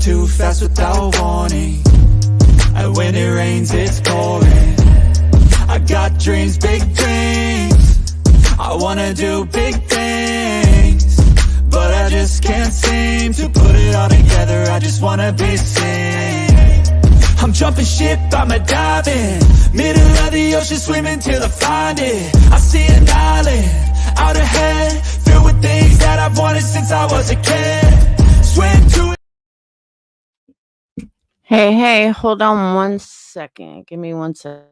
too fast without warning. And when it rains, it's pouring. I got dreams, big dreams. I wanna do big things, but I just can't seem to put it all together. I just wanna be seen. I'm jumping ship, I'ma dive in. Middle of the ocean, swimming till I find it. I see an island out ahead, filled with things that I've wanted since I was a kid. Swim to it. Hey, hold on 1 second. Give me 1 second.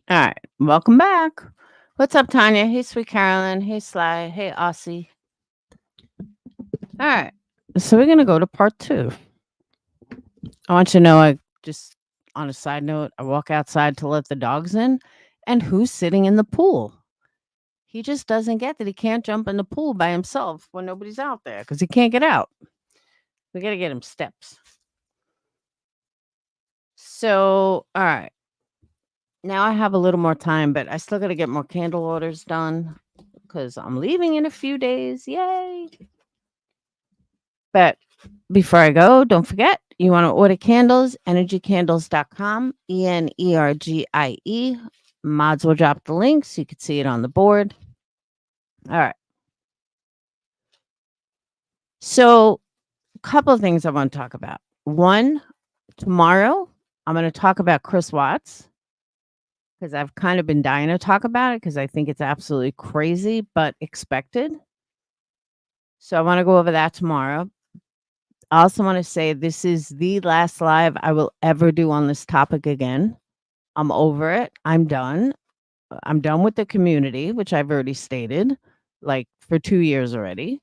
All right, welcome back. What's up, Tanya? Hey, Sweet Carolyn. Hey, Sly. Hey, Aussie. All right, so we're gonna go to part 2. I want you to know, I just, on a side note, I walk outside to let the dogs in, and who's sitting in the pool? He just doesn't get that he can't jump in the pool by himself when nobody's out there because he can't get out. We got to get him steps. So, all right. Now I have a little more time, but I still got to get more candle orders done because I'm leaving in a few days. Yay. But before I go, don't forget, you want to order candles, energycandles.com, ENERGIE. Mods will drop the link so you can see it on the board. All right. So, a couple of things I want to talk about. One, tomorrow, I'm going to talk about Chris Watts because I've kind of been dying to talk about it because I think it's absolutely crazy, but expected. So, I want to go over that tomorrow. I also want to say this is the last live I will ever do on this topic again. I'm over it. I'm done. I'm done with the community, which I've already stated, like for 2 years already.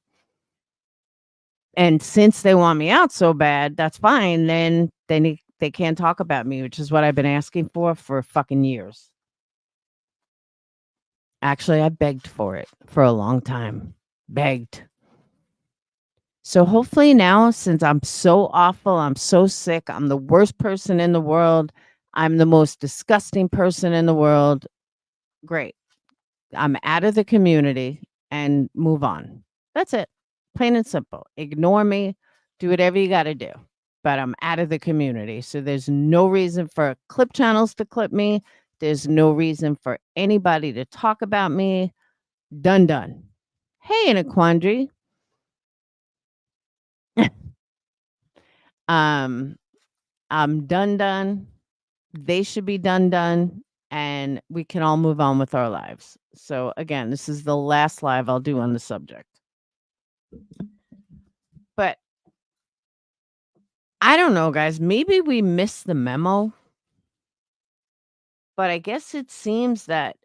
And since they want me out so bad, that's fine. Then they can't talk about me, which is what I've been asking for fucking years. Actually, I begged for it for a long time. Begged. So hopefully now, since I'm so awful, I'm so sick, I'm the worst person in the world, I'm the most disgusting person in the world, great. I'm out of the community and move on. That's it. Plain and simple. Ignore me. Do whatever you got to do. But I'm out of the community. So there's no reason for clip channels to clip me. There's no reason for anybody to talk about me. Done. Hey, Anaquandry. I'm done. They should be done. And we can all move on with our lives. So again, this is the last live I'll do on the subject. But I don't know, guys. Maybe we missed the memo. But I guess it seems that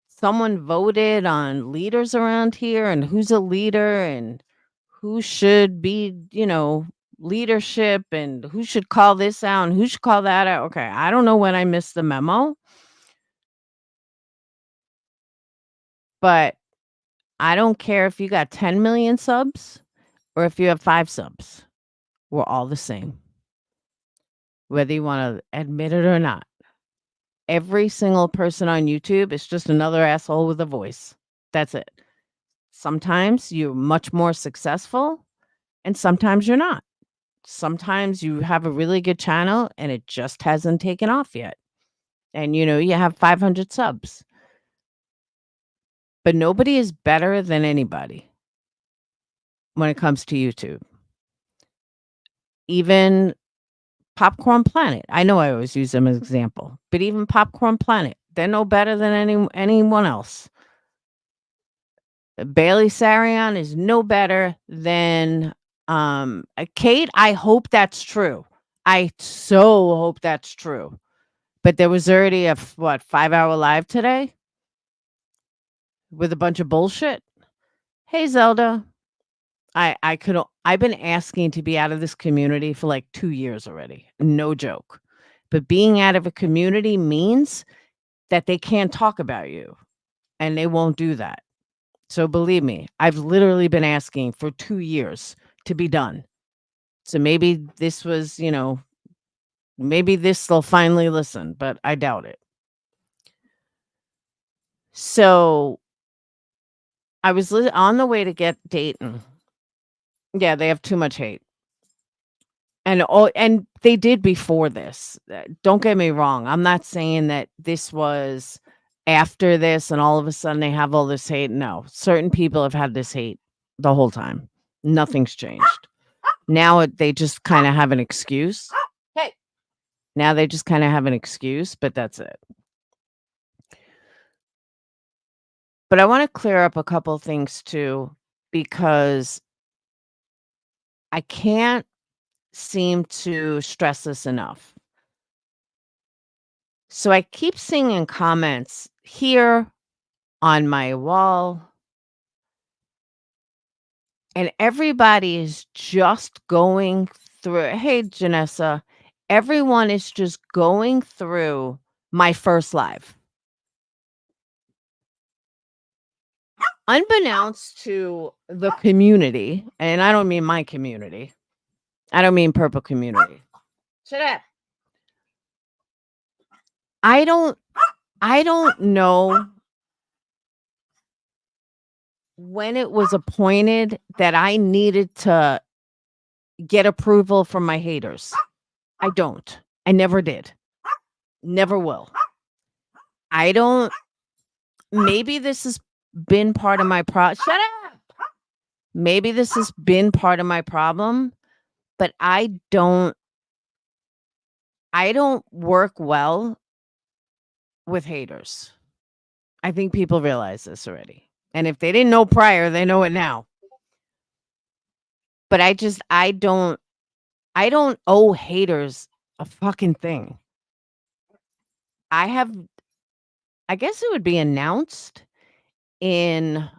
someone voted on leaders around here and who's a leader and who should be, leadership and who should call this out and who should call that out. Okay, I don't know when I missed the memo. But I don't care if you got 10 million subs or if you have 5 subs. We're all the same. Whether you want to admit it or not. Every single person on YouTube is just another asshole with a voice. That's it. Sometimes you're much more successful and sometimes you're not. Sometimes you have a really good channel and it just hasn't taken off yet. And you have 500 subs. But nobody is better than anybody when it comes to YouTube. Even Popcorn Planet. I know I always use them as an example, but even Popcorn Planet, they're no better than anyone else. Bailey Sarian is no better than Kate. I hope that's true. I so hope that's true. But there was already a 5-hour live today with a bunch of bullshit. Hey Zelda. I've been asking to be out of this community for like 2 years already. No joke. But being out of a community means that they can't talk about you and they won't do that. So believe me, I've literally been asking for 2 years to be done. So maybe this was, maybe this they'll finally listen, but I doubt it. So I was on the way to get Dayton. Yeah, they have too much hate. And they did before this. Don't get me wrong. I'm not saying that this was after this and all of a sudden they have all this hate. No, certain people have had this hate the whole time. Nothing's changed. Now they just kind of have an excuse. Hey. Now they just kind of have an excuse, but that's it. But I want to clear up a couple things too, because I can't seem to stress this enough. So I keep seeing in comments here on my wall, and everybody is just going through. Hey, Janessa, everyone is just going through my first live. Unbeknownst to the community, and I don't mean my community. I don't mean purple community. Shut up. I don't know when it was appointed that I needed to get approval from my haters. I don't. I never did. Never will. I don't. Maybe this has been part of my Shut up. Maybe this has been part of my problem, but I don't work well with haters. I think people realize this already. And if they didn't know prior, they know it now. But I don't owe haters a fucking thing. I guess it would be announced in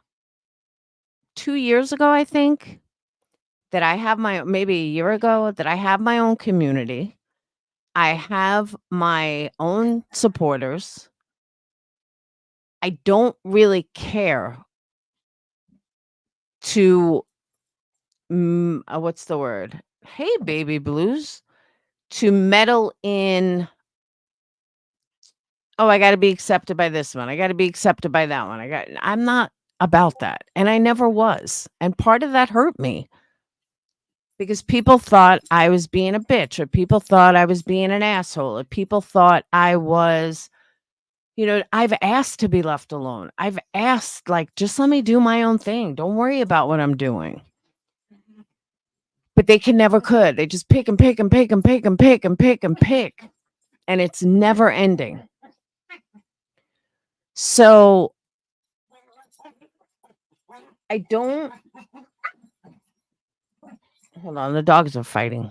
2 years ago, I think, that I have maybe a year ago, that I have my own community. I have my own supporters. I don't really care to, what's the word? Hey, baby blues, to meddle in. Oh, I got to be accepted by this one. I got to be accepted by that one. I'm not about that. And I never was. And part of that hurt me because people thought I was being a bitch, or people thought I was being an asshole, or people thought I was, I've asked to be left alone. I've asked, like, just let me do my own thing. Don't worry about what I'm doing. But they never could. They just pick and pick and pick and pick and pick and pick and pick. And it's never ending. So I don't. Hold on, the dogs are fighting.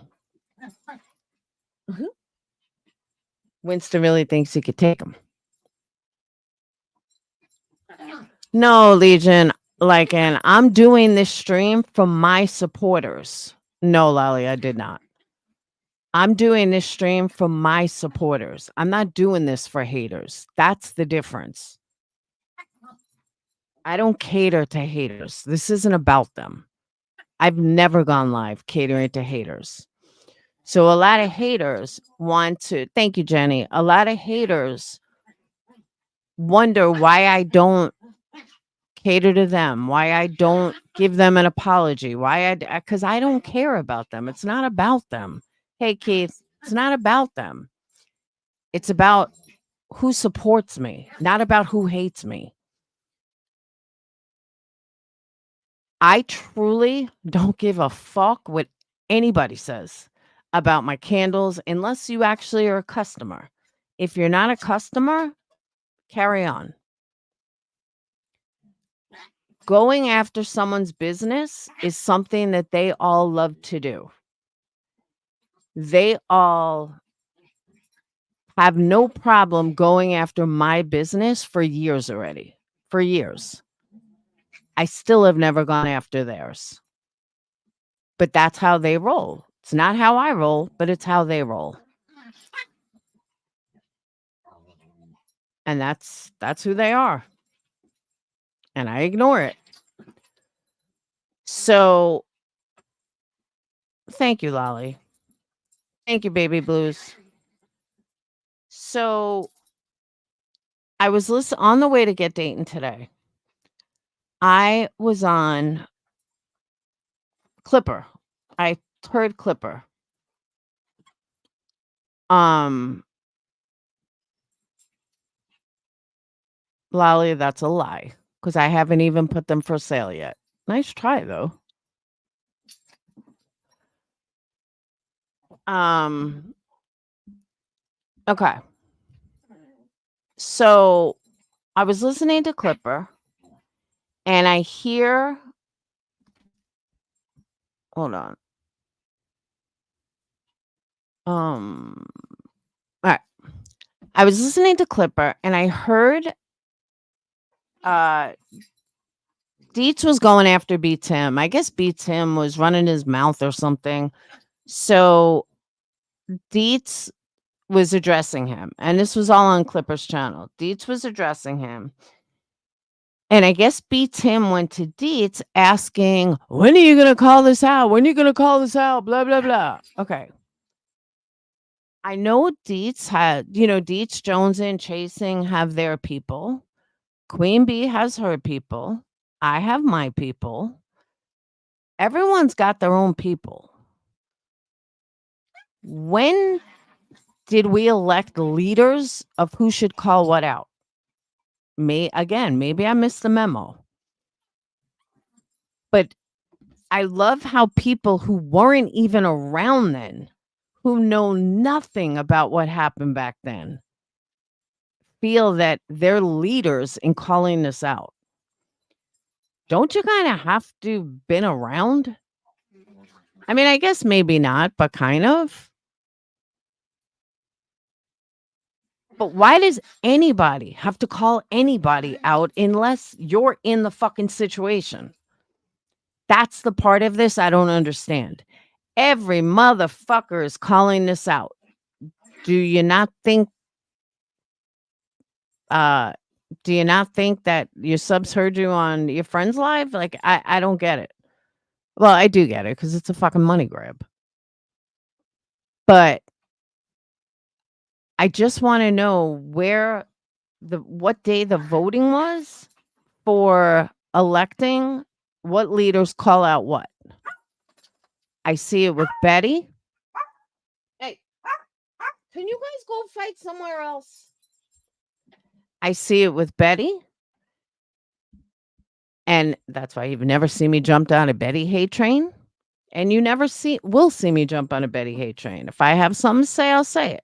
Winston really thinks he could take them. No, Legion. And I'm doing this stream for my supporters. No, Lolly, I did not. I'm doing this stream for my supporters. I'm not doing this for haters. That's the difference. I don't cater to haters. This isn't about them. I've never gone live catering to haters. So a lot of haters want to, thank you, Jenny. A lot of haters wonder why I don't cater to them, why I don't give them an apology, because I don't care about them. It's not about them. Hey, Keith, it's not about them. It's about who supports me, not about who hates me. I truly don't give a fuck what anybody says about my candles unless you actually are a customer. If you're not a customer, carry on. Going after someone's business is something that they all love to do. They all have no problem going after my business for years already. For years. I still have never gone after theirs. But that's how they roll. It's not how I roll, but it's how they roll. And that's who they are. And I ignore it. So thank you, Lolly. Thank you, Baby Blues. So I was on the way to get Dayton today. I was on Clipper. I heard Clipper. Lolly, that's a lie because I haven't even put them for sale yet. Nice try though. Okay. So I was listening to Clipper and I hear, hold on. All right. I was listening to Clipper and I heard Dietz was going after B Tim. I guess B Tim was running his mouth or something. So Dietz was addressing him. And this was all on Clipper's channel. Dietz was addressing him. And I guess B Tim went to Dietz asking, when are you going to call this out? When are you going to call this out? Blah, blah, blah. Okay. I know Dietz had, Dietz, Jones, and Chasing have their people. Queen Bee has her people. I have my people. Everyone's got their own people. When did we elect leaders of who should call what out? Maybe I missed the memo. But I love how people who weren't even around then, who know nothing about what happened back then, feel that they're leaders in calling this out. Don't you kind of have to been around? I mean, I guess maybe not, but kind of. But why does anybody have to call anybody out unless you're in the fucking situation? That's the part of this I don't understand. Every motherfucker is calling this out. Do you not think that your subs heard you on your friend's live? Like I don't get it. Well, I do get it because it's a fucking money grab. But I just want to know what day the voting was for electing what leaders call out what. I see it with Betty. Hey, can you guys go fight somewhere else? I see it with Betty. And that's why you've never seen me jump down a Betty hate train. And you never will see me jump on a Betty hate train. If I have something to say, I'll say it.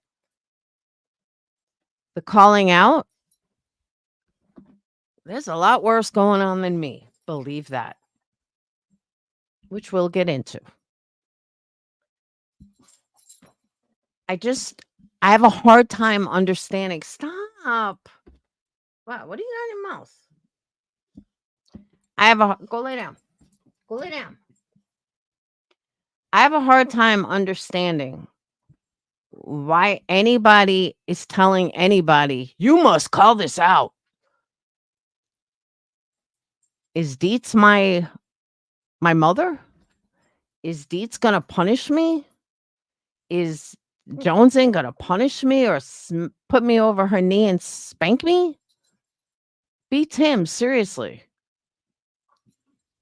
The calling out, there's a lot worse going on than me. Believe that. Which we'll get into. I have a hard time understanding. Stop. Wow, what do you got in your mouth? Go lay down. Go lay down. I have a hard time understanding why anybody is telling anybody, you must call this out. Is Dietz my mother? Is Dietz going to punish me? Is Jones ain't going to punish me or put me over her knee and spank me? Beat him, seriously.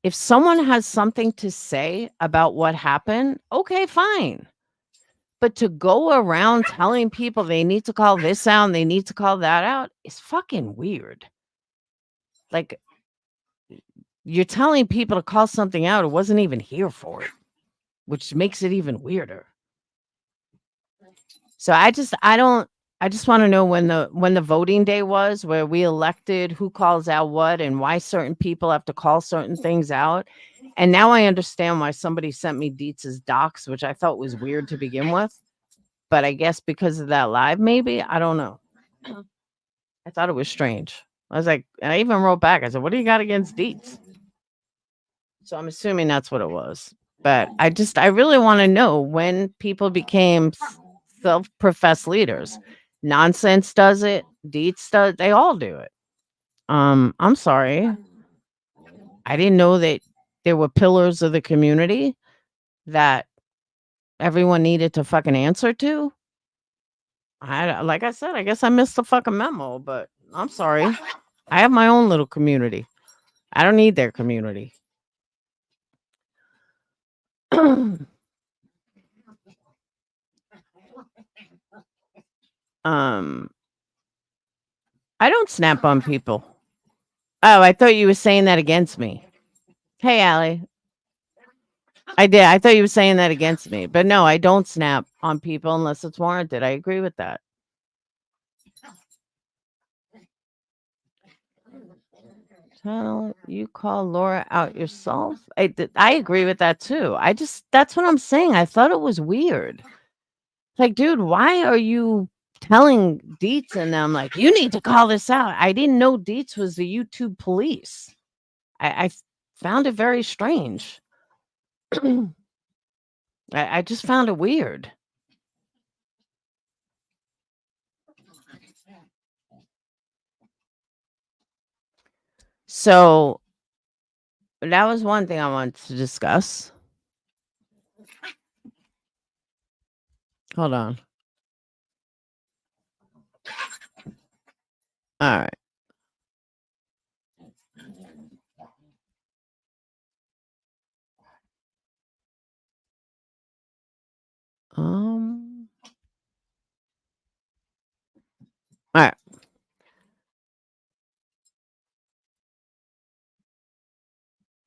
If someone has something to say about what happened, okay, fine. But to go around telling people they need to call this out and they need to call that out is fucking weird. Like, you're telling people to call something out who wasn't even here for it, which makes it even weirder. So I just want to know when the voting day was, where we elected who calls out what and why certain people have to call certain things out. And now I understand why somebody sent me Dietz's docs, which I thought was weird to begin with. But I guess because of that live, maybe, I don't know. I thought it was strange. I was like, and I even wrote back. I said, what do you got against Dietz? So I'm assuming that's what it was. But I really want to know when people became self-professed leaders. Nonsense does it. Dietz does. They all do it. I'm sorry. I didn't know that there were pillars of the community that everyone needed to fucking answer to. Like I said, I guess I missed the fucking memo, but I'm sorry. I have my own little community. I don't need their community. um I don't snap on people. Oh, I thought you were saying that against me. Hey, Allie. I did. I thought you were saying that against me. But no, I don't snap on people unless it's warranted. I agree with that. You call Laura out yourself? I agree with that too. That's what I'm saying. I thought it was weird. Like, dude, why are you telling Dietz and them, like, you need to call this out? I didn't know Dietz was the YouTube police. I found it very strange. I just found it weird. So that was one thing I wanted to discuss. Hold on. All right. All right.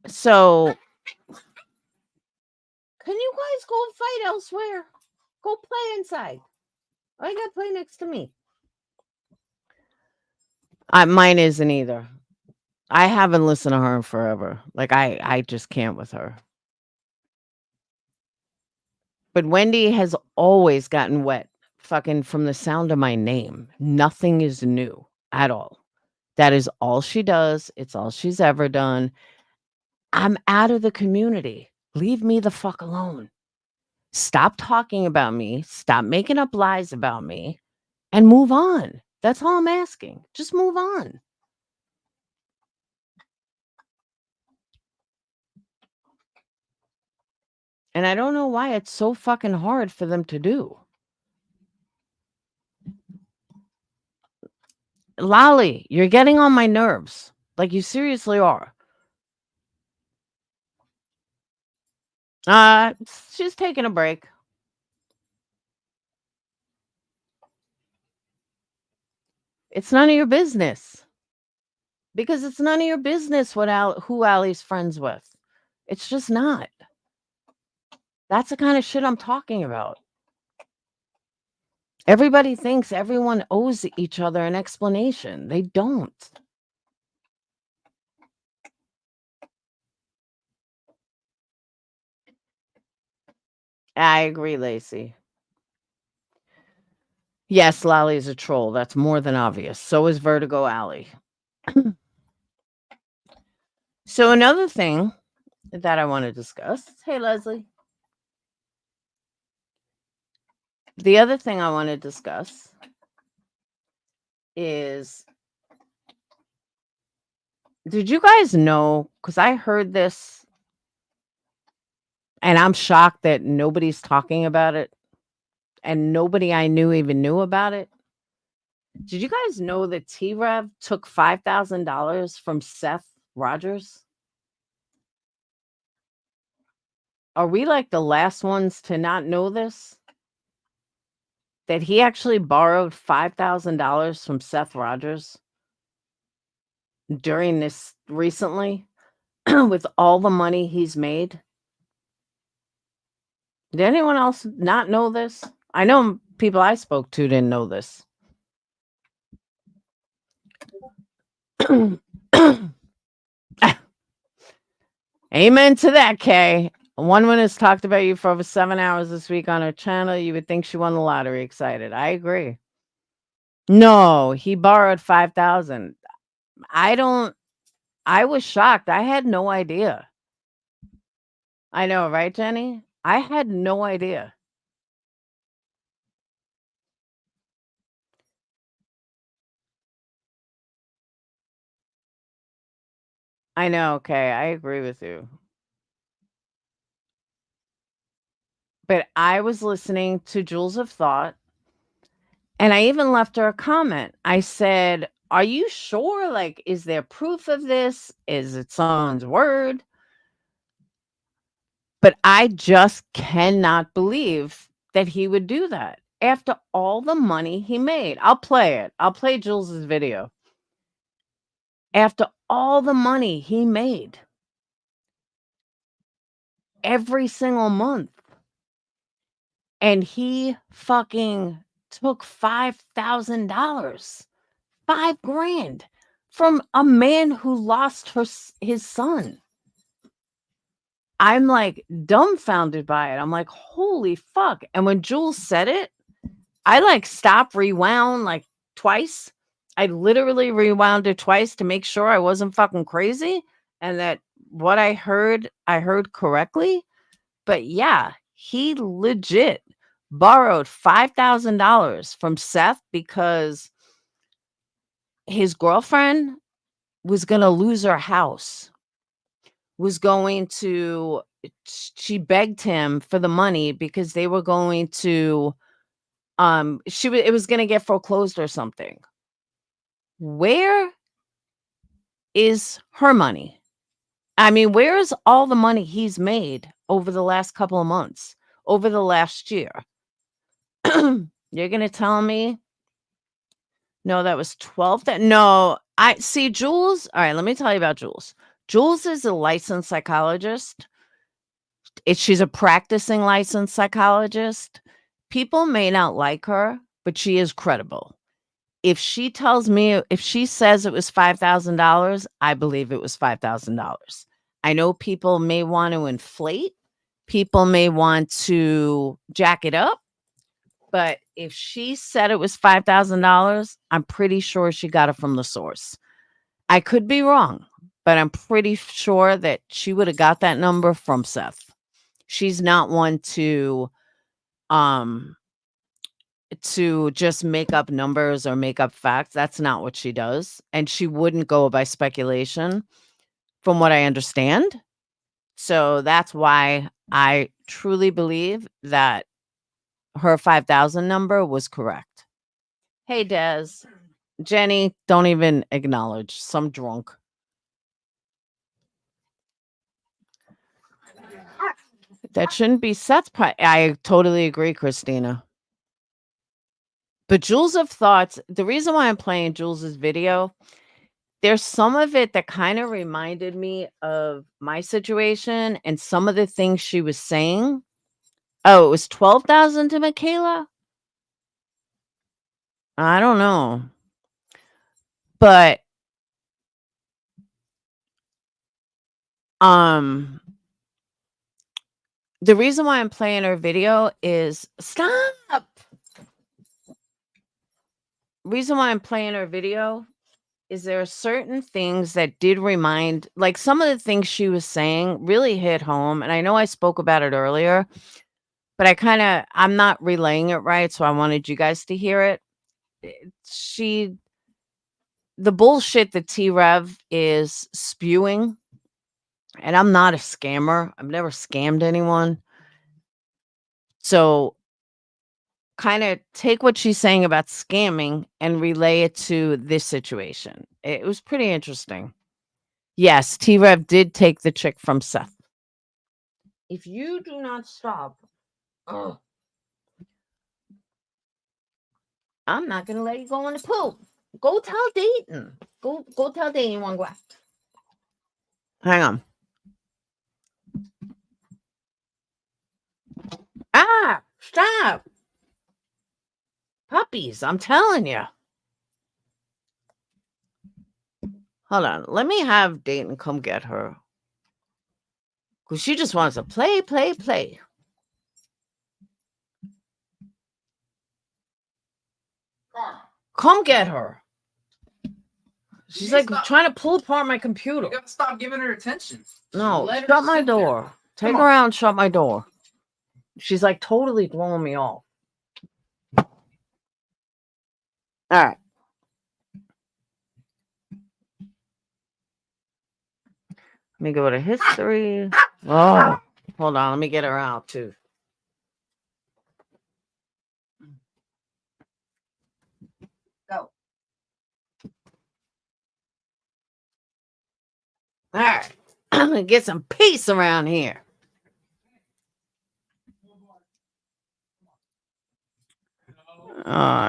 So can you guys go fight elsewhere? Go play inside. Why you gotta play next to me? Mine isn't either. I haven't listened to her in forever. Like I just can't with her. But Wendy has always gotten wet fucking from the sound of my name. Nothing is new at all. That is all she does. It's all she's ever done. I'm out of the community. Leave me the fuck alone. Stop talking about me. Stop making up lies about me and move on. That's all I'm asking. Just move on. And I don't know why it's so fucking hard for them to do. Lolly, you're getting on my nerves. Like you seriously are. She's taking a break. It's none of your business. Because it's none of your business who Allie's friends with. It's just not. That's the kind of shit I'm talking about. Everybody thinks everyone owes each other an explanation. They don't. I agree, Lacey. Yes, Lolly is a troll. That's more than obvious. So is Vertigo Alley. So another thing that I want to discuss. Hey, Leslie. The other thing I want to discuss is, did you guys know, because I heard this and I'm shocked that nobody's talking about it and nobody I knew even knew about it. Did you guys know that T-Rev took $5,000 from Seth Rogers? Are we like the last ones to not know this? That he actually borrowed $5,000 from Seth Rogers during this recently with all the money he's made? Did anyone else not know this? I know people I spoke to didn't know this. Amen to that, Kay. One woman has talked about you for over 7 hours this week on her channel. You would think she won the lottery. Excited. I agree. No, he borrowed 5,000. I was shocked. I had no idea. I know, right, Jenny? I had no idea. I know, okay. I agree with you. But I was listening to Jewels of Thought, and I even left her a comment. I said, "Are you sure? Like, is there proof of this? Is it someone's word?" But I just cannot believe that he would do that after all the money he made. I'll play it. I'll play Jules's video. After all the money he made every single month, and he fucking took $5,000, 5 grand from a man who lost his son. I'm like dumbfounded by it. I'm like, holy fuck. And when Jules said it, I like stopped, rewound like twice. I literally rewound it twice to make sure I wasn't fucking crazy and that what I heard correctly. But yeah, he legit borrowed $5,000 from Seth because his girlfriend was going to lose her house. She begged him for the money because they were going to it was going to get foreclosed or something. Where is her money? I mean, where is all the money he's made over the last couple of months, over the last year? You're going to tell me, no, that was 12. No, I see Jules. All right, let me tell you about Jules. Jules is a licensed psychologist. She's a practicing licensed psychologist. People may not like her, but she is credible. If she says it was $5,000, I believe it was $5,000. I know people may want to inflate, people may want to jack it up, but if she said it was $5,000, I'm pretty sure she got it from the source. I could be wrong, but I'm pretty sure that she would have got that number from Seth. She's not one to just make up numbers or make up facts. That's not what she does. And she wouldn't go by speculation from what I understand. So that's why I truly believe that her 5,000 number was correct. Hey, Des. Jenny, don't even acknowledge. Some drunk. That shouldn't be Seth's part. I totally agree, Christina. But Jules of Thoughts, the reason why I'm playing Jules's video, there's some of it that kind of reminded me of my situation and some of the things she was saying. Oh, it was 12,000 to Michaela? I don't know. But the reason why I'm playing her video is stop. Reason why I'm playing her video is there are certain things that did remind, like some of the things she was saying really hit home. And I know I spoke about it earlier, but I'm not relaying it right. So I wanted you guys to hear it. The bullshit that T-Rev is spewing, and I'm not a scammer. I've never scammed anyone. So kind of take what she's saying about scamming and relay it to this situation. It was pretty interesting. Yes, T-Rev did take the chick from Seth. If you do not stop, I'm not going to let you go on the poop. Go tell Dayton. Go tell Dayton you want to go out. Hang on. Ah, stop. Puppies, I'm telling you. Hold on. Let me have Dayton come get her. Because she just wants to play. Come get her. She's like trying to pull apart my computer. You gotta stop giving her attention. No, shut my door. Take her out and shut my door. She's like totally throwing me off. All right. Let me go to history. Oh, hold on. Let me get her out too. All right. I'm going to get some peace around here.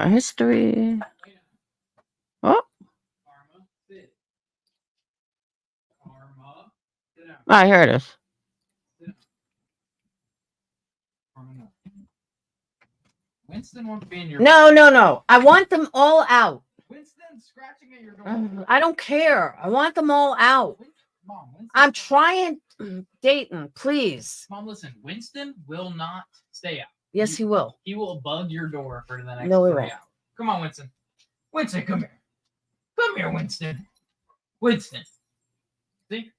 History. Oh, I heard this. Winston wants to be in your. No. I want them all out. Winston scratching at your door. I don't care. I want them all out. Mom, Winston. I'm trying. Dayton, please. Mom, listen. Winston will not stay out. Yes, he will. He will bug your door for the next No, he 3 won't. hours. Come on, Winston. Winston, come here. Come here, Winston. Winston. See?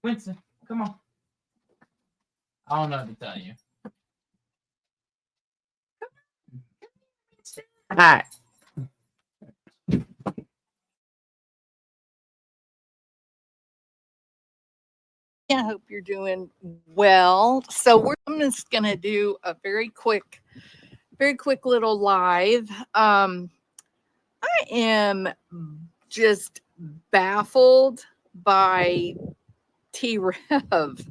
Winston, come on. I don't know what to tell you. All right. I hope you're doing well. So I'm just going to do a very quick little live. I am just baffled by T-Rev.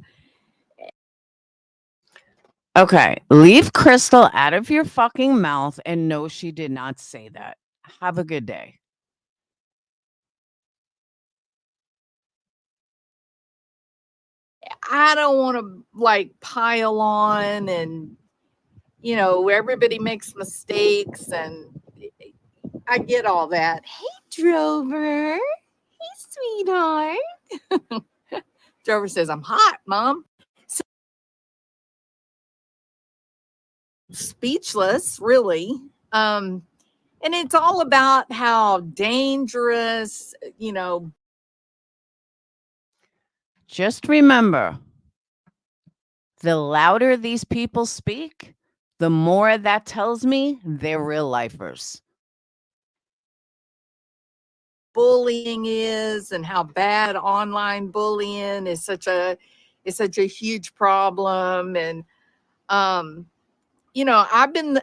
Okay. Leave Crystal out of your fucking mouth and no, she did not say that. Have a good day. I don't want to like pile on and, you know, everybody makes mistakes and I get all that. Hey, Drover. Hey, sweetheart. Drover says, I'm hot, Mom. So, speechless, really. And it's all about how dangerous, you know. Just remember, the louder these people speak, the more that tells me they're real lifers. Bullying is and how bad online bullying is such a huge problem. And you know, I've been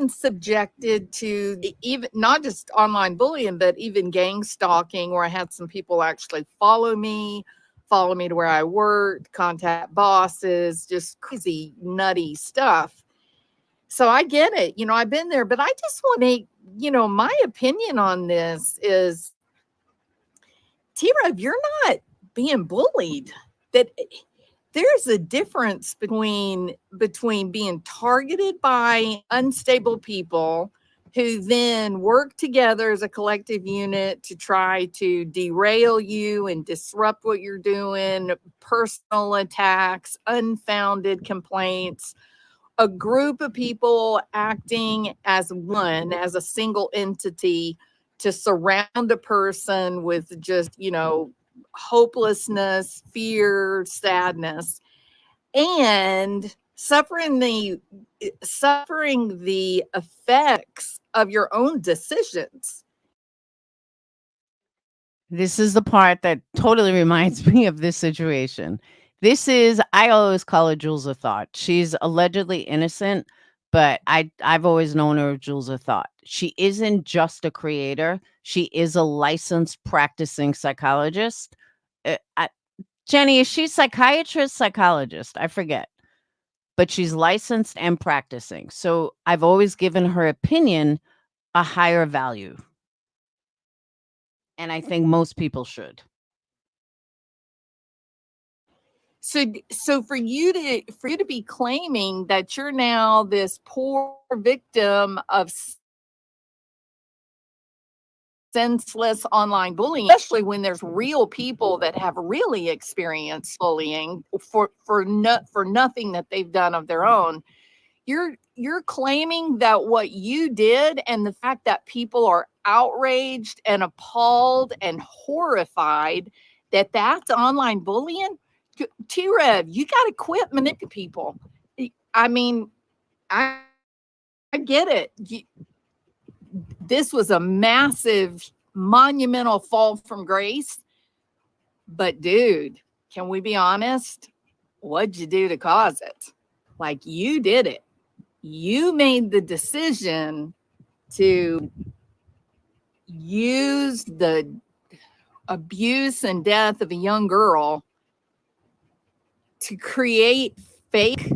subjected to even not just online bullying, but even gang stalking, where I had some people actually follow me to where I worked, contact bosses, just crazy, nutty stuff. So I get it. You know, I've been there, but I just want to, you know, my opinion on this is, T-Rev, you're not being bullied. That there's a difference between being targeted by unstable people who then work together as a collective unit to try to derail you and disrupt what you're doing, personal attacks, unfounded complaints, a group of people acting as one, as a single entity to surround a person with just, you know, hopelessness, fear, sadness, and suffering the effects of your own decisions. This is the part that totally reminds me of this situation. This is, I always call her Jules of Thought. She's allegedly innocent, but I've always known her as Jules of Thought. She isn't just a creator. She is a licensed practicing psychologist. Jenny, is she psychiatrist, psychologist? I forget. But she's licensed and practicing. So I've always given her opinion a higher value. And I think most people should. So for you to be claiming that you're now this poor victim of senseless online bullying, especially when there's real people that have really experienced bullying for nothing that they've done of their own, you're claiming that what you did and the fact that people are outraged and appalled and horrified that that's online bullying. T-Rev, you got to quit manipulating people. I mean, I get it. This was a massive, monumental fall from grace. But dude, can we be honest? What'd you do to cause it? Like, you did it. You made the decision to use the abuse and death of a young girl to create fake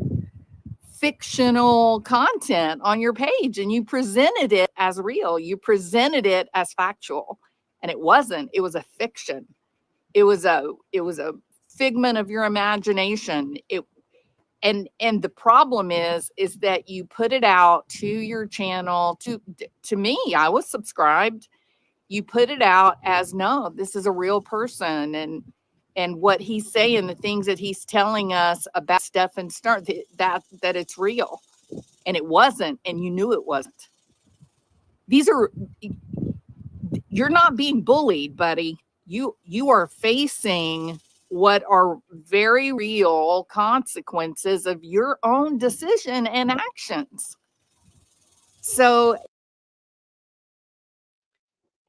fictional content on your page, and you presented it as real. You presented it as factual, and it wasn't. It was a fiction. It was a figment of your imagination. And the problem is that you put it out to your channel, to me. I was subscribed. You put it out as, no, this is a real person, and what he's saying, the things that he's telling us about Stephen Stern, that it's real, and it wasn't, and you knew it wasn't. You're not being bullied, buddy. You are facing what are very real consequences of your own decision and actions. So,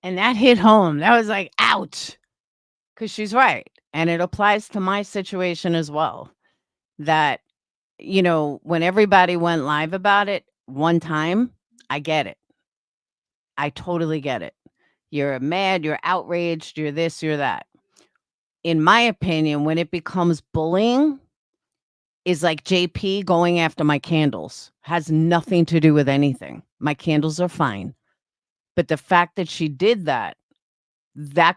And that hit home. That was like, ouch. Because she's right. And it applies to my situation as well. That, when everybody went live about it one time, I get it. I totally get it. You're mad, you're outraged, you're this, you're that. In my opinion, when it becomes bullying, is like JP going after my candles. Has nothing to do with anything. My candles are fine. But the fact that she did that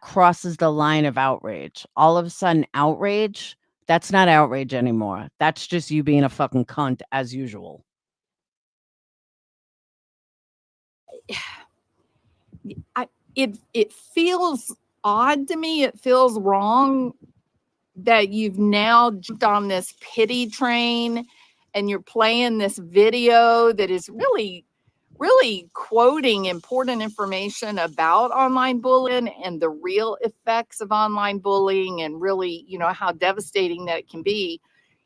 crosses the line of outrage. All of a sudden, outrage, that's not outrage anymore. That's just you being a fucking cunt as usual. It feels odd to me. It feels wrong that you've now jumped on this pity train and you're playing this video that is really quoting important information about online bullying and the real effects of online bullying, and really, how devastating that it can be.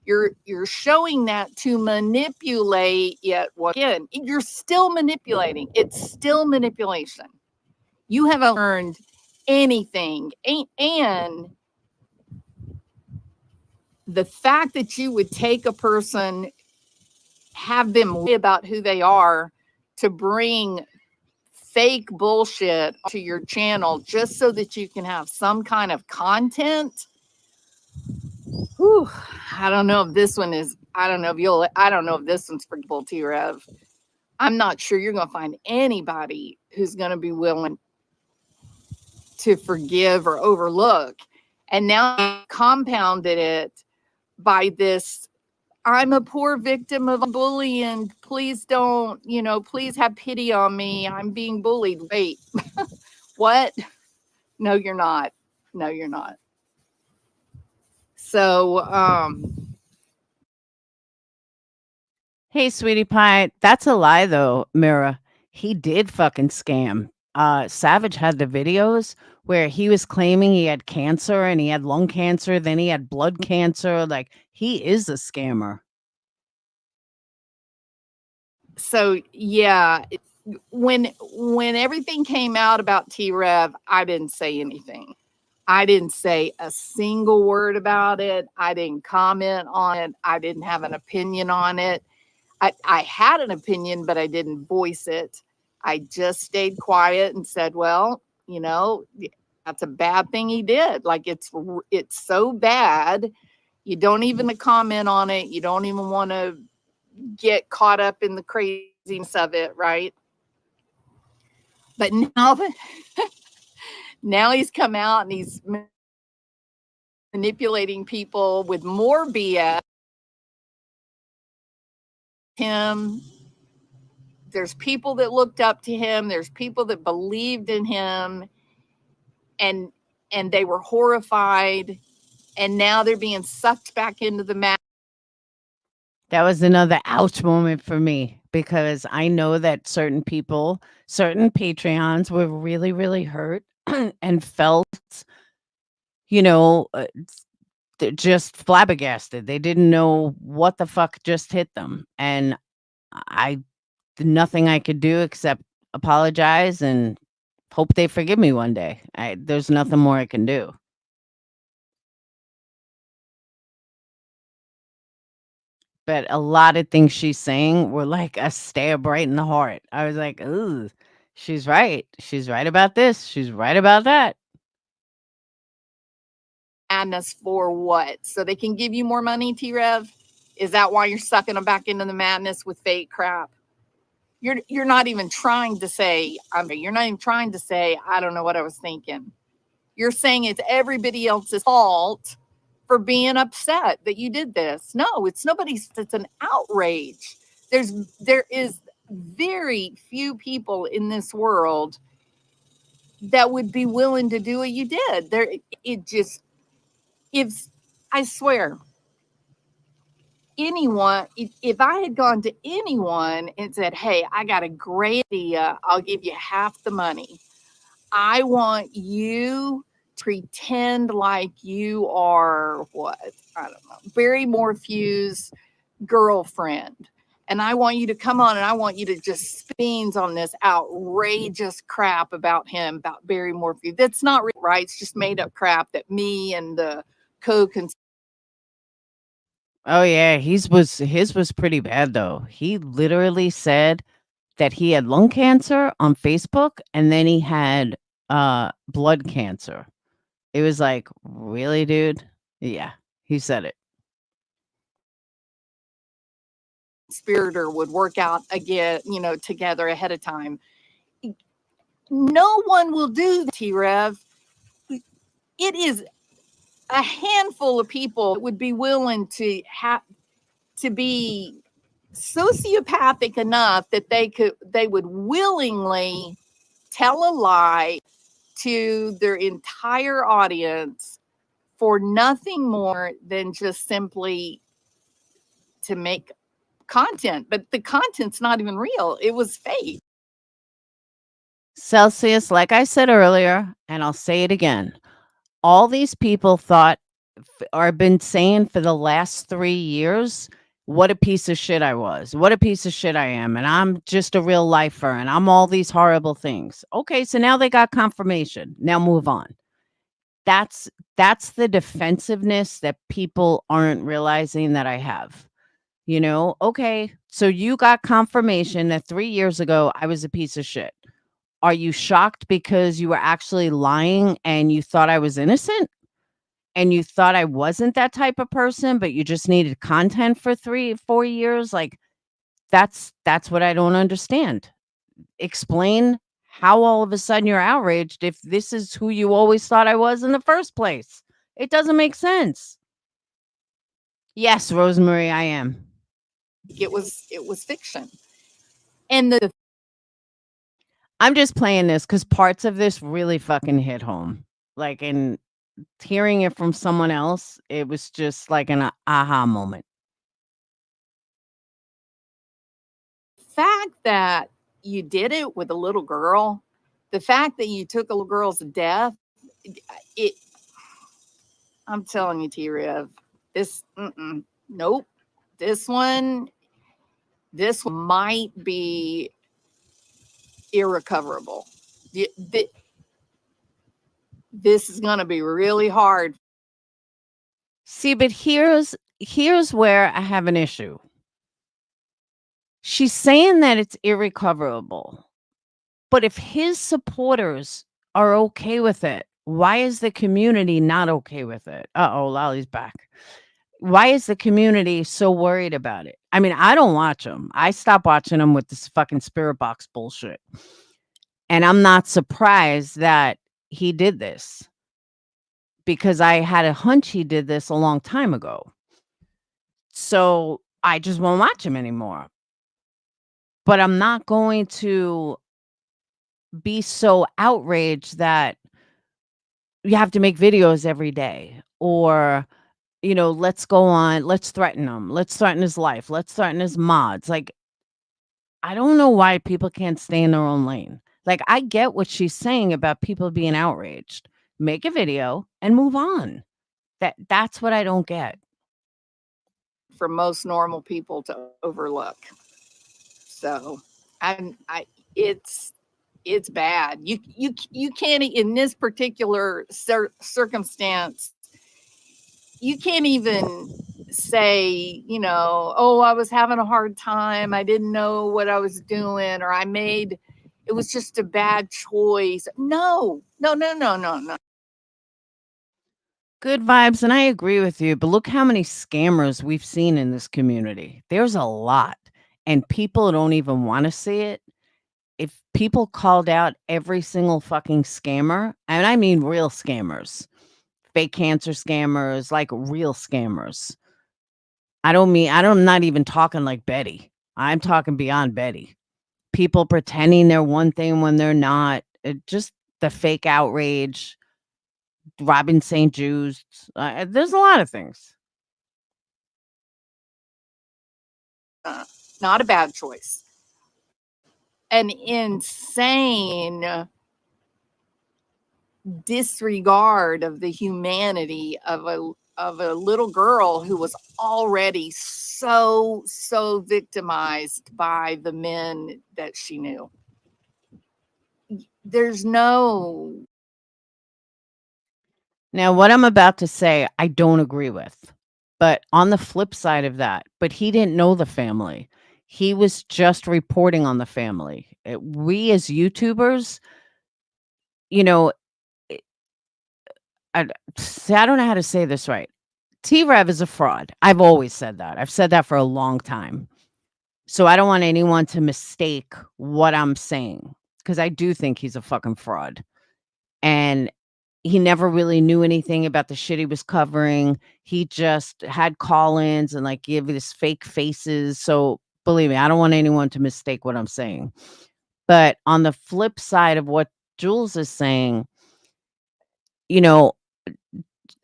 You're showing that to manipulate, yet again, you're still manipulating. It's still manipulation. You haven't learned anything. And the fact that you would take a person, have them lie about who they are, to bring fake bullshit to your channel just so that you can have some kind of content. Whew, I don't know if this one is, I don't know if this one's for people, T-Rev. I'm not sure you're going to find anybody who's going to be willing to forgive or overlook. And now you compounded it by this, I'm a poor victim of bullying. Please don't, please have pity on me. I'm being bullied. Wait, what? No, you're not. No, you're not. So, Hey, sweetie pie, that's a lie though, Mira. He did fucking scam. Savage had the videos where he was claiming he had cancer and he had lung cancer, then he had blood cancer. Like, he is a scammer. So yeah, when everything came out about T-Rev, I didn't say anything. I didn't say a single word about it. I didn't comment on it. I didn't have an opinion on it. I had an opinion, but I didn't voice it. I just stayed quiet and said, well, that's a bad thing he did. Like, it's so bad. You don't even comment on it. You don't even want to get caught up in the craziness of it, right? But now he's come out and he's manipulating people with more BS. There's people that looked up to him. There's people that believed in him, and they were horrified, and now they're being sucked back into the mat. That was another ouch moment for me, because I know that certain people, certain Patreons were really, really hurt and felt, they're just flabbergasted. They didn't know what the fuck just hit them. And nothing I could do except apologize and hope they forgive me one day. There's nothing more I can do. But a lot of things she's saying were like a stab right in the heart. I was like, ooh, she's right. She's right about this. She's right about that. madness for what? So they can give you more money, T-Rev? Is that why you're sucking them back into the madness with fake crap? You're not even trying to say, you're not even trying to say, I don't know what I was thinking. You're saying it's everybody else's fault for being upset that you did this. No, it's nobody's, it's an outrage. There is very few people in this world that would be willing to do what you did. I swear, anyone, if I had gone to anyone and said, hey, I got a great idea, I'll give you half the money. I want you to pretend like you are what? I don't know, Barry Morphew's girlfriend. And I want you to come on and I want you to just spin on this outrageous crap about him, about Barry Morphew. That's not right. It's just made up crap that me and the co-conspirator. Oh yeah, his was pretty bad though. He literally said that he had lung cancer on Facebook and then he had blood cancer. It was like, really, dude? Yeah, he said it. Would work out again, together ahead of time. No one will do that, T-Rev. It is a handful of people that would be willing to be sociopathic enough that they would willingly tell a lie to their entire audience for nothing more than just simply to make content. But the content's not even real. It was fake. Celsius, like I said earlier, and I'll say it again, all these people thought or been saying for the last 3 years, what a piece of shit I was, what a piece of shit I am, and I'm just a real lifer, and I'm all these horrible things. Okay, so now they got confirmation. Now move on. That's the defensiveness that people aren't realizing that I have. Okay, so you got confirmation that 3 years ago I was a piece of shit. Are you shocked because you were actually lying and you thought I was innocent? And you thought I wasn't that type of person, but you just needed content for 3-4 years? Like, that's what I don't understand. Explain how all of a sudden you're outraged if this is who you always thought I was in the first place. It doesn't make sense. Yes, Rosemary, I am. It was fiction. And I'm just playing this because parts of this really fucking hit home. Like, in hearing it from someone else, it was just like an aha moment. fact that you did it with a little girl, the fact that you took a little girl's death, I'm telling you, T-Rev, nope. This one might be irrecoverable. This is going to be really hard. See, but here's where I have an issue. She's saying that it's irrecoverable. But if his supporters are okay with it, why is the community not okay with it? Uh-oh, Lolly's back. Why is the community so worried about it? I mean, I don't watch them. I stopped watching them with this fucking spirit box bullshit. And I'm not surprised that he did this, because I had a hunch he did this a long time ago. So I just won't watch him anymore. But I'm not going to be so outraged that you have to make videos every day, or, let's go on, let's threaten him. Let's threaten his life. Let's threaten his mods. Like, I don't know why people can't stay in their own lane. Like, I get what she's saying about people being outraged. Make a video and move on. That's what I don't get. For most normal people to overlook. So it's bad. You can't, in this particular circumstance, you can't even say, oh, I was having a hard time, I didn't know what I was doing, or it was just a bad choice. No. Good vibes, and I agree with you, but look how many scammers we've seen in this community. There's a lot, and people don't even wanna see it. If people called out every single fucking scammer, and I mean real scammers, fake cancer scammers, like real scammers. I'm not even talking like Betty. I'm talking beyond Betty. People pretending they're one thing when they're not. Just the fake outrage, robbing St. Jude's. There's a lot of things. Not a bad choice. An insane disregard of the humanity of a little girl who was already so victimized by the men that she knew. There's no. Now, what I'm about to say, I don't agree with. But on the flip side of that, but he didn't know the family. He was just reporting on the family. We as YouTubers, you know, I don't know how to say this right. T-Rev is a fraud. I've always said that. I've said that for a long time. So I don't want anyone to mistake what I'm saying, because I do think he's a fucking fraud. And he never really knew anything about the shit he was covering. He just had call-ins and like give his fake faces. So believe me, I don't want anyone to mistake what I'm saying. But on the flip side of what Jules is saying, you know,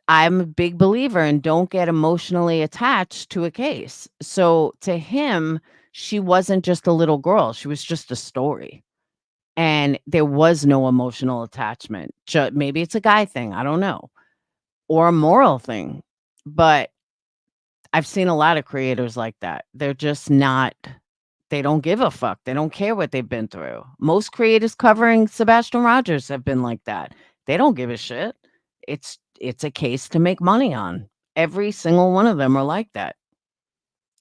I'm a big believer in don't get emotionally attached to a case. So to him, she wasn't just a little girl. She was just a story. And there was no emotional attachment. Maybe it's a guy thing. I don't know. Or a moral thing. But I've seen a lot of creators like that. They're just not, they don't give a fuck. They don't care what they've been through. Most creators covering Sebastian Rogers have been like that. They don't give a shit. It's a case to make money on. Every single one of them are like that.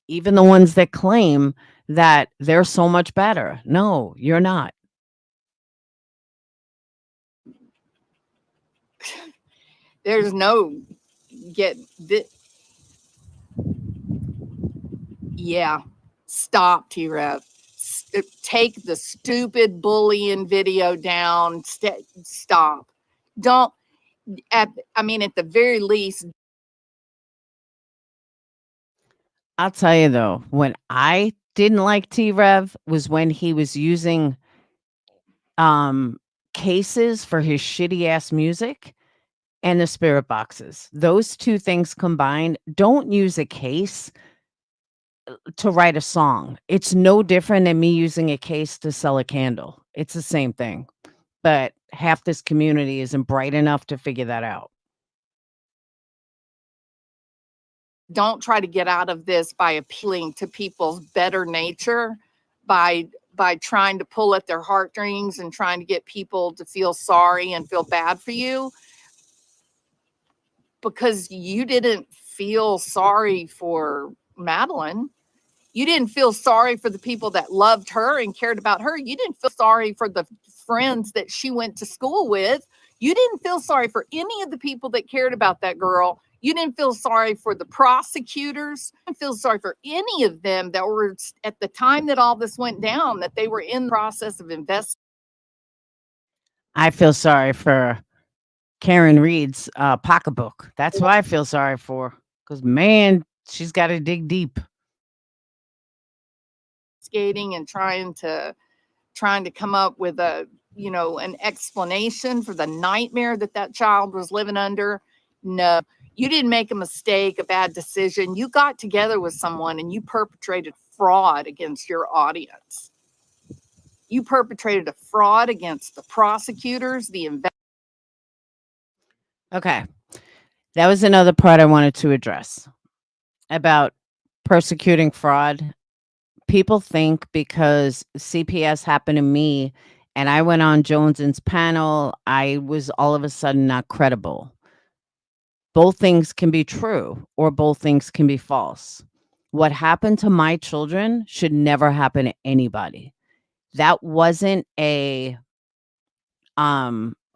Even the ones that claim that they're so much better. No, you're not. There's no get this. Yeah, stop, T-Rev. Take the stupid bullying video down. Stop. Don't. At the very least. I'll tell you though, when I didn't like T-Rev was when he was using cases for his shitty ass music and the spirit boxes. Those two things combined, don't use a case to write a song. It's no different than me using a case to sell a candle. It's the same thing. But half this community isn't bright enough to figure that out. Don't try to get out of this by appealing to people's better nature, by trying to pull at their heartstrings and trying to get people to feel sorry and feel bad for you, because you didn't feel sorry for Madeline. You didn't feel sorry for the people that loved her and cared about her. You didn't feel sorry for the friends that she went to school with. You didn't feel sorry for any of the people that cared about that girl. You didn't feel sorry for the prosecutors. You didn't feel sorry for any of them that were at the time that all this went down, that they were in the process of investing. I feel sorry for Karen Reed's pocketbook. That's who I feel sorry for. Because man, she's got to dig deep. Skating and trying to come up with an explanation for the nightmare that child was living under. No, you didn't make a mistake, a bad decision. You got together with someone and you perpetrated fraud against your audience. You perpetrated a fraud against the prosecutors, the investigators. Okay. That was another part I wanted to address about persecuting fraud. People think because CPS happened to me and I went on Jones's panel, I was all of a sudden not credible. Both things can be true or both things can be false. What happened to my children should never happen to anybody. That wasn't a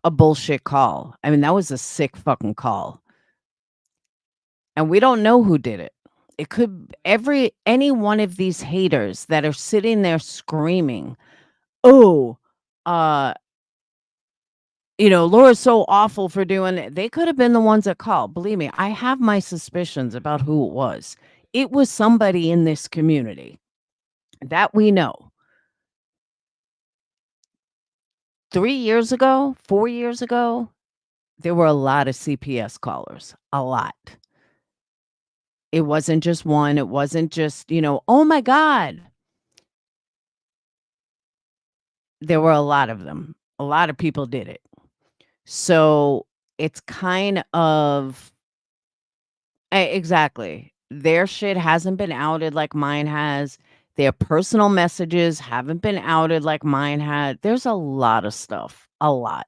bullshit call. I mean, that was a sick fucking call. And we don't know who did it. It could any one of these haters that are sitting there screaming, "Oh, uh, Laura's so awful for doing it." They could have been the ones that called. Believe me, I have my suspicions about who it was. It was somebody in this community that we know. 3 years ago, 4 years ago, there were a lot of CPS callers, a lot. It wasn't just one. It wasn't just, "Oh my God." There were a lot of them. A lot of people did it. So it's kind of exactly. Their shit hasn't been outed like mine has. Their personal messages haven't been outed like mine had. There's a lot of stuff. A lot.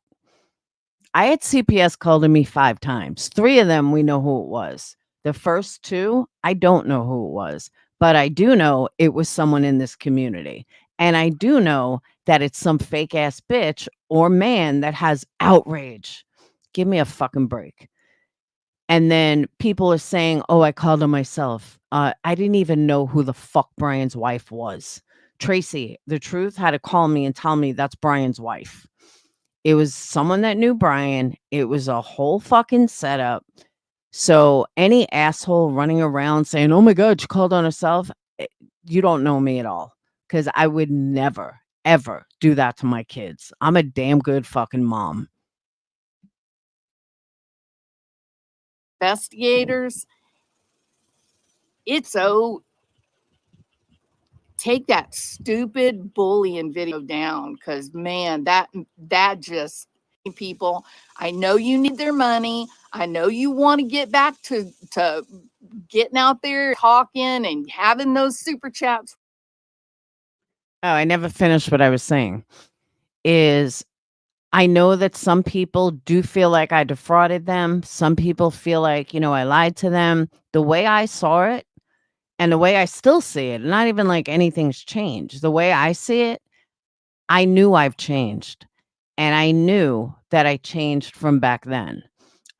I had CPS called to me 5 times. 3 of them, we know who it was. The first 2, I don't know who it was, but I do know it was someone in this community. And I do know that it's some fake ass bitch or man that has outrage. Give me a fucking break. And then people are saying, "Oh, I called him myself." I didn't even know who the fuck Brian's wife was. Tracy, the truth, had to call me and tell me that's Brian's wife. It was someone that knew Brian. It was a whole fucking setup. So any asshole running around saying, "Oh my God, she called on herself," you don't know me at all. Because I would never, ever do that to my kids. I'm a damn good fucking mom. Investigators, it's take that stupid bullying video down, because man, that just people. I know you need their money. I know you want to get back to getting out there talking and having those super chats. Oh, I never finished what I was saying. Is I know that some people do feel like I defrauded them. Some people feel like, I lied to them. The way I saw it and the way I still see it, not even like anything's changed. The way I see it, I knew I've changed. And I knew that I changed from back then.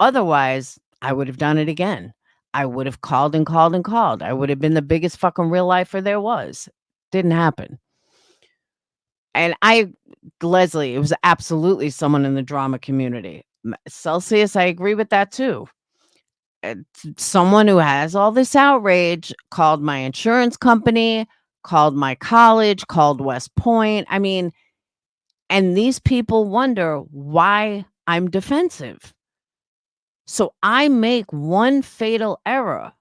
Otherwise, I would have done it again. I would have called and called and called. I would have been the biggest fucking real lifer there was. Didn't happen. And Leslie, it was absolutely someone in the drama community. Celsius, I agree with that too. Someone who has all this outrage called my insurance company, called my college, called West Point. I mean, and these people wonder why I'm defensive. So I make one fatal error.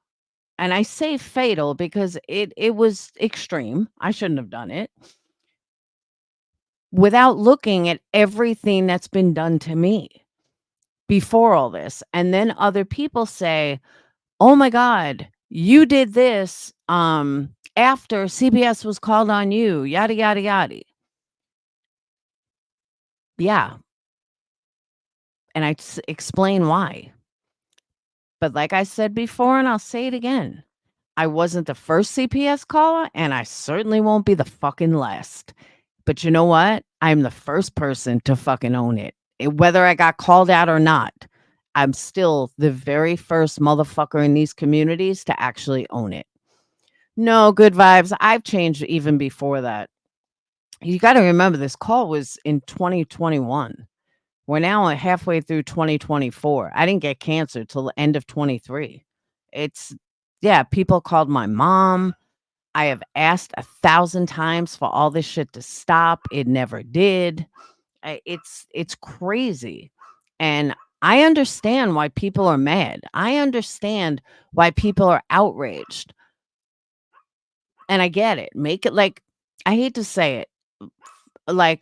And I say fatal because it was extreme. I shouldn't have done it. Without looking at everything that's been done to me before all this. And then other people say, "Oh my God, you did this after CBS was called on you, yada, yada, yada." Yeah. And I explain why. But like I said before, and I'll say it again, I wasn't the first CPS caller, and I certainly won't be the fucking last. But you know what? I'm the first person to fucking own it. Whether I got called out or not, I'm still the very first motherfucker in these communities to actually own it. No, good vibes. I've changed even before that. You got to remember, this call was in 2021. We're now halfway through 2024. I didn't get cancer till the end of 23. People called my mom. I have asked 1,000 times for all this shit to stop. It never did. It's crazy. And I understand why people are mad. I understand why people are outraged. And I get it. Make it like, I hate to say it, like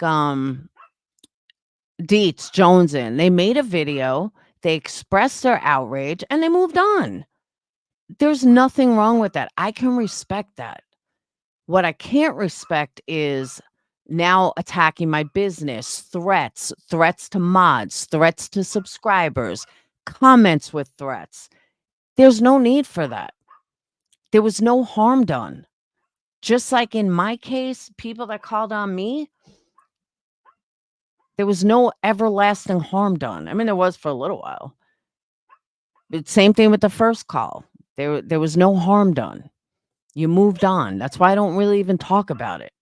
Dietz, Jones they made a video, they expressed their outrage, and they moved on. There's nothing wrong with that. I can respect that. What I can't respect is now attacking my business, threats to mods, threats to subscribers, comments with threats. There's no need for that. There was no harm done. Just like in my case, people that called on me, there was no everlasting harm done. I mean, there was for a little while. But same thing with the first call. There was no harm done. You moved on. That's why I don't really even talk about it.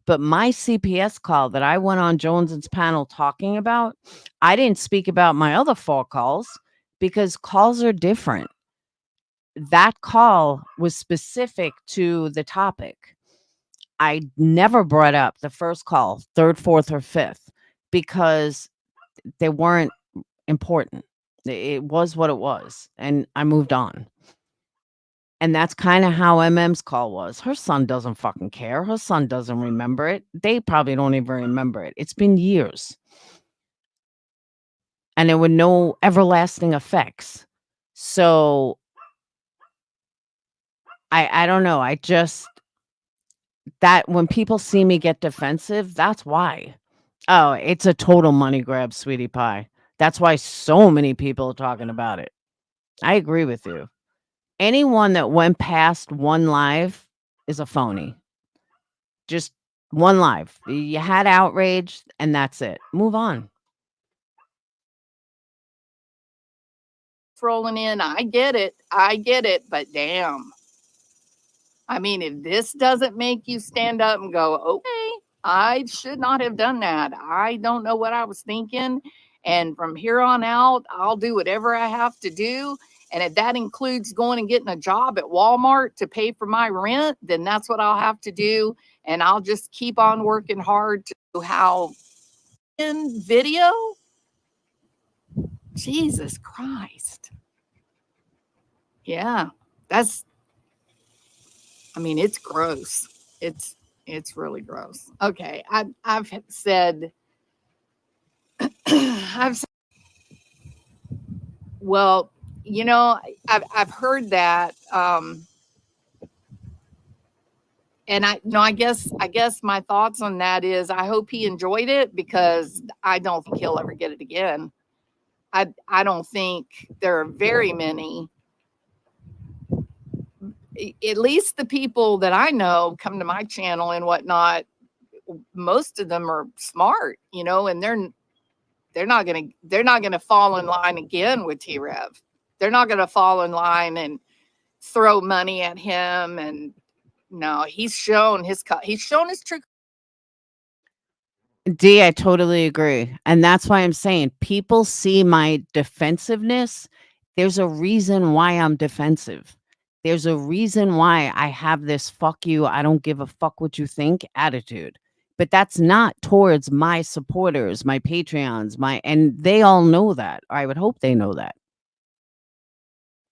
But my CPS call that I went on Jones's panel talking about, I didn't speak about my other 4 calls because calls are different. That call was specific to the topic. I never brought up the first call, 3rd, 4th, or 5th, because they weren't important. It was what it was, and I moved on. And that's kind of how MM's call was. Her son doesn't fucking care. Her son doesn't remember it. They probably don't even remember it. It's been years. And there were no everlasting effects. So I don't know. I just, that when people see me get defensive, that's why. Oh, it's a total money grab, sweetie pie. That's why so many people are talking about it. I agree with you. Anyone that went past 1 live is a phony. Just 1 live. You had outrage and that's it. Move on. Rolling in. I get it, but damn. I mean, if this doesn't make you stand up and go, okay, I should not have done that. I don't know what I was thinking. And from here on out, I'll do whatever I have to do. And if that includes going and getting a job at Walmart to pay for my rent, then that's what I'll have to do. And I'll just keep on working hard to how in video. Jesus Christ. Yeah, that's, I mean, it's gross. It's really gross. Okay, I've said, well, you know, I've heard that, and I guess my thoughts on that is I hope he enjoyed it because I don't think he'll ever get it again. I don't think there are very many. At least the people that I know come to my channel and whatnot, most of them are smart, you know, and they're not gonna fall in line again with T-Rev. They're not gonna fall in line and throw money at him. And no, he's shown his true. D, I totally agree. And that's why I'm saying people see my defensiveness. There's a reason why I'm defensive. There's a reason why I have this fuck you, I don't give a fuck what you think attitude. But that's not towards my supporters, my Patreons, and they all know that. Or I would hope they know that.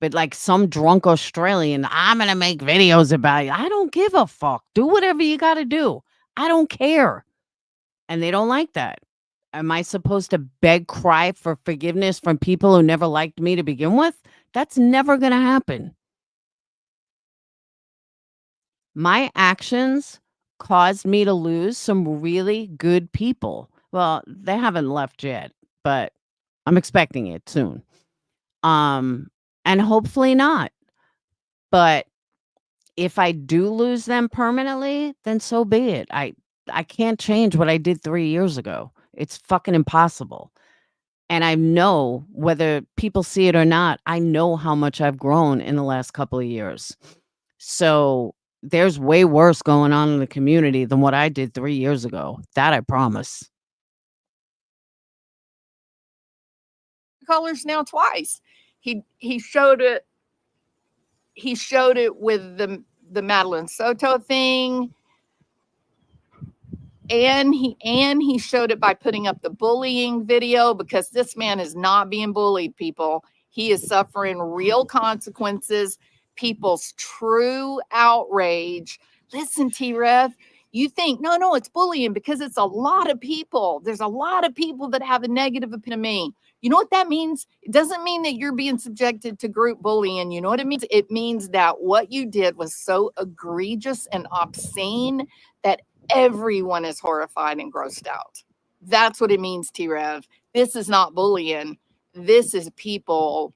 But like some drunk Australian, I'm going to make videos about you. I don't give a fuck. Do whatever you got to do. I don't care. And they don't like that. Am I supposed to cry for forgiveness from people who never liked me to begin with? That's never going to happen. My actions caused me to lose some really good people. Well, they haven't left yet, but I'm expecting it soon. And hopefully not. But if I do lose them permanently, then so be it. I can't change what I did 3 years ago. It's fucking impossible. And I know whether people see it or not, I know how much I've grown in the last couple of years. So there's way worse going on in the community than what I did 3 years ago. That I promise. Colors now twice. He showed it. He showed it with the Madeline Soto thing. And he showed it by putting up the bullying video, because this man is not being bullied, people. He is suffering real consequences, people's true outrage. Listen, T-Rev, you think, no, it's bullying because it's a lot of people. There's a lot of people that have a negative opinion of me. You know what that means? It doesn't mean that you're being subjected to group bullying. You know what it means? It means that what you did was so egregious and obscene that everyone is horrified and grossed out. That's what it means, T-Rev. This is not bullying. This is people.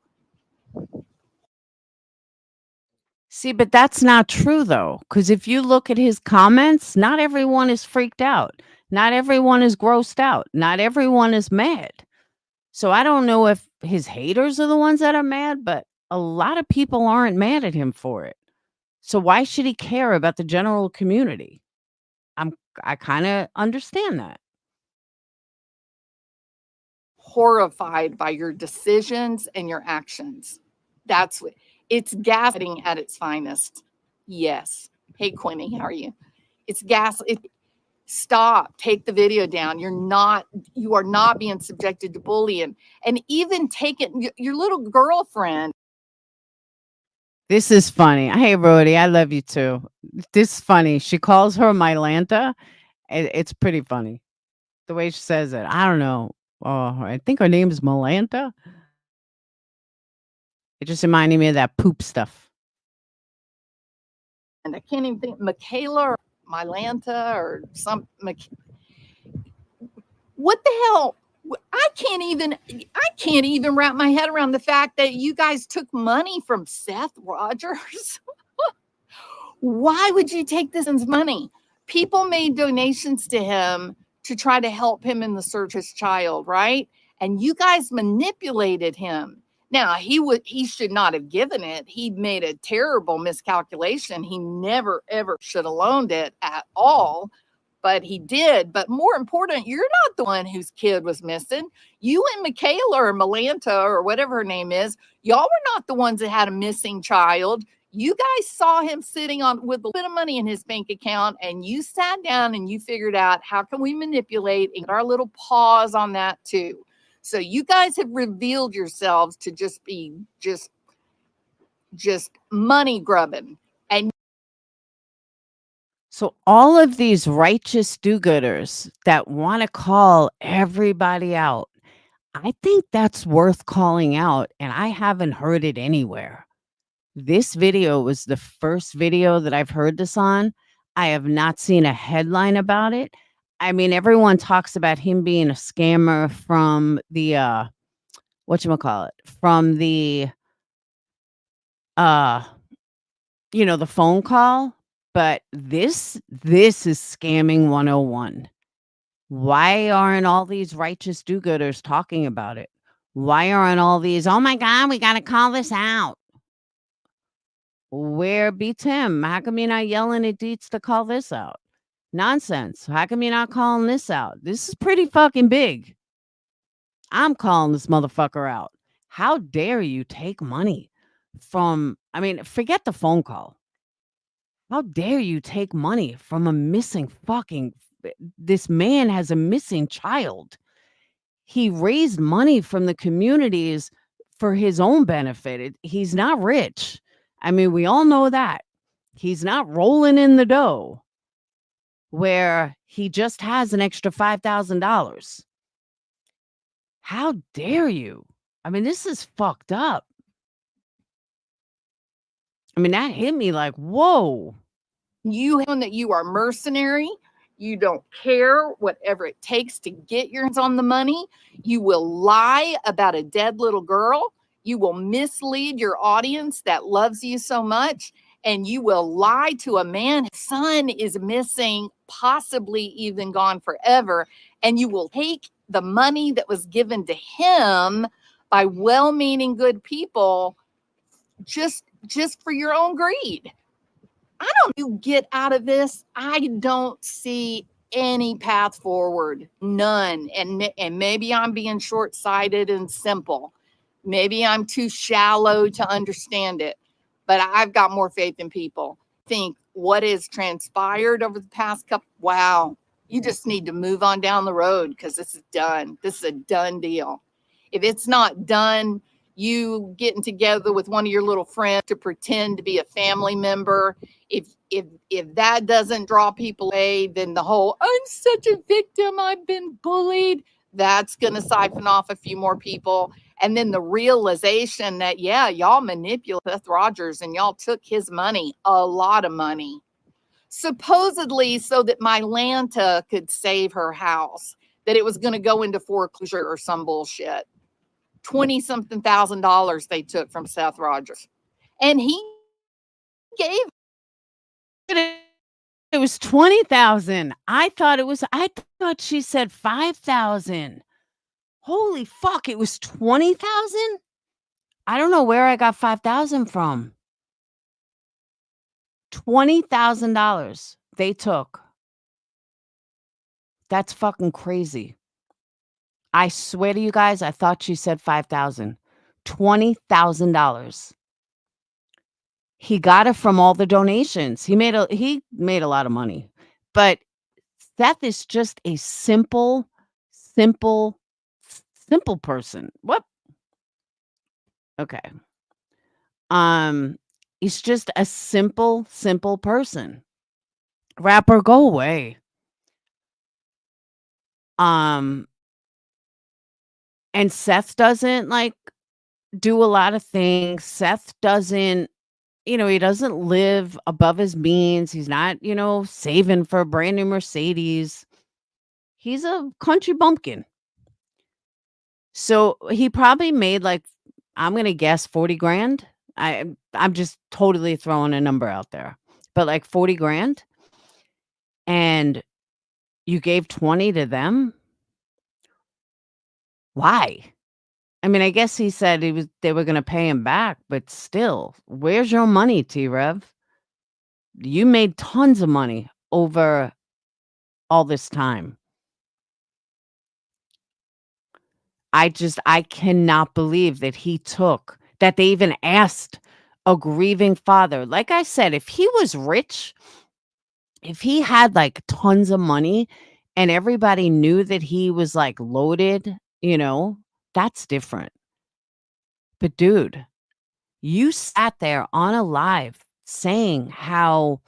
See, but that's not true, though, because if you look at his comments, not everyone is freaked out. Not everyone is grossed out. Not everyone is mad. So I don't know if his haters are the ones that are mad, but a lot of people aren't mad at him for it. So why should he care about the general community? I'm I kind of understand that. Horrified by your decisions and your actions. That's what it's gaslighting at its finest. Yes. Hey, Quinny, how are you? It's stop, take the video down. You are not being subjected to bullying. And even take it, your little girlfriend. This is funny. Hey, Rhodey, I love you too. This is funny. She calls her Mylanta. It's pretty funny. The way she says it. I don't know. Oh, I think her name is Mylanta. It just reminded me of that poop stuff. And I can't even think, Michaela or Mylanta or some. What the hell? I can't even wrap my head around the fact that you guys took money from Seth Rogers. Why would you take this money? People made donations to him to try to help him in the search of his child, right? And you guys manipulated him. Now, he should not have given it. He made a terrible miscalculation. He never, ever should have loaned it at all, but he did. But more important, you're not the one whose kid was missing. You and Michaela or Mylanta or whatever her name is, y'all were not the ones that had a missing child. You guys saw him sitting on with a bit of money in his bank account, and you sat down and you figured out how can we manipulate and get our little paws on that too. So you guys have revealed yourselves to just be just money grubbing. And so all of these righteous do-gooders that want to call everybody out, I think that's worth calling out, and I haven't heard it anywhere. This video was the first video that I've heard this on. I have not seen a headline about it. I mean, everyone talks about him being a scammer from the whatchamacallit, from the the phone call, but this is scamming 101. Why aren't all these righteous do-gooders talking about it? Why aren't all these, oh my God, we got to call this out? Where beats him? How come you're not yelling at Deets to call this out? Nonsense. How come you're not calling this out? This is pretty fucking big. I'm calling this motherfucker out. How dare you take money from, I mean, forget the phone call. How dare you take money from a missing this man has a missing child. He raised money from the communities for his own benefit. He's not rich. I mean, we all know that. He's not rolling in the dough where he just has an extra $5,000. How dare you? I mean, this is fucked up. I mean, that hit me like, whoa. You know that you are mercenary. You don't care whatever it takes to get your hands on the money. You will lie about a dead little girl. You will mislead your audience that loves you so much. And you will lie to a man. His son is missing, possibly even gone forever. And you will take the money that was given to him by well-meaning good people just for your own greed. I don't you get out of this. I don't see any path forward. None. And maybe I'm being short-sighted and simple. Maybe I'm too shallow to understand it. But I've got more faith in people. Think what has transpired over the past couple. Wow. You just need to move on down the road because this is done. This is a done deal. If it's not done, you getting together with one of your little friends to pretend to be a family member. If that doesn't draw people away, then the whole I'm such a victim, I've been bullied, that's going to siphon off a few more people. And then the realization that, yeah, y'all manipulated Seth Rogers and y'all took his money, a lot of money, supposedly so that Mylanta could save her house, that it was going to go into foreclosure or some bullshit. 20-something thousand dollars they took from Seth Rogers. And he gave it was 20,000. I thought she said 5,000. Holy fuck, it was 20,000? I don't know where I got 5,000 from. $20,000 they took. That's fucking crazy. I swear to you guys, I thought she said 5,000. $20,000. He got it from all the donations. He made a lot of money. But Seth is just a simple person. What? Okay. He's just a simple person. Rapper, go away. And Seth doesn't like do a lot of things. Seth doesn't, he doesn't live above his means. He's not, saving for a brand new Mercedes. He's a country bumpkin. So he probably made like, I'm going to guess 40 grand. I'm just totally throwing a number out there, but like 40 grand. And you gave 20 to them. Why? I mean, I guess he said they were going to pay him back, but still, where's your money, T-Rev? You made tons of money over all this time. I cannot believe that that they even asked a grieving father. Like I said, if he was rich, if he had like tons of money and everybody knew that he was like loaded, that's different. But dude, you sat there on a live saying how,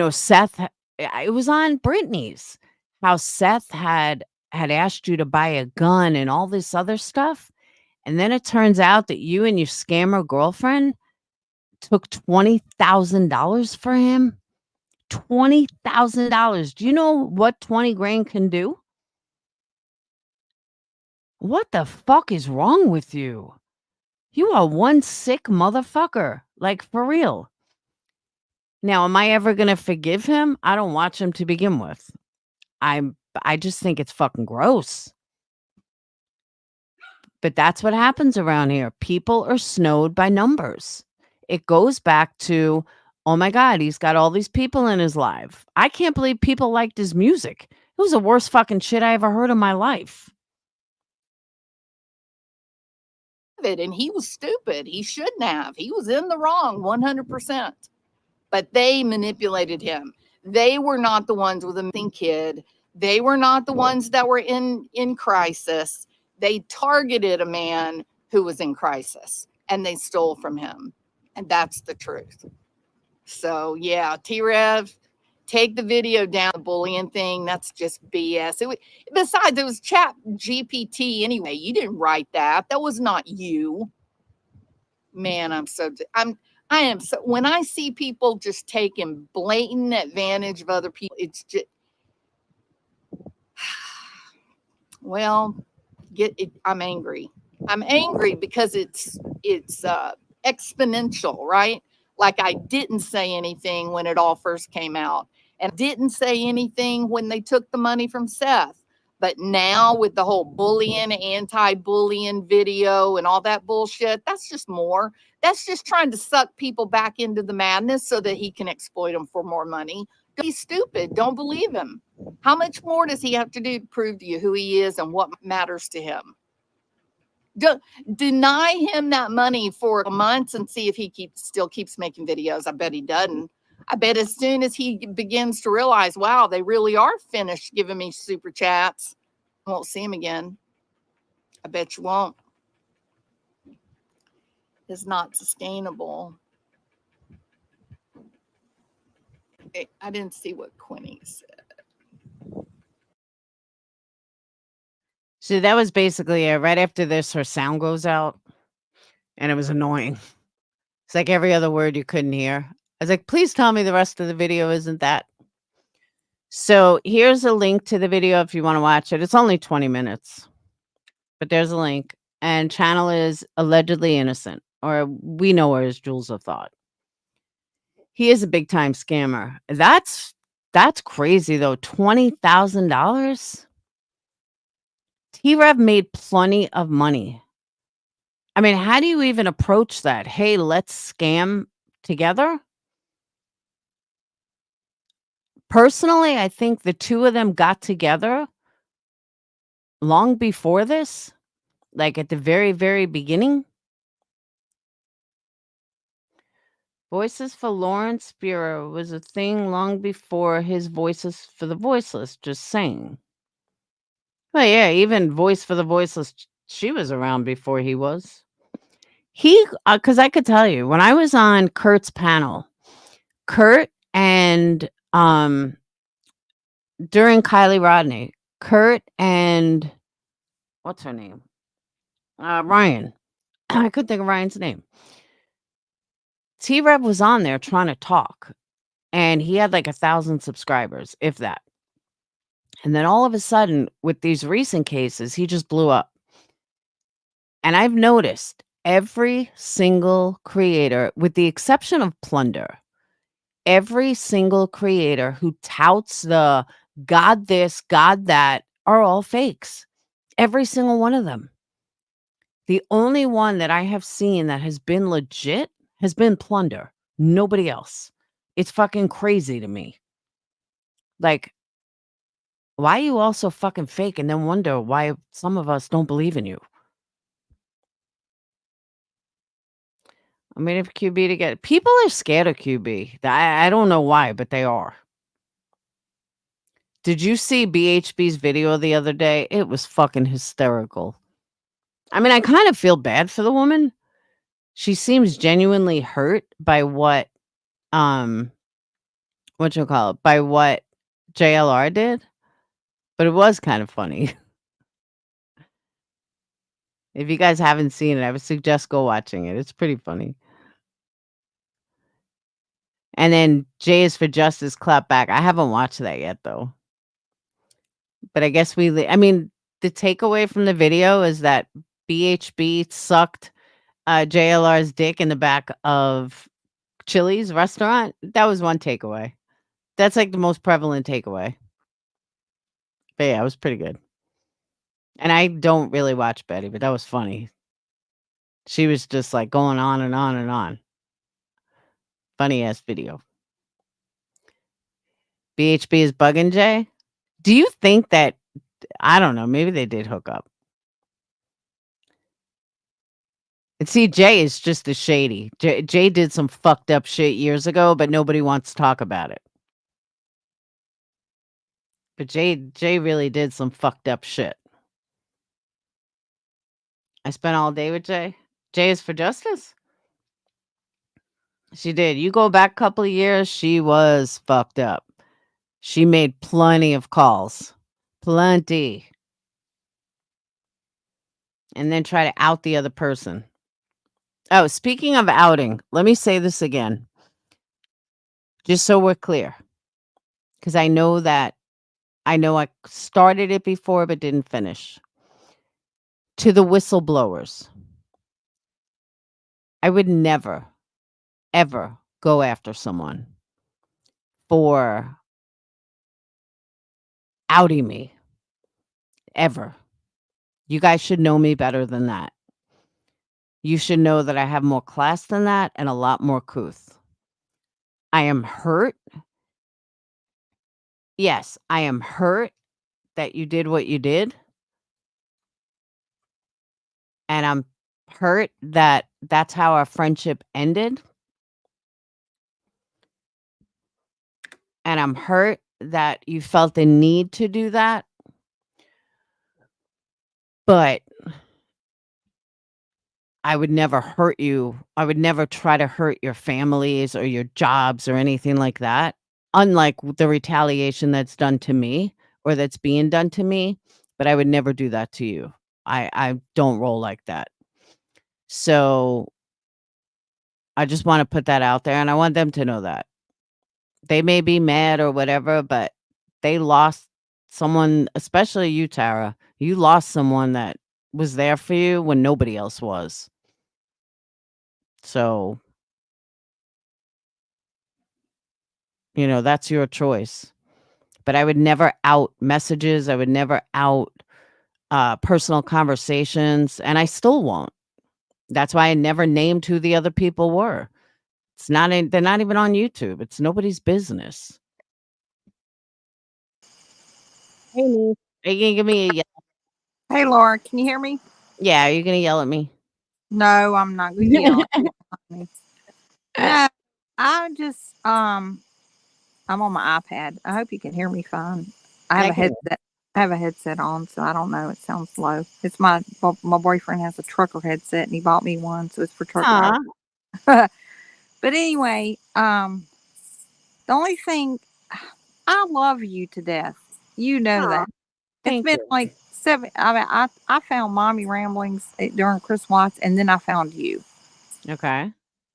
Seth, it was on Britney's, how Seth had asked you to buy a gun and all this other stuff. And then it turns out that you and your scammer girlfriend took $20,000 for him. $20,000. Do you know what 20 grand can do? What the fuck is wrong with you? You are one sick motherfucker. Like, for real. Now, am I ever going to forgive him? I don't watch him to begin with. I just think it's fucking gross. But that's what happens around here. People are snowed by numbers. It goes back to, oh my God, he's got all these people in his life. I can't believe people liked his music. It was the worst fucking shit I ever heard in my life. And he was stupid. He shouldn't have. He was in the wrong 100%. But they manipulated him. They were not the ones with a missing kid. They were not the ones that were in crisis. They targeted a man who was in crisis and they stole from him. And that's the truth. So yeah, T-Rev, take the video down, the bullying thing. That's just BS. Besides, it was Chat GPT anyway. You didn't write that. That was not you. Man, I am so, when I see people just taking blatant advantage of other people, it's just, well, I'm angry. I'm angry because it's exponential, right? Like I didn't say anything when it all first came out and didn't say anything when they took the money from Seth. But now with the whole bullying, anti-bullying video and all that bullshit, that's just more. That's just trying to suck people back into the madness so that he can exploit them for more money. He's stupid. Don't believe him. How much more does he have to do to prove to you who he is and what matters to him? Deny him that money for months and see if he still keeps making videos. I bet he doesn't. I bet as soon as he begins to realize, wow, they really are finished giving me super chats, I won't see him again. I bet you won't. It's not sustainable. I didn't see what Quinny said. So that was basically right after this, her sound goes out and it was annoying. It's like every other word you couldn't hear. I was like, please tell me the rest of the video isn't that. So here's a link to the video if you want to watch it. It's only 20 minutes, but there's a link. And channel is allegedly innocent, or we know her as Jules of Thought. He is a big time scammer. That's crazy though. $20,000. T-Rev made plenty of money. I mean, how do you even approach that? Hey, let's scam together. Personally, I think the two of them got together long before this, like at the very, very beginning. Voices for Lawrence Spiro was a thing long before his Voices for the Voiceless, just saying. Well, yeah, even Voice for the Voiceless, she was around before he was. Because I could tell you, when I was on Kurt's panel, Kurt and during Kylie Rodney, Kurt and what's her name? Ryan. I couldn't think of Ryan's name. T-Rev was on there trying to talk, and he had like 1,000 subscribers, if that. And then all of a sudden, with these recent cases, he just blew up. And I've noticed every single creator, with the exception of Plunder, every single creator who touts the God this, God that, are all fakes. Every single one of them. The only one that I have seen that has been legit has been Plunder. Nobody else. It's fucking crazy to me. Like, why are you all so fucking fake and then wonder why some of us don't believe in you? I mean, if QB to get people are scared of QB. I don't know why, but they are. Did you see BHB's video the other day? It was fucking hysterical. I mean, I kind of feel bad for the woman. She seems genuinely hurt by what by what JLR did. But it was kind of funny. If you guys haven't seen it, I would suggest go watching it. It's pretty funny. And then J is for Justice clap back. I haven't watched that yet though. But I guess the takeaway from the video is that BHB sucked JLR's dick in the back of Chili's restaurant. That was one takeaway. That's like the most prevalent takeaway. But yeah, it was pretty good. And I don't really watch Betty, but that was funny. She was just like going on and on and on. Funny ass video. BHB is bugging Jay. Do you think that, I don't know, maybe they did hook up? And see, Jay is just a shady. Jay did some fucked up shit years ago, but nobody wants to talk about it. But Jay really did some fucked up shit. I spent all day with Jay. Jay is for Justice? She did. You go back a couple of years, she was fucked up. She made plenty of calls. Plenty. And then try to out the other person. Oh, speaking of outing, let me say this again. Just so we're clear. Because I know I started it before but didn't finish. To the whistleblowers. I would never, ever go after someone for outing me. Ever. You guys should know me better than that. You should know that I have more class than that and a lot more couth. I am hurt. Yes, I am hurt that you did what you did. And I'm hurt that that's how our friendship ended. And I'm hurt that you felt the need to do that. But I would never hurt you. I would never try to hurt your families or your jobs or anything like that. Unlike the retaliation that's done to me or that's being done to me. But I would never do that to you. I don't roll like that. So I just want to put that out there, and I want them to know that. They may be mad or whatever, but they lost someone, especially you, Tara. You lost someone that was there for you when nobody else was. So, that's your choice. But I would never out messages. I would never out personal conversations, and I still won't. That's why I never named who the other people were. It's not they're not even on YouTube. It's nobody's business. Hey, niece. Are you gonna give me a yell? Hey, Laura, can you hear me? Yeah, are you gonna yell at me? No, I'm not going to yell at you, honey. No, I just I'm on my iPad. I hope you can hear me fine. I have I a can. headset. I have a headset on, so I don't know. It sounds low. It's my boyfriend has a trucker headset, and he bought me one, so it's for truck Aw, drivers. But anyway, the only thing I love you to death. You know aw, that. It's thank been you. like 7. I mean, I found Mommy Ramblings during Chris Watts, and then I found you. Okay.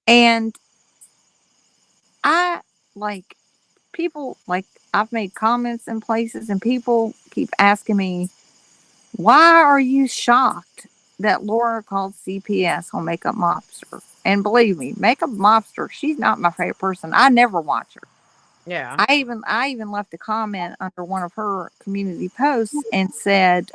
And I like people like I've made comments in places and people keep asking me, why are you shocked that Laura called CPS on Makeup Mobster? And believe me, Makeup Mobster, she's not my favorite person. I never watch her. Yeah. I even left a comment under one of her community posts and said,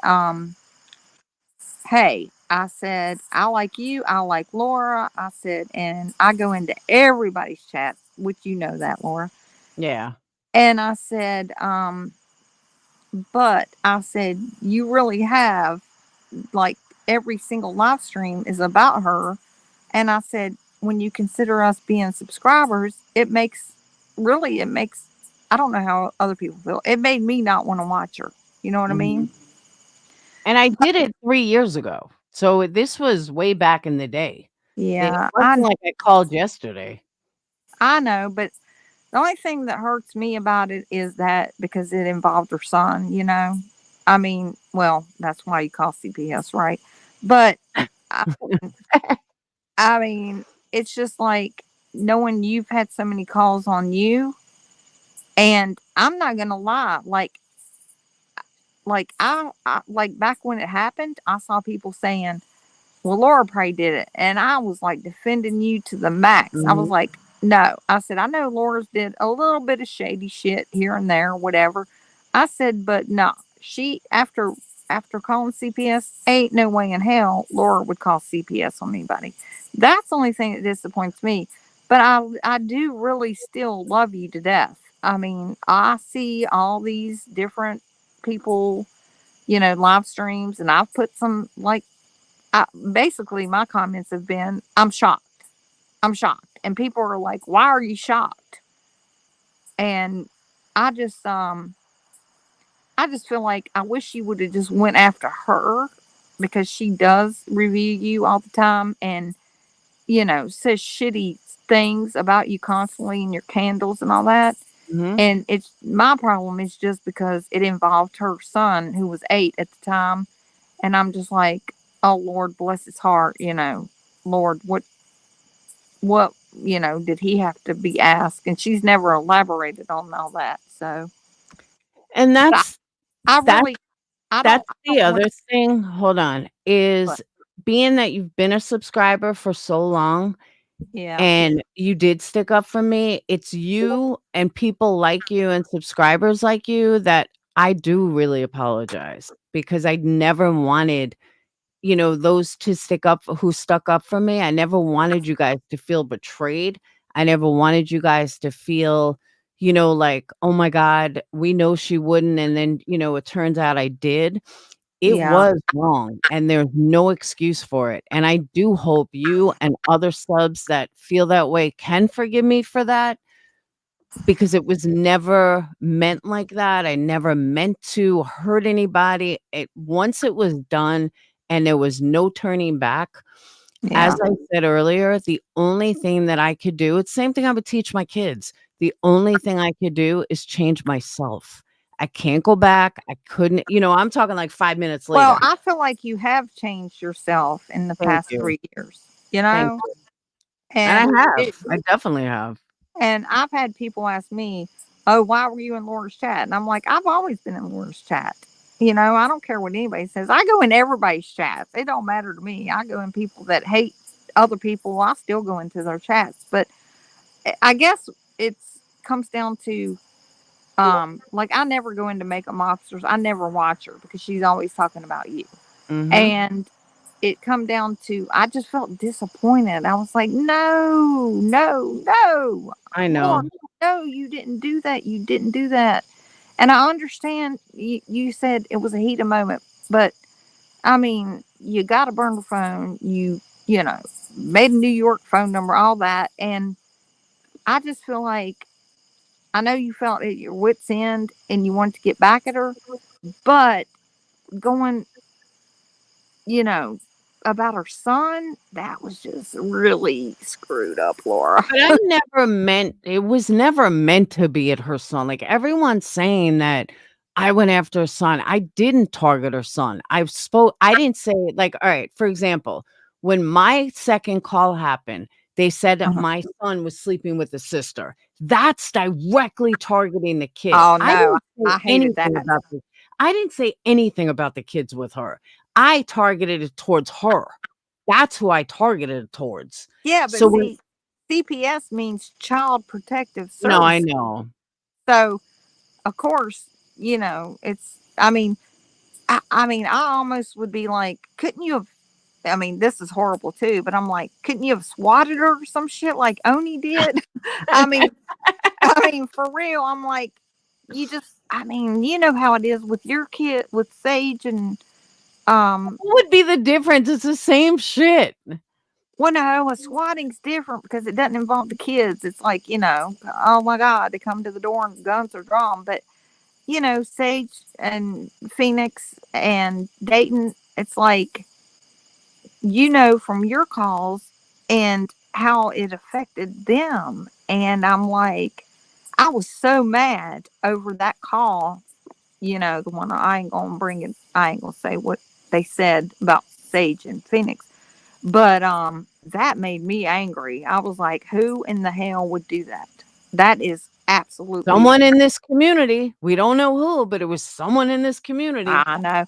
hey, I said, I like you, I like Laura. I said, and I go into everybody's chat, which you know that, Laura. Yeah. And I said, but I said, you really have like every single live stream is about her. And I said, when you consider us being subscribers, it makes, I don't know how other people feel. It made me not want to watch her. You know what I Mhm. mean? And I did it 3 years ago. So this was way back in the day. It Yeah, wasn't like I called yesterday. I know, but the only thing that hurts me about it is that because it involved her son, you know? I mean, well, that's why you call CPS, right? But I, I mean, it's just like knowing you've had so many calls on you, and I'm not gonna lie, like I like back when it happened, I saw people saying, well, Laura Prey did it. And I was like defending you to the max. I was Mhm. like, no. I said, I know Laura's did a little bit of shady shit here and there, whatever. I said, but no, she after calling CPS, ain't no way in hell Laura would call CPS on anybody. That's the only thing that disappoints me. But I do really still love you to death. I mean, I see all these different people, live streams, and I've put some like basically my comments have been, I'm shocked. I'm shocked. And people are like, why are you shocked? And I just I just feel like I wish you would have just went after her because she does review you all the time and says shitty things about you constantly and your candles and all that. Mhm. And it's my problem is just because it involved her son who was 8 at the time. And I'm just like, oh Lord bless his heart, Lord, what did he have to be asked? And she's never elaborated on all that. So And but I that's really I don't that's I the don't want other thing, hold on, to. is being that you've been a subscriber for so long Yeah, and you did stick up for me, it's you and people like you and subscribers like you that I do really apologize because I never wanted, those to stick up who stuck up for me. I never wanted you guys to feel betrayed. I never wanted you guys to feel, like, oh my God, we know she wouldn't. And then, it turns out I did. It yeah, was wrong, and there's no excuse for it, and I do hope you and other subs that feel that way can forgive me for that, because it was never meant like that. I never meant to hurt anybody. Once it was done and there was no turning back, as yeah. I said earlier, the only thing that I could do, it's the same thing I would teach my kids. The only thing I could do is change myself. I can't go back. I couldn't, I'm talking like 5 minutes Well, later. I feel like you have changed yourself in the Thank past you. 3 years, you Thank know? you. And And I it, have. I definitely have. and I've had people ask me, "Oh, why were you in Laura's chat?" And I'm like, "I've always been in Laura's chat. I don't care what anybody says. I go in everybody's chats. It don't matter to me. I go in people that hate other people. I still go into their chats. But I guess it's comes down to like I never go into Makeup Mobsters. I never watch her because she's always talking about you. Mhm. And it come down to, I just felt disappointed. I was like, no, no, no, I Lord, know. no, you didn't do that. You didn't do that. And I understand you said it was a heated moment, but I mean, you got a burner phone, you know, made a New York phone number, all that. And I just feel like, I know you felt at your wit's end and you wanted to get back at her, but going, you know, about her son, that was just really screwed up, Laura. But I never meant it was never meant to be at her son. Like everyone's saying that I went after her son. I didn't target her son. I didn't say like, all right, for example, when my second call happened, they said that Uh-huh. my son was sleeping with the sister. That's directly targeting the kid. Oh I no, didn't say I hated that. anything about I didn't say anything about the kids with her. I targeted it towards her. That's who I targeted it towards. Yeah, but So when see, CPS means Child Protective no, I Service. know. So, of course, you know, it's, I mean, I almost would be like, couldn't you have, I mean, this is horrible too, but I'm like, couldn't you have swatted her or some shit like Oni did? I mean, for real, I'm like, you just, I mean, you know how it is with your kid, with Sage and, What would be the difference? It's the same shit. well, no, a swatting's different because it doesn't involve the kids. It's like, you know, oh my God, they come to the door and guns are drawn. But, you know, Sage and Phoenix and Dayton, it's like, you know, from your calls and how it affected them. And I'm like, I was so mad over that call. You know, the one I ain't gonna bring it. I ain't gonna say what they said about Sage and Phoenix, but that made me angry. I was like, who in the hell would do that? That is absolutely, Someone in this community. We don't know who, but it was someone in this community. I know.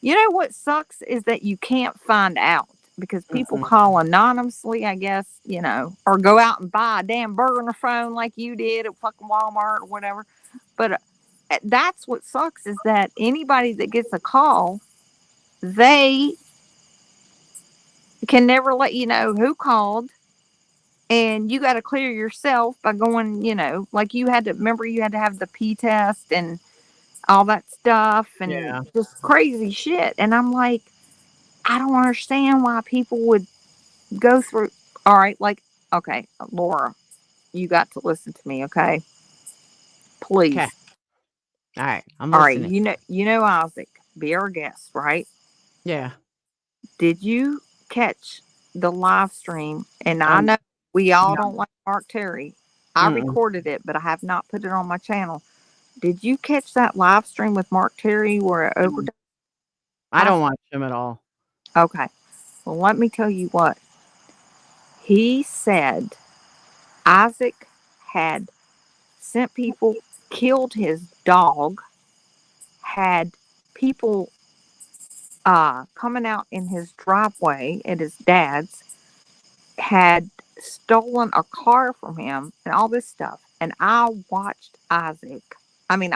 You know what sucks is that you can't find out because people Mm-mm. call anonymously, I guess, you know, or go out and buy a damn burner phone like you did at fucking Walmart or whatever. But that's what sucks is that anybody that gets a call, they can never let you know who called. And you got to clear yourself by going, you know, like you had to remember you had to have the P test and all that stuff and Yeah. just crazy shit. And I'm like, I don't understand why people would go through. All right, like, okay, Laura, you got to listen to me, okay? Please. Okay. All right. I'm All right, listening. you know Isaac, be our guest, right? Yeah. Did you catch the live stream? And I know we all no. don't like Mark Terry. I Mm-mm. recorded it, but I have not put it on my channel. Did you catch that live stream with Mark Terry where it overdosed? I don't watch him at all. Okay. Well, let me tell you what. He said Isaac had sent people, killed his dog, had people coming out in his driveway at his dad's, had stolen a car from him and all this stuff. And I watched I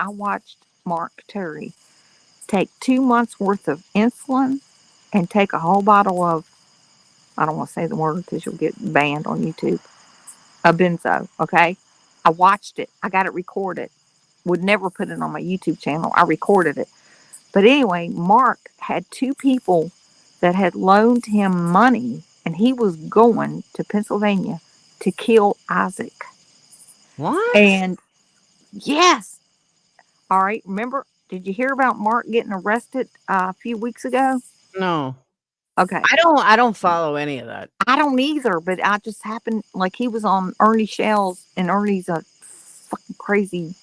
watched Mark Terry take 2 months worth of insulin and take a whole bottle of, I don't want to say the word because you'll get banned on YouTube, a benzo. Okay. I watched it. I got it recorded. Would never put it on my YouTube channel. I recorded it. But anyway, Mark had 2 people that had loaned him money and he was going to Pennsylvania to kill Isaac. What? And yes. All right. Remember, did you hear about Mark getting arrested a few weeks ago? No. Okay. I don't follow any of that. I don't either, but I just happened, like he was on Ernie Shell's, and Ernie's a fucking crazy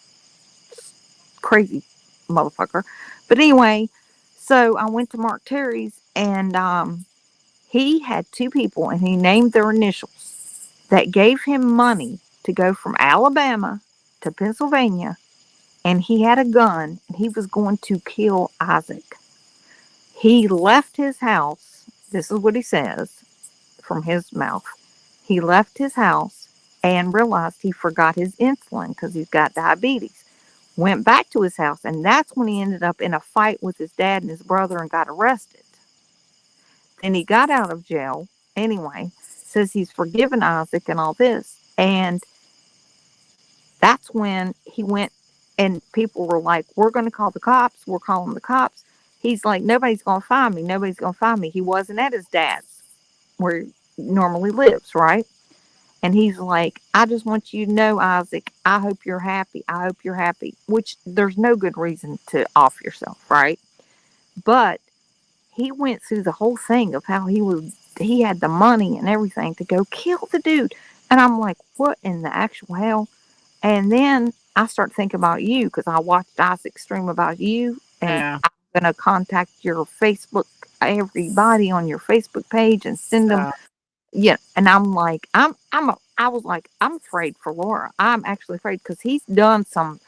motherfucker. But anyway, so I went to Mark Terry's and he had 2 people and he named their initials that gave him money to go from Alabama to Pennsylvania, and he had a gun and he was going to kill Isaac. He left his house. This is what he says from his mouth. He left his house and realized he forgot his insulin because he's got diabetes. Went back to his house, and that's when he ended up in a fight with his dad and his brother and got arrested. and he got out of jail anyway, says he's forgiven Isaac and all this. And that's when he went, and people were like, we're going to call the cops. We're calling the cops. He's like, nobody's going to find me. Nobody's going to find me. He wasn't at his dad's where he normally lives, right? And he's like, I just want you to know, Isaac, I hope you're happy. I hope you're happy, which there's no good reason to off yourself, right? But he went through the whole thing of how he had the money and everything to go kill the dude. And I'm like, what in the actual hell? And then I start thinking about you because I watched Isaac stream about you, and Yeah. I'm going to contact your Facebook, everybody on your Facebook page and send them. Yeah. And I'm like, I was like, I'm afraid for Laura. I'm actually afraid because he's done some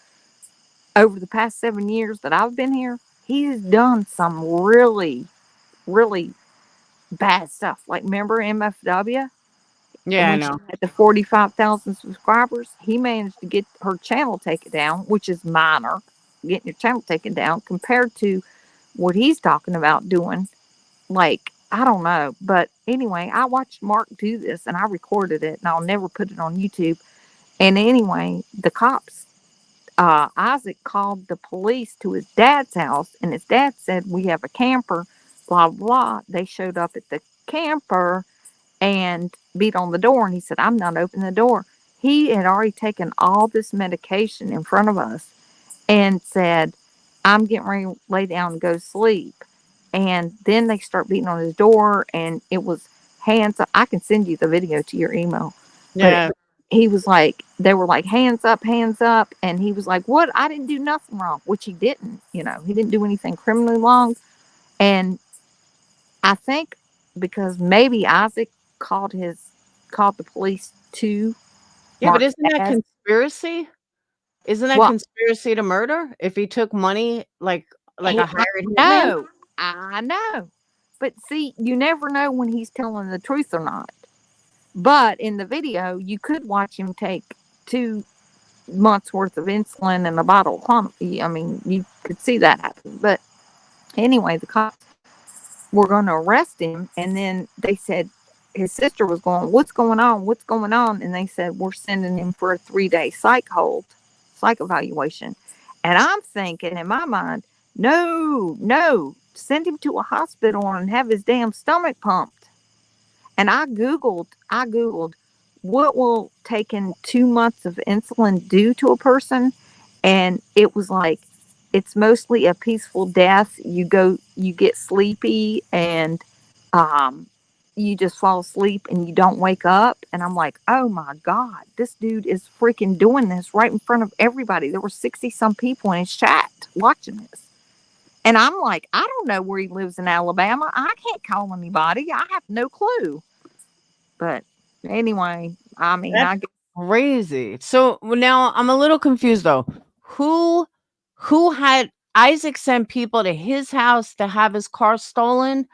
over the past 7 years that I've been here. He's done some really, really bad stuff. Like, remember MFW? Yeah, I When know. she had the 45,000 subscribers, he managed to get her channel taken down, which is minor, getting your channel taken down compared to what he's talking about doing. Like, I don't know. But anyway, I watched Mark do this and I recorded it and I'll never put it on YouTube. And anyway, the cops, Isaac called the police to his dad's house, and his dad said, we have a camper, blah, blah. They showed up at the camper and beat on the door, and he said, I'm not opening the door. He had already taken all this medication in front of us and said, I'm getting ready to lay down and go to sleep. And then they start beating on his door, and it was hands up. I can send you the video to your email. Yeah. But he was like, they were like, hands up, hands up. And he was like, what? I didn't do nothing wrong, which he didn't. You know, he didn't do anything criminally wrong. And I think because maybe Isaac called the police to Yeah, but Mark's isn't that dad. conspiracy? Isn't that Well, conspiracy to murder? If he took money like a hired hitman? No, I know. But see, you never know when he's telling the truth or not. But in the video, you could watch him take 2 months worth of insulin and a bottle of quantity. I mean, you could see that happen. But anyway, the cops were going to arrest him, and then they said his sister was going, what's going on? What's going on? And they said, we're sending him for a 3-day psych evaluation. And I'm thinking in my mind, no, send him to a hospital and have his damn stomach pumped. And I Googled what will taking 2 months of insulin do to a person. And it was like, it's mostly a peaceful death. You get sleepy and you just fall asleep and you don't wake up. And I'm like, oh my God, this dude is freaking doing this right in front of everybody. There were 60 some people in his chat watching this. And I'm like, I don't know where he lives in Alabama. I can't call anybody. I have no clue. But anyway, I mean, I guess Crazy. So now I'm a little confused though. Who had Isaac sent people to his house to have his car stolen,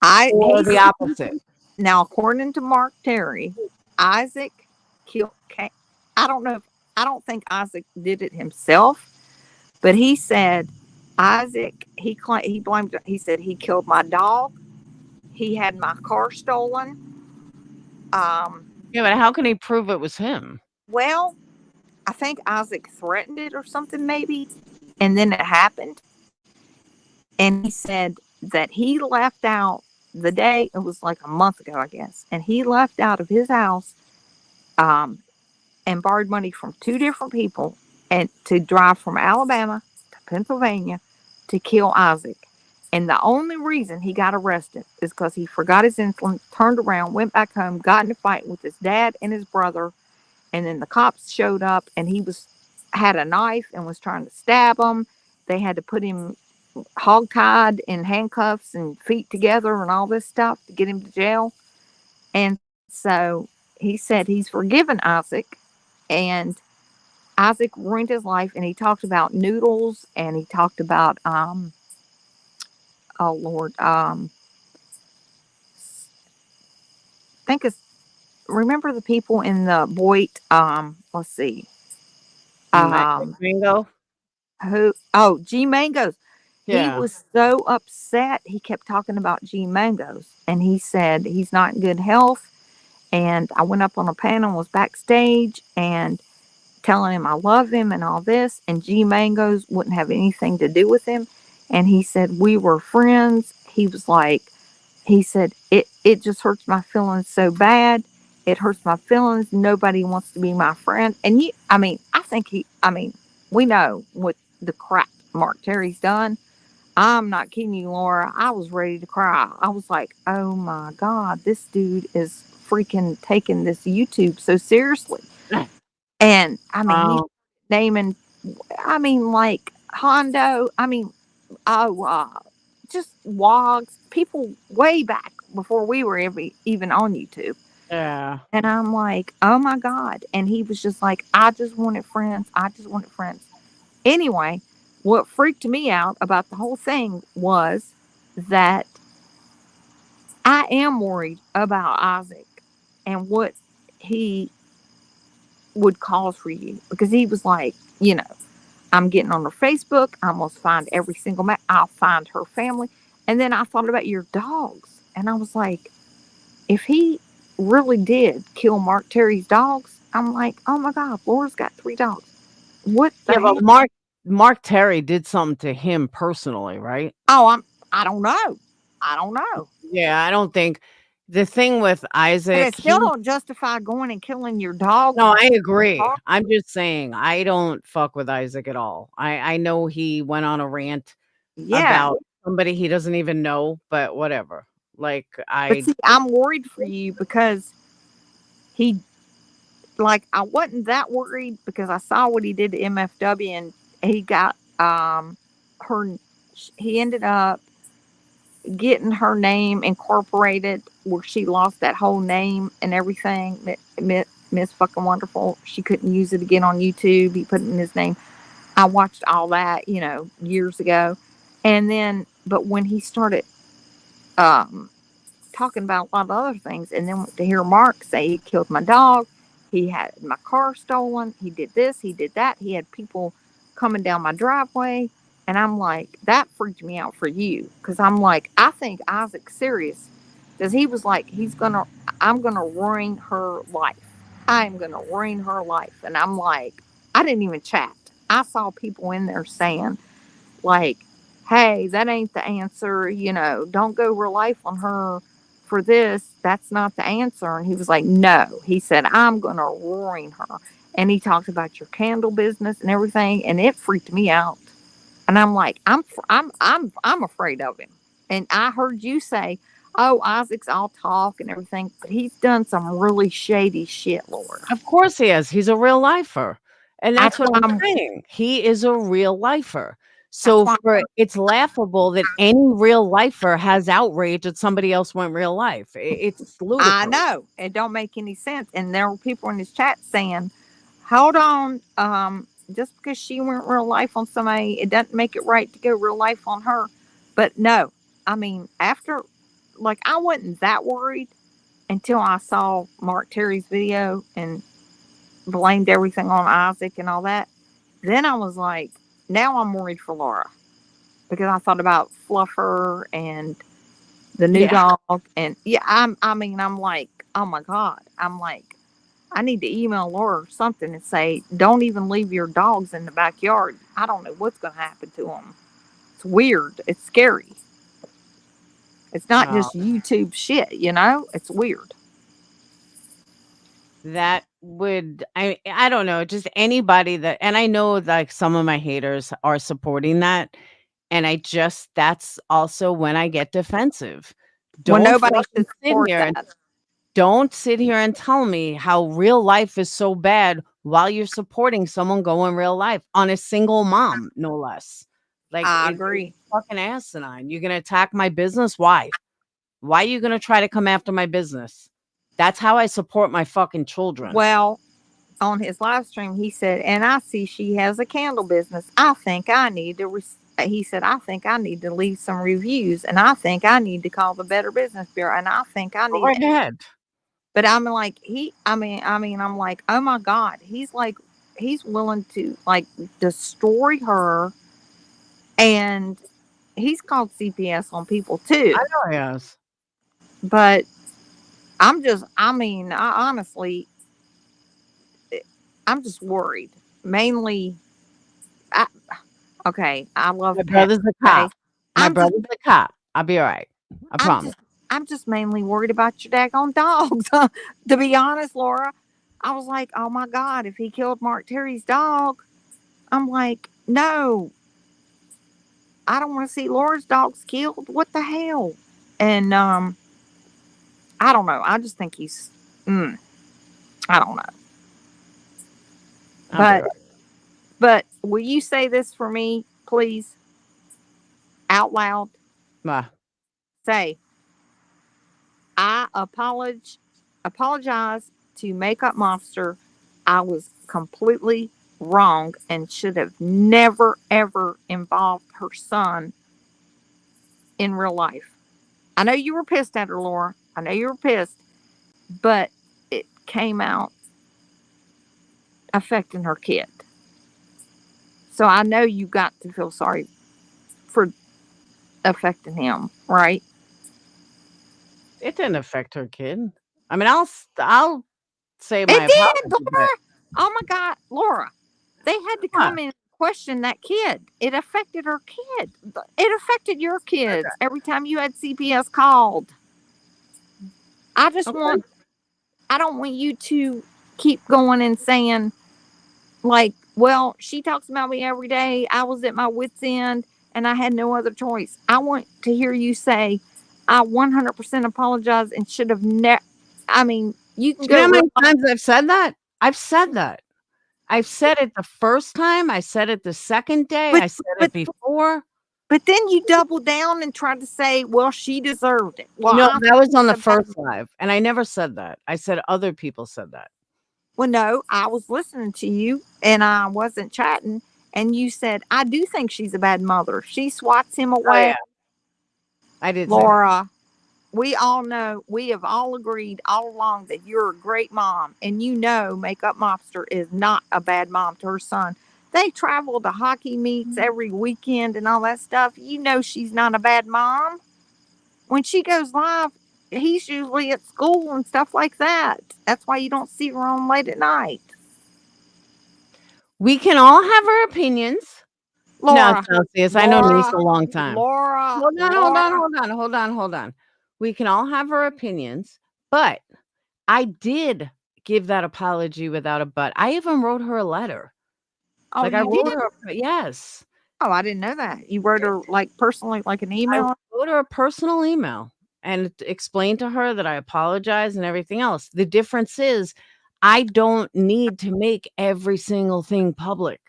or the opposite? Now, according to Mark Terry, Isaac killed. I don't think Isaac did it himself, but he said Isaac. He blamed. He said he killed my dog. He had my car stolen. Yeah, but how can he prove it was him? Well, I think Isaac threatened it or something, maybe, and then it happened. And he said that he left out the day, it was like a month ago, I guess, and he left out of his house and borrowed money from 2 different people and to drive from Alabama to Pennsylvania to kill Isaac. And the only reason he got arrested is because he forgot his insulin, turned around, went back home, got in a fight with his dad and his brother. And then the cops showed up and he had a knife and was trying to stab him. They had to put him hogtied in handcuffs and feet together and all this stuff to get him to jail. And so he said he's forgiven Isaac, and Isaac ruined his life. And he talked about noodles, and he talked about oh Lord, remember the people in the Boyd, let's see, Mango. G Mangoes. He was so upset. He kept talking about G Mangoes, and he said he's not in good health. And I went up on a panel, was backstage, and telling him I love him and all this. And G Mangoes wouldn't have anything to do with him. And he said we were friends. He was like, he said it just hurts my feelings so bad. It hurts my feelings. Nobody wants to be my friend. And I mean, we know what the crap Mark Terry's done. I'm not kidding you, Laura. I was ready to cry. I was like, oh my God, this dude is freaking taking this YouTube so seriously. And I mean, he's naming, I mean, like Hondo, I mean, just Wogs, people way back before we were even on YouTube. Yeah. And I'm like, oh my God. And he was just like, I just wanted friends. I just wanted friends. Anyway, what freaked me out about the whole thing was that I am worried about Isaac and what he would cause for you, because he was like, you know, I'm getting on her Facebook. I almost find every single match. I'll find her family. And then I thought about your dogs. And I was like, if he really did kill Mark Terry's dogs, I'm like, oh my God, Laura's got 3 dogs. What the Yeah, but heck? Mark Terry did something to him personally, right? Oh, I don't know. I don't know. Yeah, I don't think the thing with But Isaac, it still don't justify going and killing your dog. no, I agree. I'm just saying I don't fuck with Isaac at all. I know he went on a rant Yeah. about somebody he doesn't even know, but whatever. Like But see, I'm worried for you because he, like, I wasn't that worried because I saw what he did to MFW, and he got he ended up getting her name incorporated where she lost that whole name and everything. Miss fucking Wonderful. She couldn't use it again on YouTube. He put it in his name. I watched all that, you know, years ago. And then, but when he started talking about a lot of other things, and then to hear Mark say he killed my dog, he had my car stolen, he did this, he did that, he had people coming down my driveway, and I'm like, that freaked me out for you, because I'm like, I think Isaac's serious, because he was like, I'm gonna ruin her life. I'm gonna ruin her life. And I'm like, I didn't even chat. I saw people in there saying, like, hey, that ain't the answer, you know, don't go real life on her for this. That's not the answer. And he was like, no. He said, I'm gonna ruin her. And he talked about your candle business and everything, and it freaked me out. And I'm like, I'm afraid of him. And I heard you say, oh, Isaac's all talk and everything, but he's done some really shady shit, Laura. of course he is. He's a real lifer. And that's what I'm I'm- saying. He is a real lifer. That's So why- it's laughable that any real lifer has outrage that somebody else went real life. It's ludicrous. I know. It don't make any sense. And there were people in his chat saying, hold on, just because she went real life on somebody, it doesn't make it right to go real life on her. But no, I mean, after, like, I wasn't that worried until I saw Mark Terry's video and blamed everything on Isaac and all that. Then I was like, now I'm worried for Laura, because I thought about Fluffer and the new dog. And yeah, I'm like, oh my God. I'm like, I need to email Laura or something and say, don't even leave your dogs in the backyard. I don't know what's going to happen to them. It's weird. It's scary. It's not just YouTube shit, you know? It's weird. That would, I don't know, just anybody that, and I know like some of my haters are supporting that. And that's also when I get defensive. Well, nobody fucking should support that. Don't sit here and tell me how real life is so bad while you're supporting someone going real life on a single mom, no less. Like, I agree. It's fucking asinine. You're going to attack my business? Why? Why are you going to try to come after my business? That's how I support my fucking children. Well, on his live stream, he said, and I see she has a candle business. I think I need to, he said, I think I need to leave some reviews, and I think I need to call the Better Business Bureau, and I think I need Go ahead. But I'm like, I'm like, oh my God, he's willing to like destroy her and he's called CPS on people too. I know he has. But I honestly, I'm just worried. Mainly, I, okay, I love My pets. brother's a Okay, cop. My I'm just, brother's a cop. I'll be all right. I I'm promise. just, I'm just mainly worried about your daggone dogs. To be honest, Laura, I was like, oh my God, if he killed Mark Terry's dog, I'm like, no, I don't want to see Laura's dogs killed. What the hell? And I don't know. I just think he's, I don't know. I'll be But right. But will you say this for me, please, out loud? Bye. Say, I apologize to Makeup Monster. I was completely wrong and should have never, ever involved her son in real life. I know you were pissed at her, Laura. I know you were pissed, but it came out affecting her kid. So I know you got to feel sorry for affecting him, right? It didn't affect her kid. I mean, I'll say my It did, apology, but Laura. Oh my God, Laura. They had to what? come in and question that kid. It affected her kid. It affected your kids every time you had CPS called. I just Okay. want, I don't want you to keep going and saying, like, well, she talks about me every day. I was at my wit's end and I had no other choice. I want to hear you say, I 100% apologize and should have never. I mean, you can Do you know go how real. many times I've said that? I've said that. I've said it the first time. I said it the second day. But I said but it before. But then you double down and try to say, well, she deserved it. Well, No, I'm that was on the the bad. first live, and I never said that. I said other people said that. Well, no, I was listening to you and I wasn't chatting. And you said, I do think she's a bad mother. She swats him Oh away. yeah, I did say that. Laura, we all know, we have all agreed all along that you're a great mom. And you know, Makeup Mobster is not a bad mom to her son. They travel to hockey meets every weekend and all that stuff. You know, she's not a bad mom. When she goes live, he's usually at school and stuff like that. That's why you don't see her on late at night. We can all have our opinions. No, Laura, Celsius, I know Niece a Laura, long time. Laura, Hold on, Laura. hold on. We can all have our opinions, but I did give that apology without a but. I even wrote her a letter. Oh, Like I you wrote did? her, yes. Oh, I didn't know that. You wrote her like personally, like an I email. wrote her a personal email and explained to her that I apologize and everything else. The difference is I don't need to make every single thing public.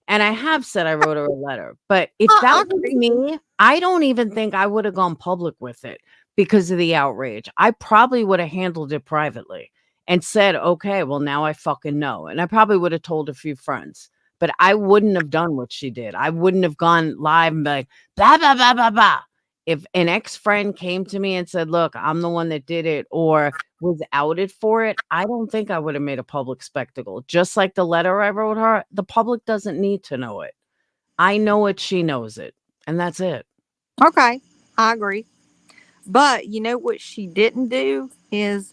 And I have said I wrote her a letter, but if I that was agree. me, I don't even think I would have gone public with it because of the outrage. I probably would have handled it privately and said, okay, well, now I fucking know. And I probably would have told a few friends, but I wouldn't have done what she did. I wouldn't have gone live and be like, blah, blah, blah, blah, blah. If an ex-friend came to me and said, look, I'm the one that did it or was outed for it, I don't think I would have made a public spectacle. Just like the letter I wrote her, the public doesn't need to know it. I know it, she knows it, and that's it. Okay, I agree. But you know what she didn't do is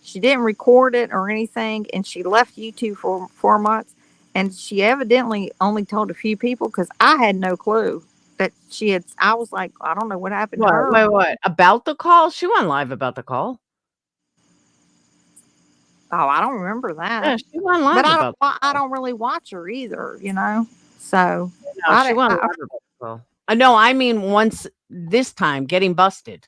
she didn't record it or anything, and she left YouTube for 4 months. And she evidently only told a few people because I had no clue that she had. I was like, I don't know what happened to her. What? About the call? She went live about the call. Oh, I don't remember Yeah, that. she went live But about the I don't really watch her either, you know. So No, she went live about the call. No, I mean once this time getting busted.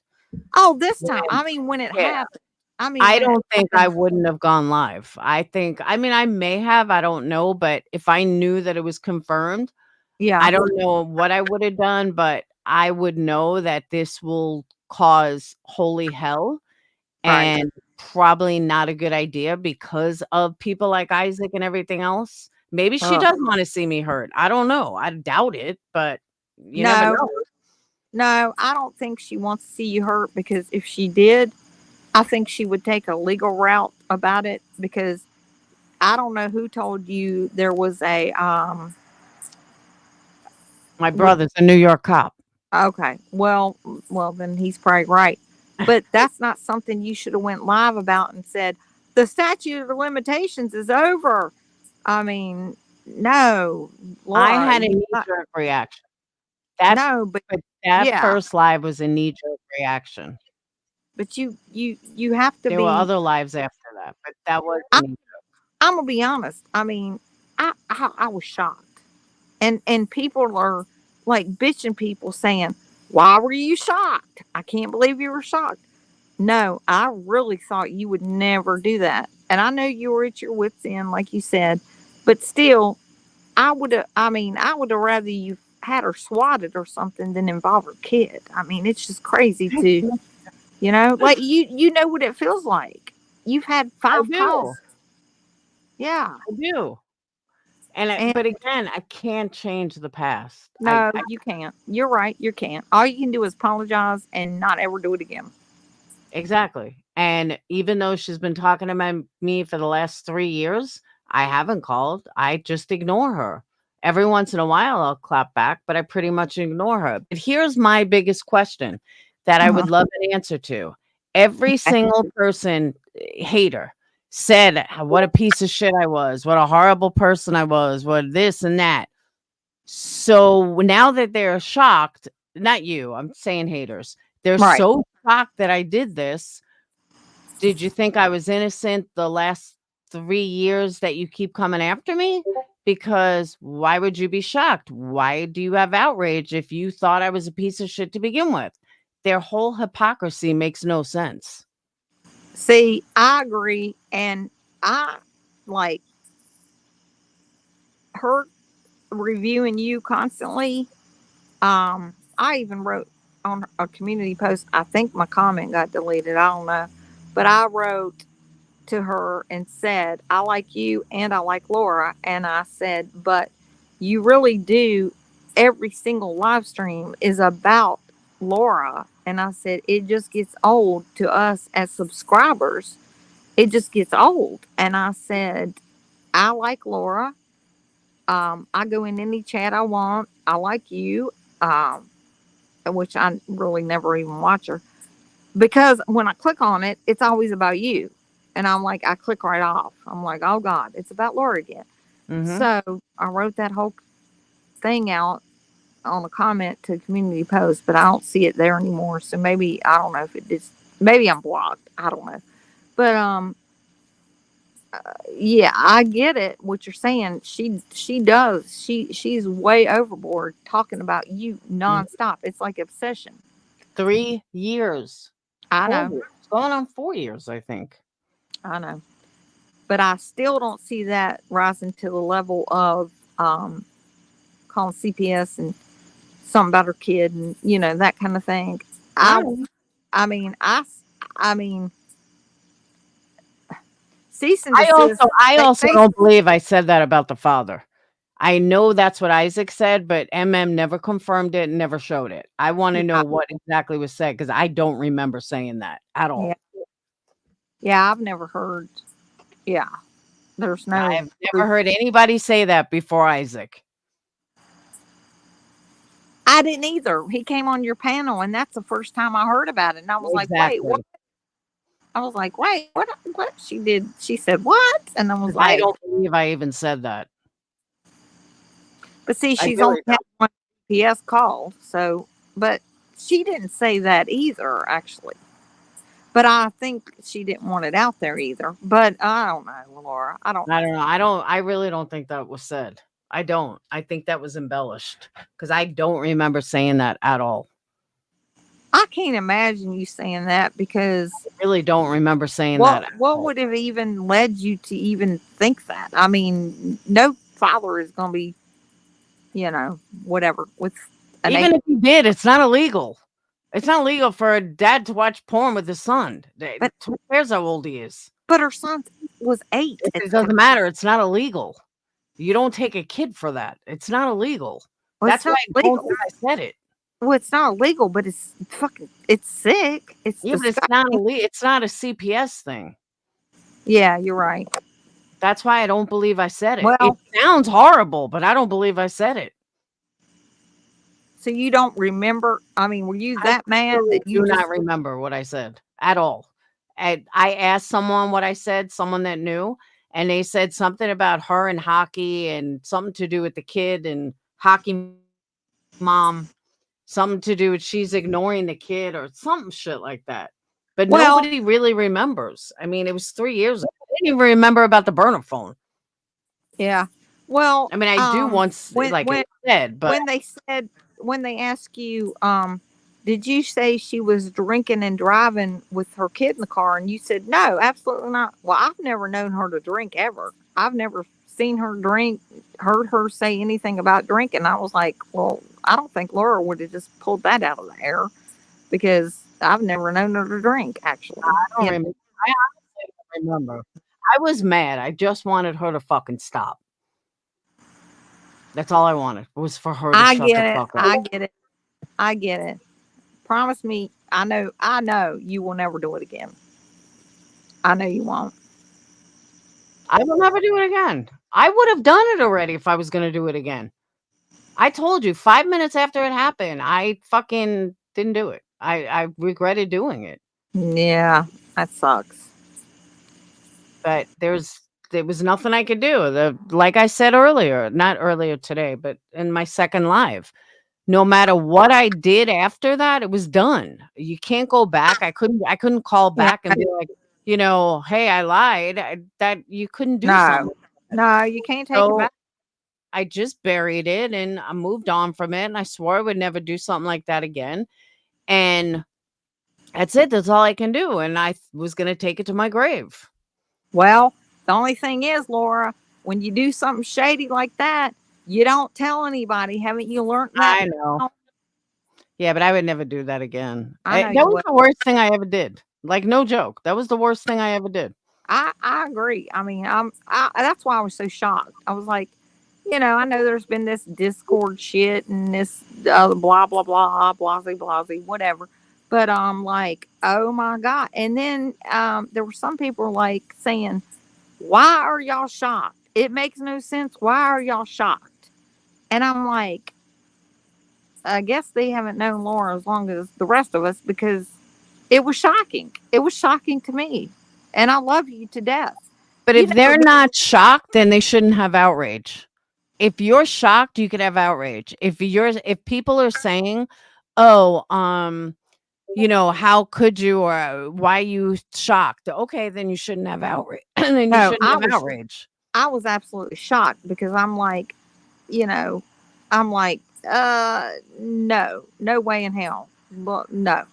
oh, this time. I mean, when it Yeah. happened. I mean, I when it don't think I happened. wouldn't have gone live. I mean, I may have, I don't know, but if I knew that it was confirmed, Yeah. I don't know what I would have done, but I would know that this will cause holy hell Right. and probably not a good idea because of people like Isaac and everything else. Maybe she Ugh. does want to see me hurt. I don't know. I doubt it, but you never No, know. no, I don't think she wants to see you hurt because if she did, I think she would take a legal route about it because I don't know who told you there was a My brother's a New York cop. Okay. Well, then he's probably right. But that's not something you should have went live about and said the statute of limitations is over. I mean, no, I Laura, had a you got, knee-jerk reaction. That no, but but that yeah, first live was a knee-jerk reaction. but you have to There were be. other lives after that, but that was a I, knee. I'm gonna be honest. I mean, I was shocked, and people are like bitching people saying, "Why were you shocked? I can't believe you were shocked." No, I really thought you would never do that. And I know you were at your wits' end, like you said, but still, I would have, I mean, I would have rather you had her swatted or something than involve her kid. I mean, it's just crazy to, like you know what it feels like. You've had I 5 do. calls. Yeah. I do. And But again, I can't change the past. no, you can't. You're right. You can't. All you can do is apologize and not ever do it again. Exactly. And even though she's been talking to me for the last 3 years, I haven't called. I just ignore her. Every once in a while, I'll clap back, but I pretty much ignore her. But here's my biggest question that I Uh-huh. would love an answer to. Every single person, hater, said what a piece of shit I was, what a horrible person I was, what this and that. So now that they're shocked, not you, I'm saying haters, they're Right. so shocked that I did this. Did you think I was innocent the last 3 years that you keep coming after me? Because why would you be shocked? Why do you have outrage if you thought I was a piece of shit to begin with? Their whole hypocrisy makes no sense. See, I agree. And I like her reviewing you constantly. I even wrote on a community post. I think my comment got deleted. I don't know, but I wrote to her and said, "I like you and I like Laura," and I said, "But you really do. Every single live stream is about Laura," and I said, "It just gets old to us as subscribers. It just gets old." And I said, "I like Laura. I go in any chat I want. I like you." Which I really never even watch her because when I click on it, it's always about you. And I'm like, I click right off. I'm like, oh God, it's about Laura again. Mm-hmm. So I wrote that whole thing out on a comment to a community post, but I don't see it there anymore. So maybe, I don't know if it is, maybe I'm blocked. I don't know. But, yeah, I get it. What you're saying, she does. She's way overboard talking about you nonstop. It's like obsession. 3 years. I 4 know. years. Going on 4 years, I think. I know. But I still don't see that rising to the level of calling CPS and something about her kid and that kind of thing. I I mean I mean cease and desist. I also They don't believe I said that about the father. I know that's what Isaac said, but MM never confirmed it and never showed it. I want to know what exactly was said because I don't remember saying that at all. Yeah, I've never heard. Yeah, there's no. I've never heard anybody say that before Isaac. I didn't either. He came on your panel, and that's the first time I heard about it. And I was like, "Wait, what?" I was like, "Wait, what? What?" She did. She said, "What?" And I was like, I don't believe I even said that. But see, she's only had one PS call, so but she didn't say that either, actually. But I think she didn't want it out there either. But I don't know, Laura. I don't know. I really don't think that was said. I don't. I think that was embellished because I don't remember saying that at all. I can't imagine you saying that because I really don't remember saying that. What would have even led you to even think that? I mean, no father is going to be, whatever with an even if he did, it's not illegal. It's not illegal for a dad to watch porn with his son. But who cares how old he is? But her son was 8. It doesn't matter. It's not illegal. You don't take a kid for that. It's not illegal. Well, that's why I said it. Well, it's not illegal, but it's sick. It's but it's not illegal. It's not a CPS thing. Yeah, you're right. That's why I don't believe I said it. Well, it sounds horrible, but I don't believe I said it. So you don't remember? I mean, were you I that mad literally that you do just? not remember what I said at all. And I asked someone what I said, someone that knew, and they said something about her and hockey and something to do with the kid and hockey mom, something to do with she's ignoring the kid or something shit like that. But Well, nobody really remembers. I mean, it was 3 years ago. I didn't even remember about the burner phone. yeah. Well, I mean, I do once, when like when I said, but when they ask you, did you say she was drinking and driving with her kid in the car? And you said no, absolutely not. Well, I've never known her to drink ever. I've never seen her drink, heard her say anything about drinking. I was like, well, I don't think Laura would have just pulled that out of the air because I've never known her to drink. Actually, I don't you know, remember. I honestly don't remember. I was mad. I just wanted her to fucking stop. That's all I wanted was for her to I shut the get it. fuck up. I get it. I get it. Promise me. I know you will never do it again. I know you won't. I will never do it again. I would have done it already if I was gonna do it again. I told you 5 minutes after it happened, I fucking didn't do it. I regretted doing it. Yeah, that sucks. But there was nothing I could do. Like I said earlier, not earlier today, but in my second live. No matter what I did after that, it was done. You can't go back. I couldn't call Yeah. back and be like, "Hey, I lied." That you couldn't do something. No, you can't take it So back. I just buried it and I moved on from it. And I swore I would never do something like that again. And that's it. That's all I can do. And I was going to take it to my grave. Well, the only thing is, Laura, when you do something shady like that, you don't tell anybody. Haven't you learned that? I know. Yeah, but I would never do that again. I know That you was would. the worst thing I ever did. Like, no joke. That was the worst thing I ever did. I agree. I mean, that's why I was so shocked. I was like, I know there's been this Discord shit and this blah blah blah blasey blasey whatever, but like, oh my god! And then there were some people like saying, "Why are y'all shocked? It makes no sense. Why are y'all shocked?" And I'm like, I guess they haven't known Laura as long as the rest of us because it was shocking. It was shocking to me, and I love you to death. But You if they're never not shocked, then they shouldn't have outrage. If you're shocked, you could have outrage. If people are saying, "Oh, how could you or why you shocked?" Okay, then you shouldn't have outrage. Then you No, shouldn't have outrage. I was absolutely shocked because I'm like, you know, I'm like, no way in hell. Well, no.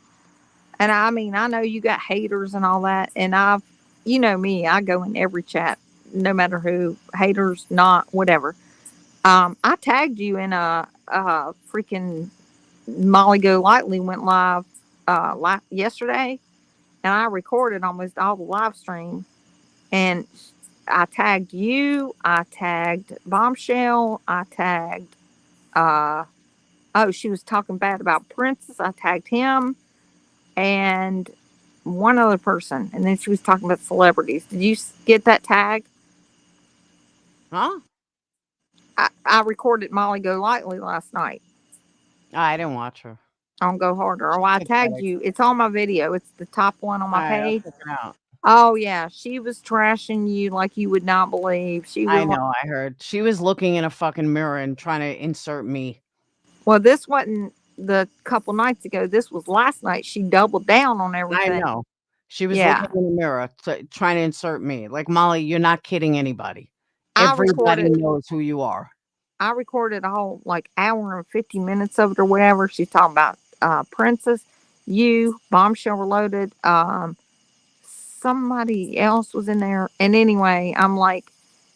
And I mean, I know you got haters and all that. And you know me, I go in every chat, no matter who, haters, not, whatever. I tagged you in a freaking Molly Go Lightly went live, yesterday. And I recorded almost all the live stream. And I tagged you. I tagged Bombshell. I tagged, she was talking bad about Princess. I tagged him and one other person. And then she was talking about celebrities. Did you get that tag? Huh? I recorded Molly Go Lightly last night I didn't watch her. on Go Harder. Oh, I tagged you. It's on my video. It's the top one on my All right, I'll page. check it out. Oh, yeah. She was trashing you like you would not believe. She was I know. I heard she was looking in a fucking mirror and trying to insert me. Well, this wasn't the couple nights ago. This was last night. She doubled down on everything. I know. She was Yeah. looking in the mirror, trying to insert me. Like, Molly, you're not kidding anybody. I Everybody recorded- knows who you are. I recorded a whole like hour and 50 minutes of it or whatever. She's talking about Princess, you, Bombshell Reloaded, somebody else was in there. And anyway, I'm like,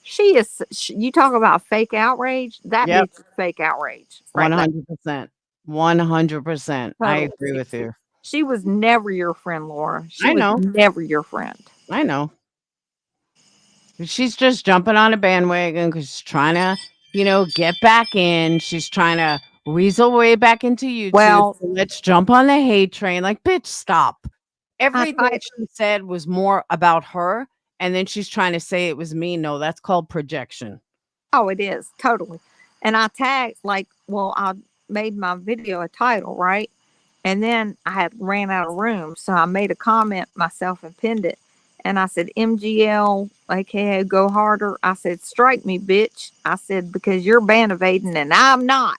you talk about fake outrage. That Yep. bitch is fake outrage. Right 100%. 100%. I Totally. agree with you. She was never your friend, Laura. I know. Was never your friend. I know. She's just jumping on a bandwagon because she's trying to, get back in. She's trying to weasel way back into YouTube. Well- So let's jump on the hate train. Like, bitch, stop. Everything thought- she said was more about her. And then she's trying to say it was me. No, that's called projection. Oh, it is totally. And I tagged made my video a title, right? And then I had ran out of room, so I made a comment myself and pinned it. And I said, MGL, aka Go Harder. I said, strike me, bitch. I said, because you're band evading and I'm not.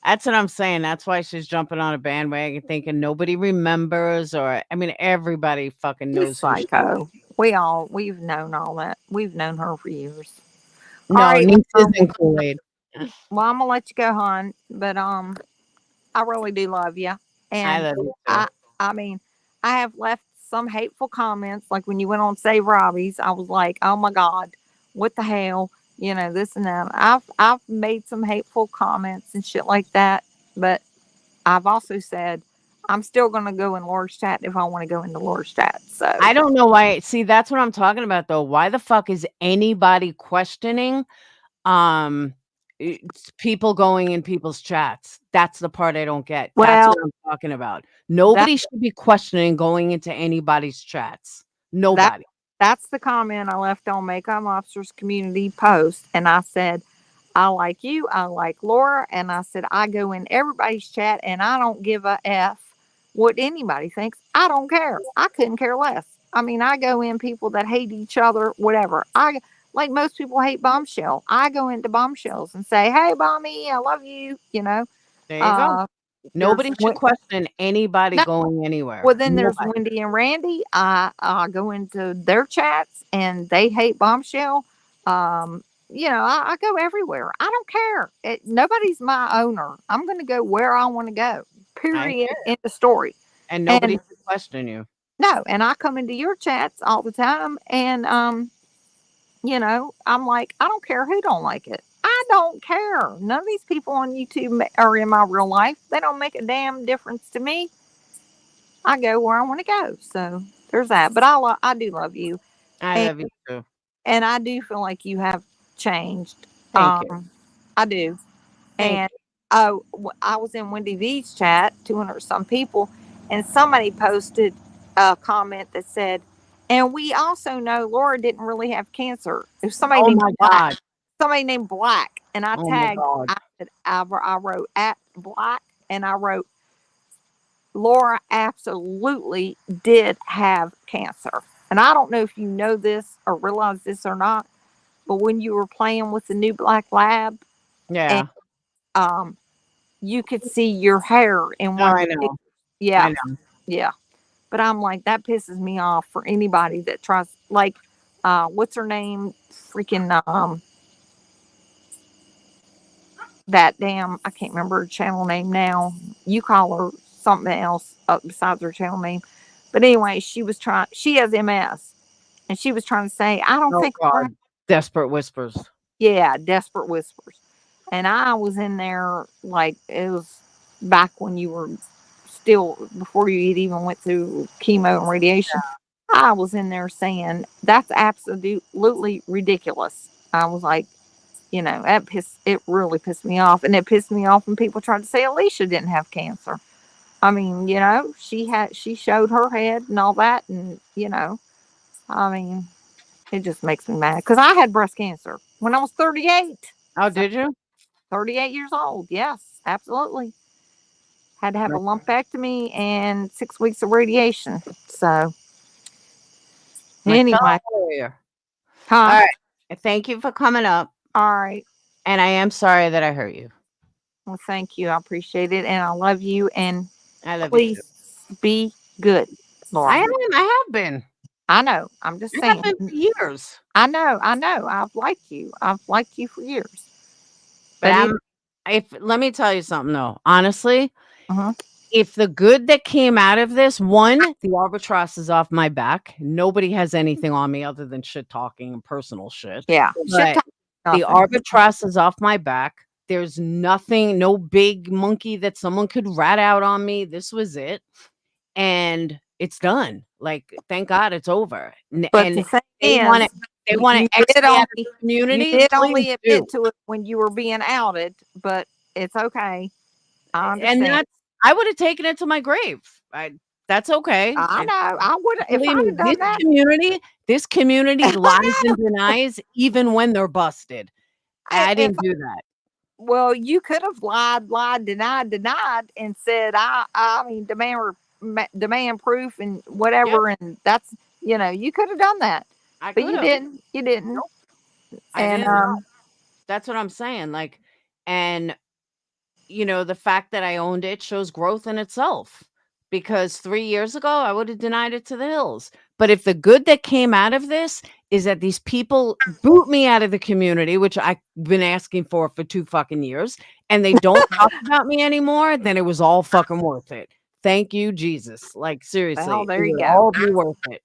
That's what I'm saying. That's why she's jumping on a bandwagon thinking nobody remembers, or I mean everybody fucking You knows who she is. psycho. We've known all that. We've known her for years. All No, right. nieces and Kool-Aid. Well, I'm gonna let you go, hon. But I really do love you. I And love you too. I mean, I have left some hateful comments. Like when you went on Save Robbie's, I was like, oh my God, what the hell? You know, this and that. I've made some hateful comments and shit like that. But I've also said I'm still gonna go in Laura's chat if I want to go into Laura's chat. So I don't know why. See, that's what I'm talking about though. Why the fuck is anybody questioning it's people going in people's chats? That's the part I don't get. That's well, what I'm talking about. Nobody should be questioning going into anybody's chats. Nobody. that's the comment I left on Makeup Officers Community post, and I said, I like you, I like Laura, and I said I go in everybody's chat, and I don't give a f what anybody thinks. I don't care. I couldn't care less. I mean, I go in people that hate each other, whatever. I like most people hate Bombshell. I go into Bombshells and say, "Hey, Bommy, I love you." You know, There you go. Nobody there's should question anybody No. going anywhere. Well, then there's Nobody. Wendy and Randy. I go into their chats and they hate Bombshell. You know, I go everywhere. I don't care. Nobody's my owner. I'm going to go where I want to go. Period. In the story. And nobody And- should question you. No, and I come into your chats all the time, and you know, I'm like, I don't care who don't like it. I don't care. None of these people on YouTube are in my real life. They don't make a damn difference to me. I go where I want to go. So there's that. But I do love you, I love you too. and I do feel like you have changed. Thank you. I do. Thank And I was in Wendy V's chat, 200 some people, and somebody posted a comment that said, and we also know Laura didn't really have cancer. If somebody Oh named my Black, God. somebody named Black, and I Oh my tagged, God. I wrote at Black, and I wrote, Laura absolutely did have cancer. And I don't know if you know this or realize this or not, but when you were playing with the new black lab, Yeah. you could see your hair in No, one. I know. Yeah, I know. yeah. But I'm like, that pisses me off for anybody that tries. Like, what's her name? Freaking that damn. I can't remember her channel name now. You call her something else besides her channel name. But anyway, she was trying. She has MS, and she was trying to say, I don't Oh think. God. Desperate whispers. Yeah, Desperate Whispers. And I was in there like it was back when you were still before you even went through chemo and radiation. I was in there saying that's absolutely ridiculous. I was like, you know, it really pissed me off. And it pissed me off when people tried to say Alicia didn't have cancer. I mean, you know, she showed her head and all that, and you know, I mean, it just makes me mad because I had breast cancer when I was 38. Oh, did you? 38 years old. Yes, absolutely. Had to have a lumpectomy and 6 weeks of radiation. So, anyway. Warrior. Huh? All right. Thank you for coming up. All right. And I am sorry that I hurt you. Well, thank you. I appreciate it. And I love you. And I love please you too. be good, Laura. I have been. I know. I'm just I saying. have been for years. I know. I've liked you. I've liked you for years. But let me tell you something though. Honestly, Uh-huh. if the good that came out of this, one, the albatross is off my back. Nobody has anything on me other than shit talking and personal shit. Yeah. But the albatross is off my back. There's nothing, no big monkey that someone could rat out on me. This was it. And it's done. Like, thank God it's over. But and the thing they is, want to expand the community. You did only please admit do. to it when you were being outed, but it's okay. I understand. And I would have taken it to my grave. That's okay. I know. I would have if Believe I me, had done that. this community lies and denies even when they're busted. I didn't do that. Well, you could have lied, denied, and said, I mean, demand proof and Yep, whatever, and that's, you could have done that, I but could you have. didn't. You didn't, Nope, I and didn't. That's what I'm saying. Like, and the fact that I owned it shows growth in itself. Because 3 years ago, I would have denied it to the hills. But if the good that came out of this is that these people boot me out of the community, which I've been asking for 2 fucking years, and they don't talk about me anymore, then it was all fucking worth it. Thank you, Jesus. Like, well, seriously, there it you would go. all be worth it.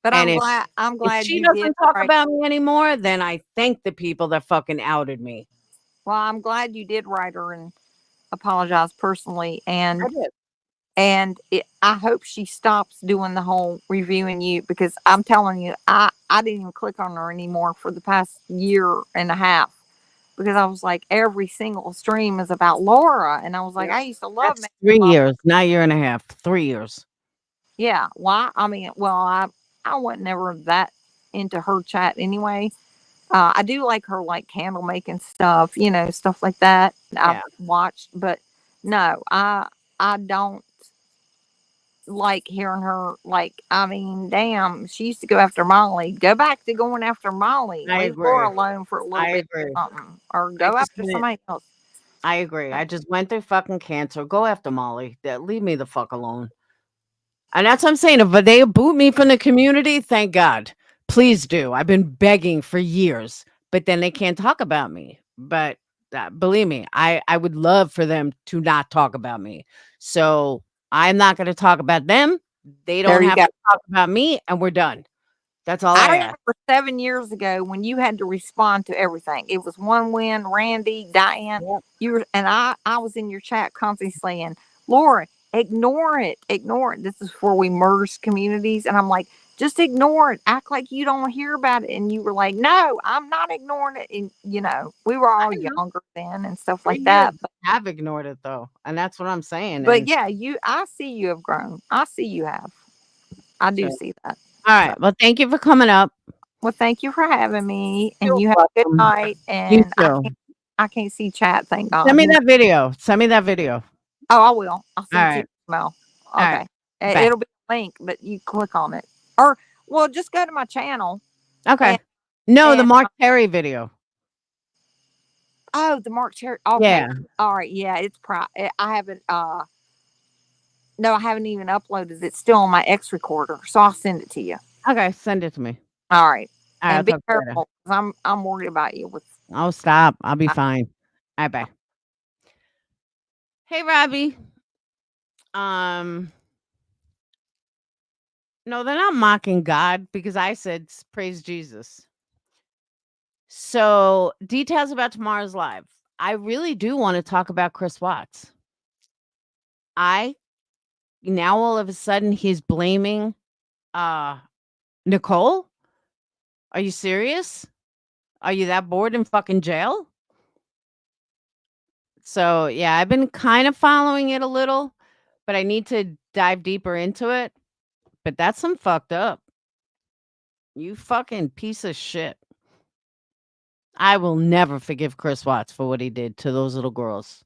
But And I'm if glad she you did doesn't talk right. about me anymore, then I thank the people that fucking outed me. Well, I'm glad you did write her and apologize personally, I did. I hope she stops doing the whole reviewing you, because I'm telling you, I didn't even click on her anymore for the past year and a half, because I was like, every single stream is about Laura, and I was like, Yep. I used to love That's making 3 love. years, not a year and a half, 3 years. Yeah, why? I mean, well, I wasn't never that into her chat anyway. I do like her, like, candle making stuff, stuff like that. I've Yeah. watched, but no, I don't like hearing her. Like, I mean, damn, she used to go after Molly. Go back to going after Molly. I Leave Laura agree. alone for a little I bit agree. or something, or I go just after went somebody else. I agree. I just went through fucking cancer. Go after Molly. Leave me the fuck alone. And that's what I'm saying. If they boot me from the community, thank God. Please do. I've been begging for years, but then they can't talk about me. But believe me, I would love for them to not talk about me. So I'm not going to talk about them. They There don't you have go. to talk about me, and we're done. That's all I I ask. remember 7 years ago when you had to respond to everything. It was One Win, Randy, Diane. Yep. You were, and I was in your chat constantly saying, Laura, ignore it, ignore it. This is before we merged communities, and I'm like, just ignore it. Act like you don't hear about it. And you were like, no, I'm not ignoring it. And we were I all know. younger then and stuff For like years, that. But, I have ignored it though, and that's what I'm saying. but And yeah, I see you have grown. I see you have. I so, do see that. all So, right. Well, thank you for coming up. well, thank you for having me, and You're you have a good welcome. night. You And too. I can't see chat, thank Send God. me that video. Send me that video. Oh, I will. I'll All send it to right. you email. All right. Okay. Bye. It'll be a link, but you click on it. Or, well, just go to my channel Okay. and No, the and Mark Perry video. oh, the Mark Cherry. Okay. Yeah. All right. Yeah, it's I haven't no, I haven't even uploaded it. It's still on my X recorder. So I'll send it to you. Okay. Send it to me. All right. All right. I'll And be talk to you later. careful, 'cause I'm worried about you with Oh, stop. I'll be I- fine. All right. Bye. Hey, Robbie. No, they're not mocking God because I said praise Jesus. So, details about tomorrow's live. I really do want to talk about Chris Watts. Now all of a sudden he's blaming Nicole? Are you serious? Are you that bored in fucking jail? So, yeah, I've been kind of following it a little, but I need to dive deeper into it. But that's some fucked up. You fucking piece of shit. I will never forgive Chris Watts for what he did to those little girls.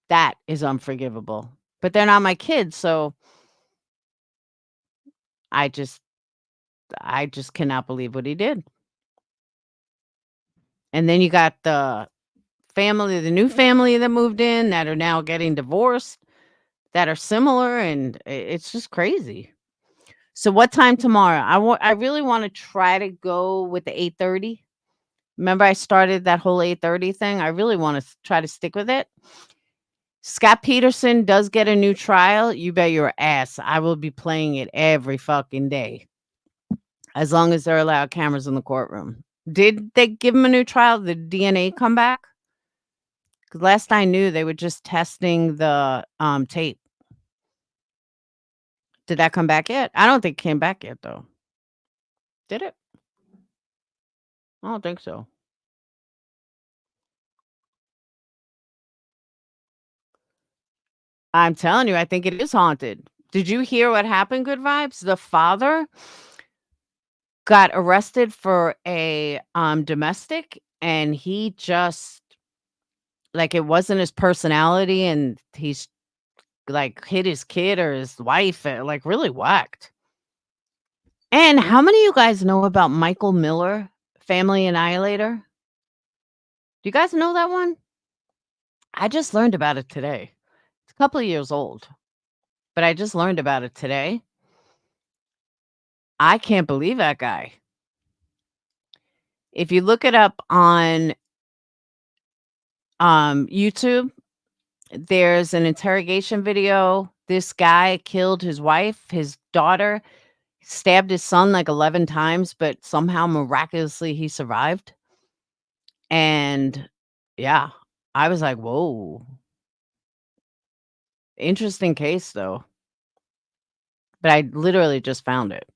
That is unforgivable. But they're not my kids, so I just cannot believe what he did. And then you got the new family that moved in that are now getting divorced, that are similar, and it's just crazy. So what time tomorrow? I really want to try to go with the 8:30. Remember I started that whole 8:30 thing? I really want to try to stick with it. Scott Peterson does get a new trial. You bet your ass I will be playing it every fucking day. As long as they're allowed cameras in the courtroom. Did they give him a new trial? Did DNA come back? Because last I knew, they were just testing the tape. Did that come back yet? I don't think it came back yet, though. Did it? I don't think so. I'm telling you, I think it is haunted. Did you hear what happened, Good Vibes? The father got arrested for a domestic, and he just Like it wasn't his personality, and he's like hit his kid or his wife, like really whacked. And how many of you guys know about Michael Miller, Family Annihilator? Do you guys know that one? I just learned about it today. It's a couple of years old, but I just learned about it today. I can't believe that guy. If you look it up on YouTube, there's an interrogation video. This guy killed his wife, his daughter, stabbed his son like 11 times, but somehow miraculously he survived. And yeah, I was like, whoa. Interesting case, though. But I literally just found it.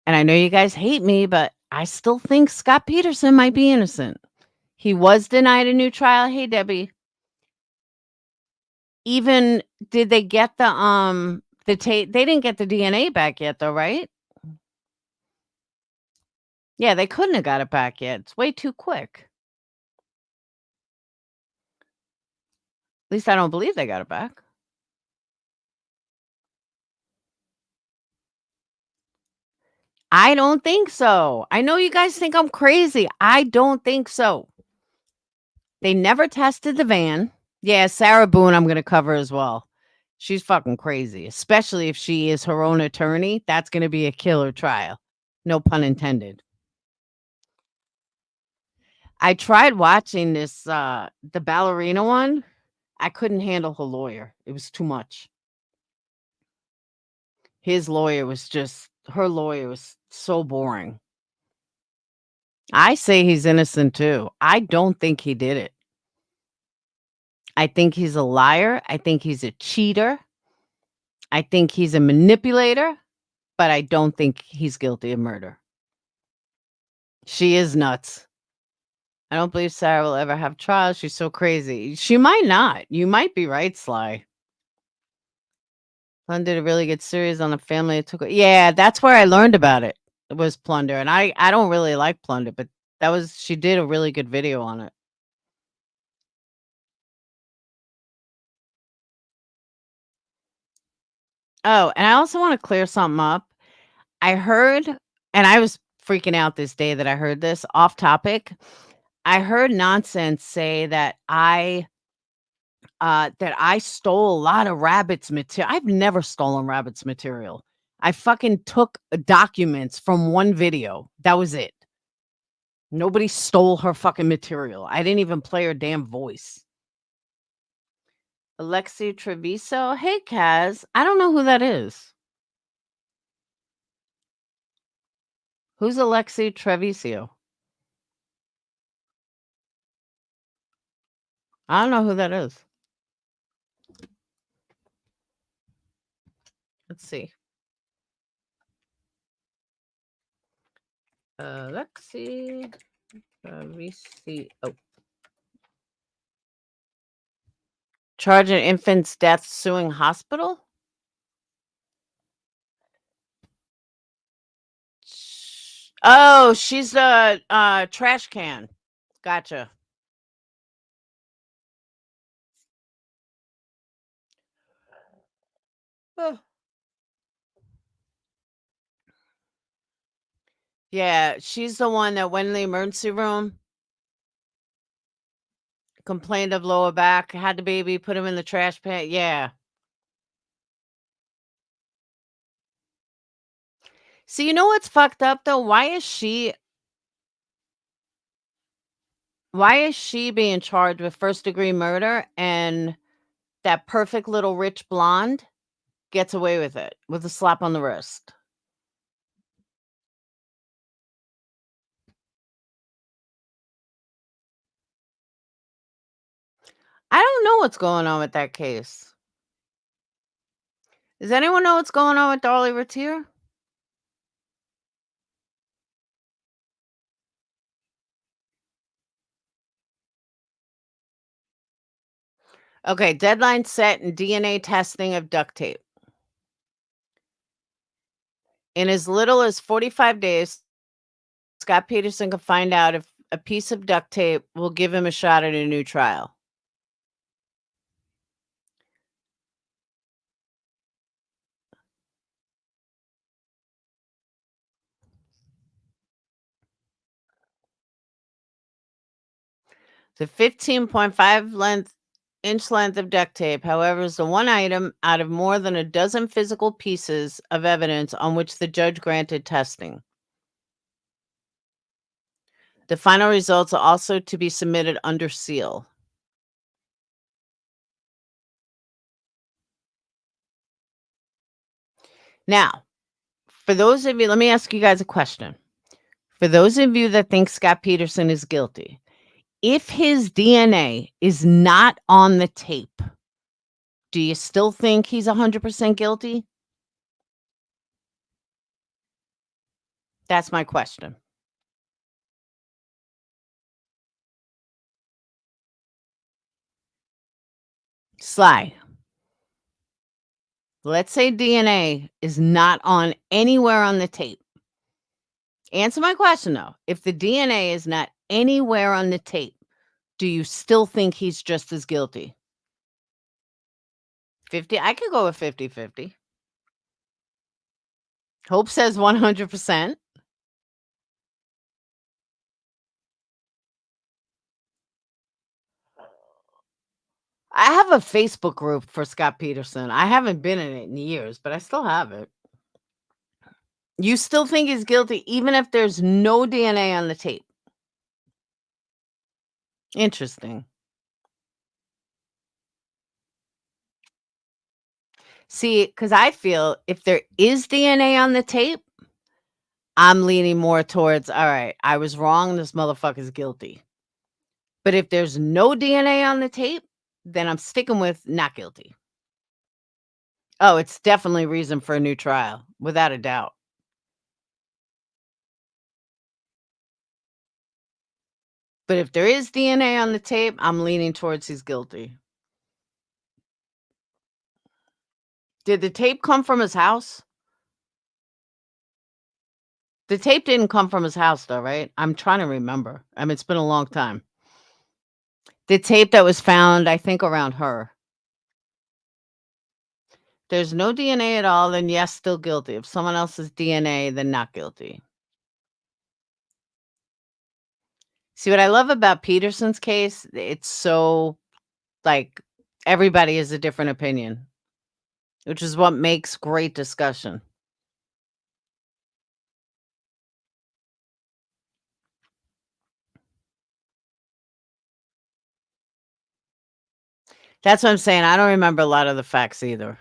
And I know you guys hate me, but I still think Scott Peterson might be innocent. He was denied a new trial. Hey, Debbie. Even did they get the tape? They didn't get the DNA back yet, though, right? Yeah, they couldn't have got it back yet. It's way too quick. At least I don't believe they got it back. I don't think so. I know you guys think I'm crazy. I don't think so. They never tested the van. Yeah, Sarah Boone, I'm going to cover as well. She's fucking crazy, especially if she is her own attorney. That's going to be a killer trial. No pun intended. I tried watching this, the ballerina one. I couldn't handle her lawyer. It was too much. His lawyer was her lawyer was so boring. I say he's innocent too. I don't think he did it. I think he's a liar. I think he's a cheater. I think he's a manipulator, but I don't think he's guilty of murder. She is nuts. I don't believe Sarah will ever have trial. She's so crazy. She might not. You might be right, Sly. Plum did a really good series on a family that took. Yeah, that's where I learned about it. It was Plunder, and I don't really like Plunder, but she did a really good video on it. Oh, and I also want to clear something up. I heard, and I was freaking out this day that I heard this off topic. I heard Nonsense say that I stole a lot of Rabbit's material. I've never stolen Rabbit's material. I fucking took documents from one video. That was it. Nobody stole her fucking material. I didn't even play her damn voice. Alexi Treviso. Hey, Kaz. I don't know who that is. Who's Alexi Treviso? I don't know who that is. Let's see. Alexi Treviso. Oh. Charge an infant's death suing hospital? Oh, she's a trash can. Gotcha. Oh. Yeah, she's the one that went in the emergency room, complained of lower back, had the baby, put him in the trash pan. Yeah. So you know what's fucked up though? Why is she being charged with first-degree murder, and that perfect little rich blonde gets away with it with a slap on the wrist? I don't know what's going on with that case. Does anyone know what's going on with Darlie Ratier? Okay, deadline set and DNA testing of duct tape. In as little as 45 days, Scott Peterson could find out if a piece of duct tape will give him a shot at a new trial. The 15.5-inch length of duct tape, however, is the one item out of more than a dozen physical pieces of evidence on which the judge granted testing. The final results are also to be submitted under seal. Now, for those of you, let me ask you guys a question. For those of you that think Scott Peterson is guilty, if his DNA is not on the tape, do you still think he's 100% guilty? That's my question. Sly. Let's say DNA is not on anywhere on the tape. Answer my question, though. If the DNA is not anywhere on the tape, do you still think he's just as guilty? 50? I could go with 50-50. Hope says 100%. I have a Facebook group for Scott Peterson. I haven't been in it in years, but I still have it. You still think he's guilty even if there's no DNA on the tape? Interesting. See, because I feel if there is DNA on the tape, I'm leaning more towards, all right, I was wrong. This motherfucker's guilty. But if there's no DNA on the tape, then I'm sticking with not guilty. Oh, it's definitely reason for a new trial, without a doubt. But if there is DNA on the tape, I'm leaning towards he's guilty. Did the tape come from his house? The tape didn't come from his house, though, right? I'm trying to remember. I mean, it's been a long time. The tape that was found, I think, around her. There's no DNA at all, then yes, still guilty. If someone else's DNA, then not guilty. See, what I love about Peterson's case, it's so, like, everybody has a different opinion, which is what makes great discussion. That's what I'm saying. I don't remember a lot of the facts either.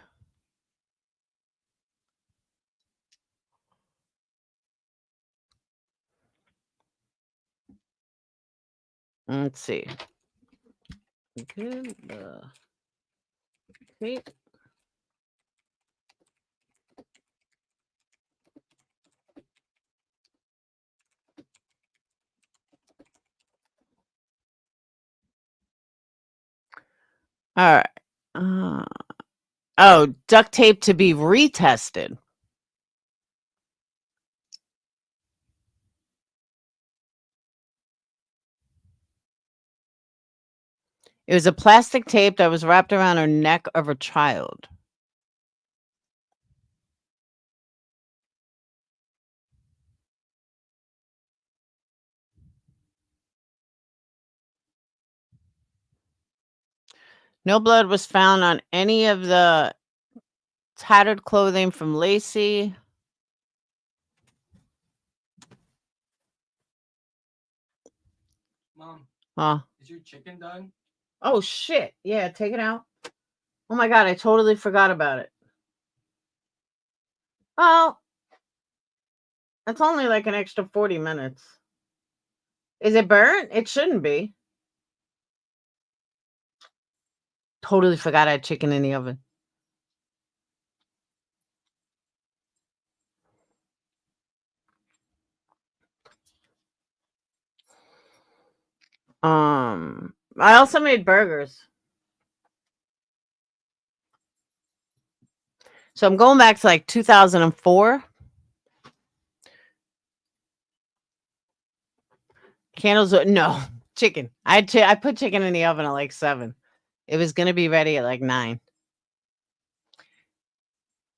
Let's see. Okay. All right. Oh, duct tape to be retested. It was a plastic tape that was wrapped around her neck of a child. No blood was found on any of the tattered clothing from Lacey. Mom, Huh. is your chicken done? Oh, shit. Yeah, take it out. Oh, my God. I totally forgot about it. Oh, it's only like an extra 40 minutes. Is it burnt? It shouldn't be. Totally forgot I had chicken in the oven. I also made burgers. So I'm going back to like 2004. Candles, no, chicken. I put chicken in the oven at like 7. It was going to be ready at like 9.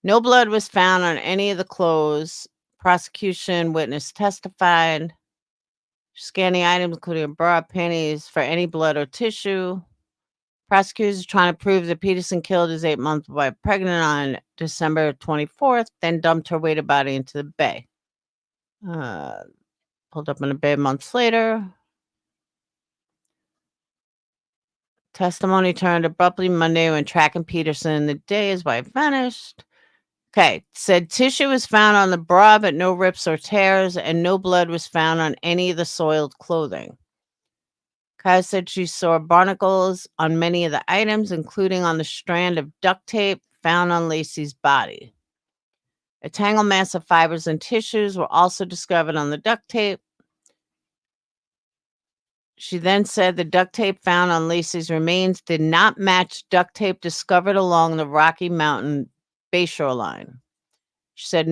No blood was found on any of the clothes. Prosecution witness testified. Scanning items, including bra, panties, for any blood or tissue. Prosecutors are trying to prove that Peterson killed his 8-month wife pregnant on December 24th, then dumped her weighted body into the bay. Pulled up in a bay months later. Testimony turned abruptly Monday when tracking Peterson the day his wife vanished. Okay, said tissue was found on the bra, but no rips or tears, and no blood was found on any of the soiled clothing. Kaya said she saw barnacles on many of the items, including on the strand of duct tape found on Lacey's body. A tangled mass of fibers and tissues were also discovered on the duct tape. She then said the duct tape found on Lacey's remains did not match duct tape discovered along the Rocky Mountain Bay shoreline. She said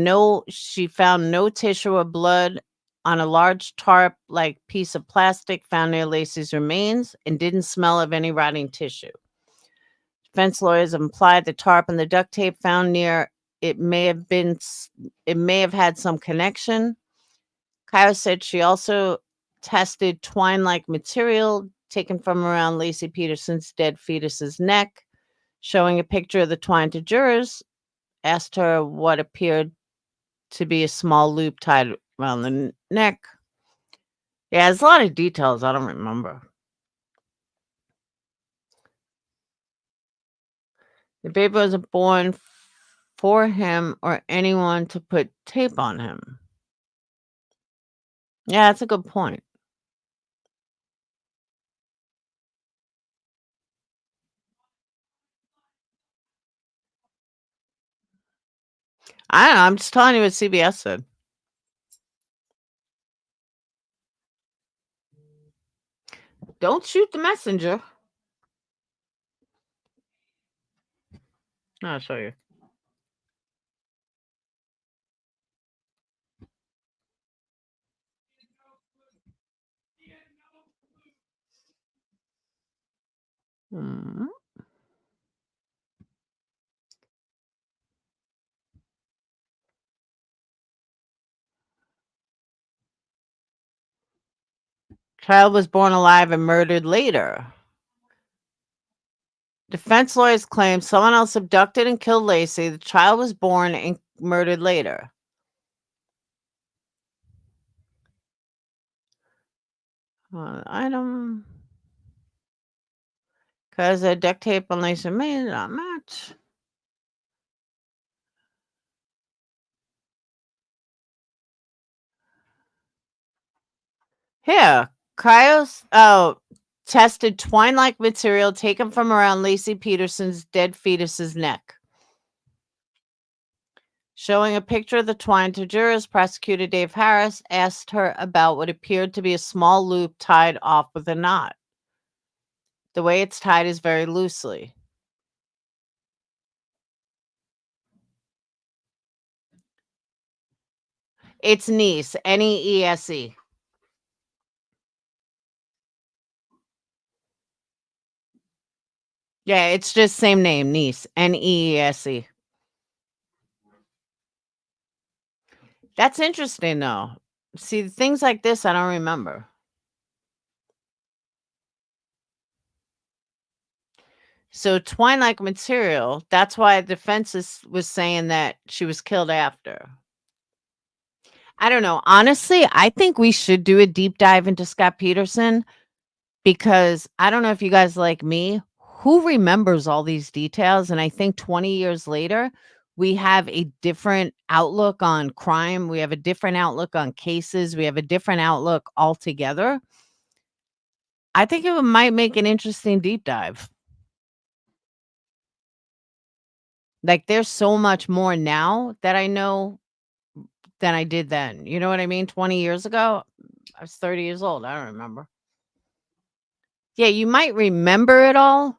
she found no tissue or blood on a large tarp-like piece of plastic found near Lacey's remains and didn't smell of any rotting tissue. Defense lawyers implied the tarp and the duct tape found near it may have had some connection. Kyle said she also tested twine-like material taken from around Lacey Peterson's dead fetus's neck, showing a picture of the twine to jurors, asked her what appeared to be a small loop tied around the neck. Yeah, there's a lot of details I don't remember. The baby wasn't born for him or anyone to put tape on him. Yeah, that's a good point. I don't know. I'm just telling you what CBS said. Don't shoot the messenger. I'll show you. Hmm. Child was born alive and murdered later. Defense lawyers claim someone else abducted and killed Lacey. The child was born and murdered later. Item. Because the duct tape on Lacey may not match. Here, tested twine-like material taken from around Lacey Peterson's dead fetus's neck. Showing a picture of the twine to jurors, prosecutor Dave Harris asked her about what appeared to be a small loop tied off with a knot. The way it's tied is very loosely. It's Neese, Neese. Yeah, it's just same name, Neese, Neese. That's interesting, though. See, things like this I don't remember. So twine-like material, that's why the defense was saying that she was killed after. I don't know. Honestly, I think we should do a deep dive into Scott Peterson because I don't know if you guys like me, who remembers all these details? And I think 20 years later, we have a different outlook on crime. We have a different outlook on cases. We have a different outlook altogether. I think it might make an interesting deep dive. Like, there's so much more now that I know than I did then. You know what I mean? 20 years ago, I was 30 years old. I don't remember. Yeah, you might remember it all,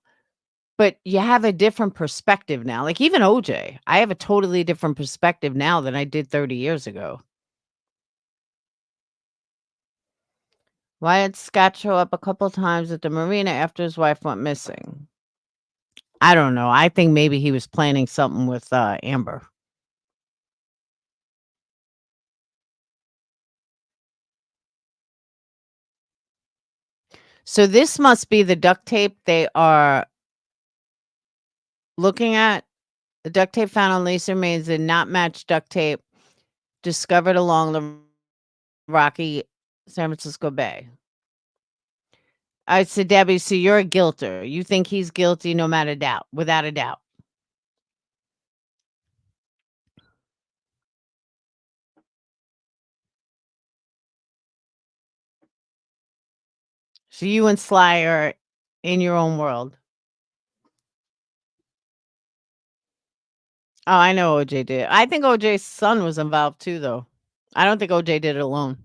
but you have a different perspective now. Like even OJ, I have a totally different perspective now than I did 30 years ago. Why did Scott show up a couple times at the marina after his wife went missing? I don't know. I think maybe he was planning something with Amber. So this must be the duct tape they are looking at. The duct tape found on Lisa remains did not match duct tape discovered along the rocky San Francisco Bay. I said, Debbie, so you're a guilter. You think he's guilty no matter doubt, without a doubt. So you and Sly are in your own world. Oh, I know OJ did. I think OJ's son was involved too, though. I don't think OJ did it alone.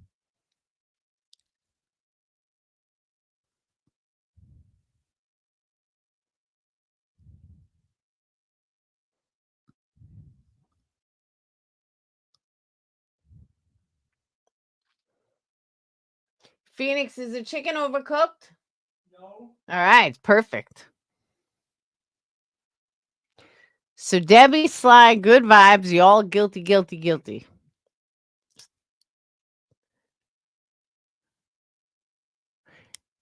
Phoenix, is the chicken overcooked? No. All right, perfect. So Debbie, Sly, good vibes. You all guilty, guilty, guilty.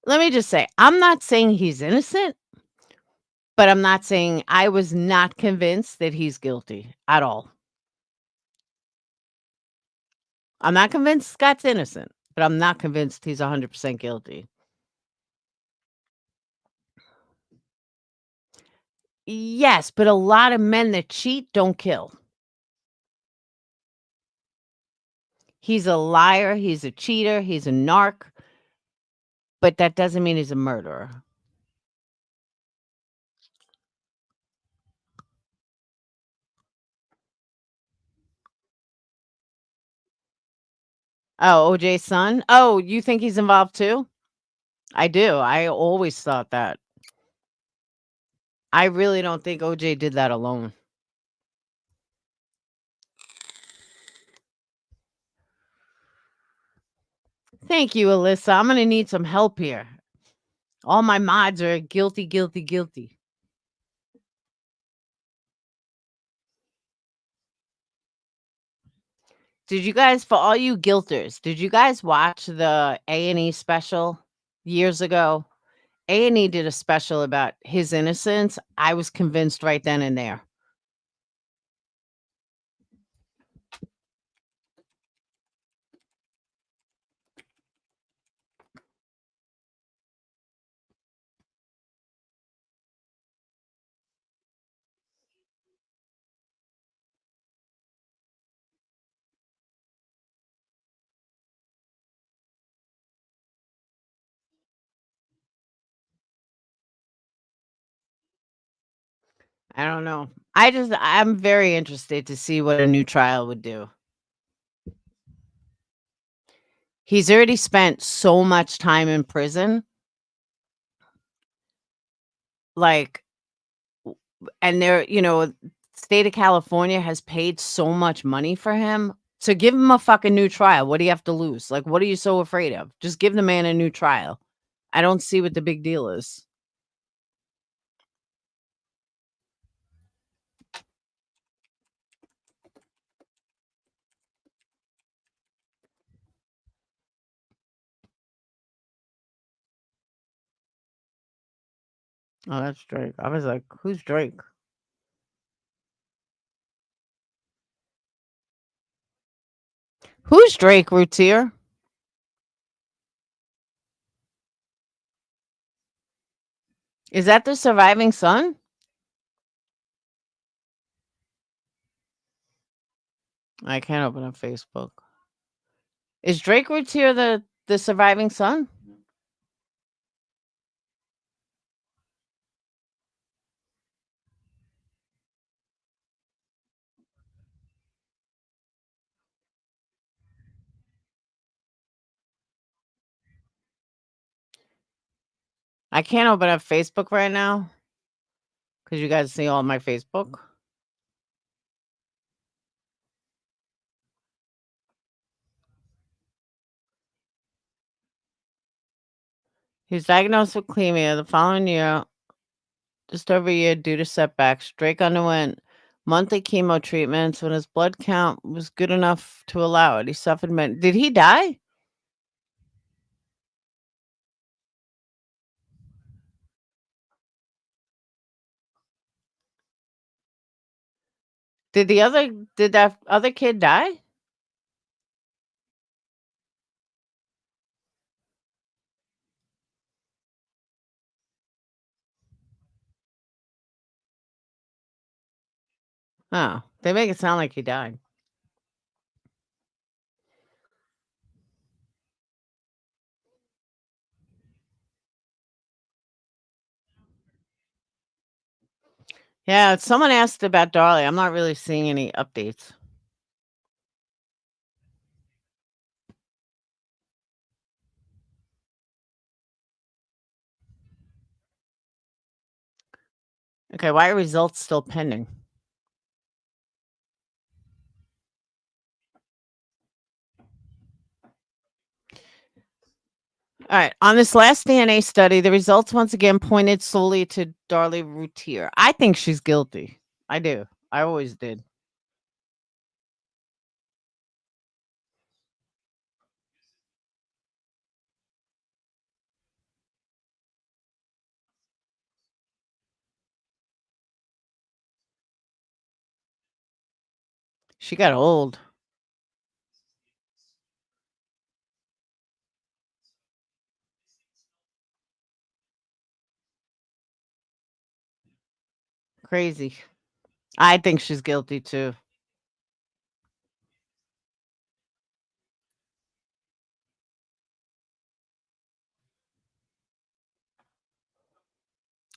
Let me just say, I'm not saying he's innocent, but I'm not saying I was not convinced that he's guilty at all. I'm not convinced Scott's innocent, but I'm not convinced he's 100% guilty. Yes, but a lot of men that cheat don't kill. He's a liar, he's a cheater, he's a narc, but that doesn't mean he's a murderer. Oh, OJ's son? Oh, you think he's involved too? I do. I always thought that. I really don't think OJ did that alone. Thank you, Alyssa. I'm going to need some help here. All my mods are guilty, guilty, guilty. Did you guys, for all you guilters, did you guys watch the A&E special years ago? A&E did a special about his innocence. I was convinced right then and there. I don't know. I'm very interested to see what a new trial would do. He's already spent so much time in prison. Like, and there, state of California has paid so much money for him. So give him a fucking new trial. What do you have to lose? Like, what are you so afraid of? Just give the man a new trial. I don't see what the big deal is. Oh, that's Drake. I was like, who's Drake? Who's Drake, Routier? Is that the surviving son? I can't open up Facebook. Is Drake Routier the surviving son? I can't open up Facebook right now because you guys see all my Facebook. He was diagnosed with leukemia the following year, just over a year, due to setbacks. Drake underwent monthly chemo treatments when his blood count was good enough to allow it. He suffered Did he die? Did that other kid die? Oh, they make it sound like he died. Yeah, someone asked about Darlie. I'm not really seeing any updates. Okay, why are results still pending? All right. On this last DNA study, the results once again pointed solely to Darlie Routier. I think she's guilty. I do. I always did. She got old. Crazy. I think she's guilty too.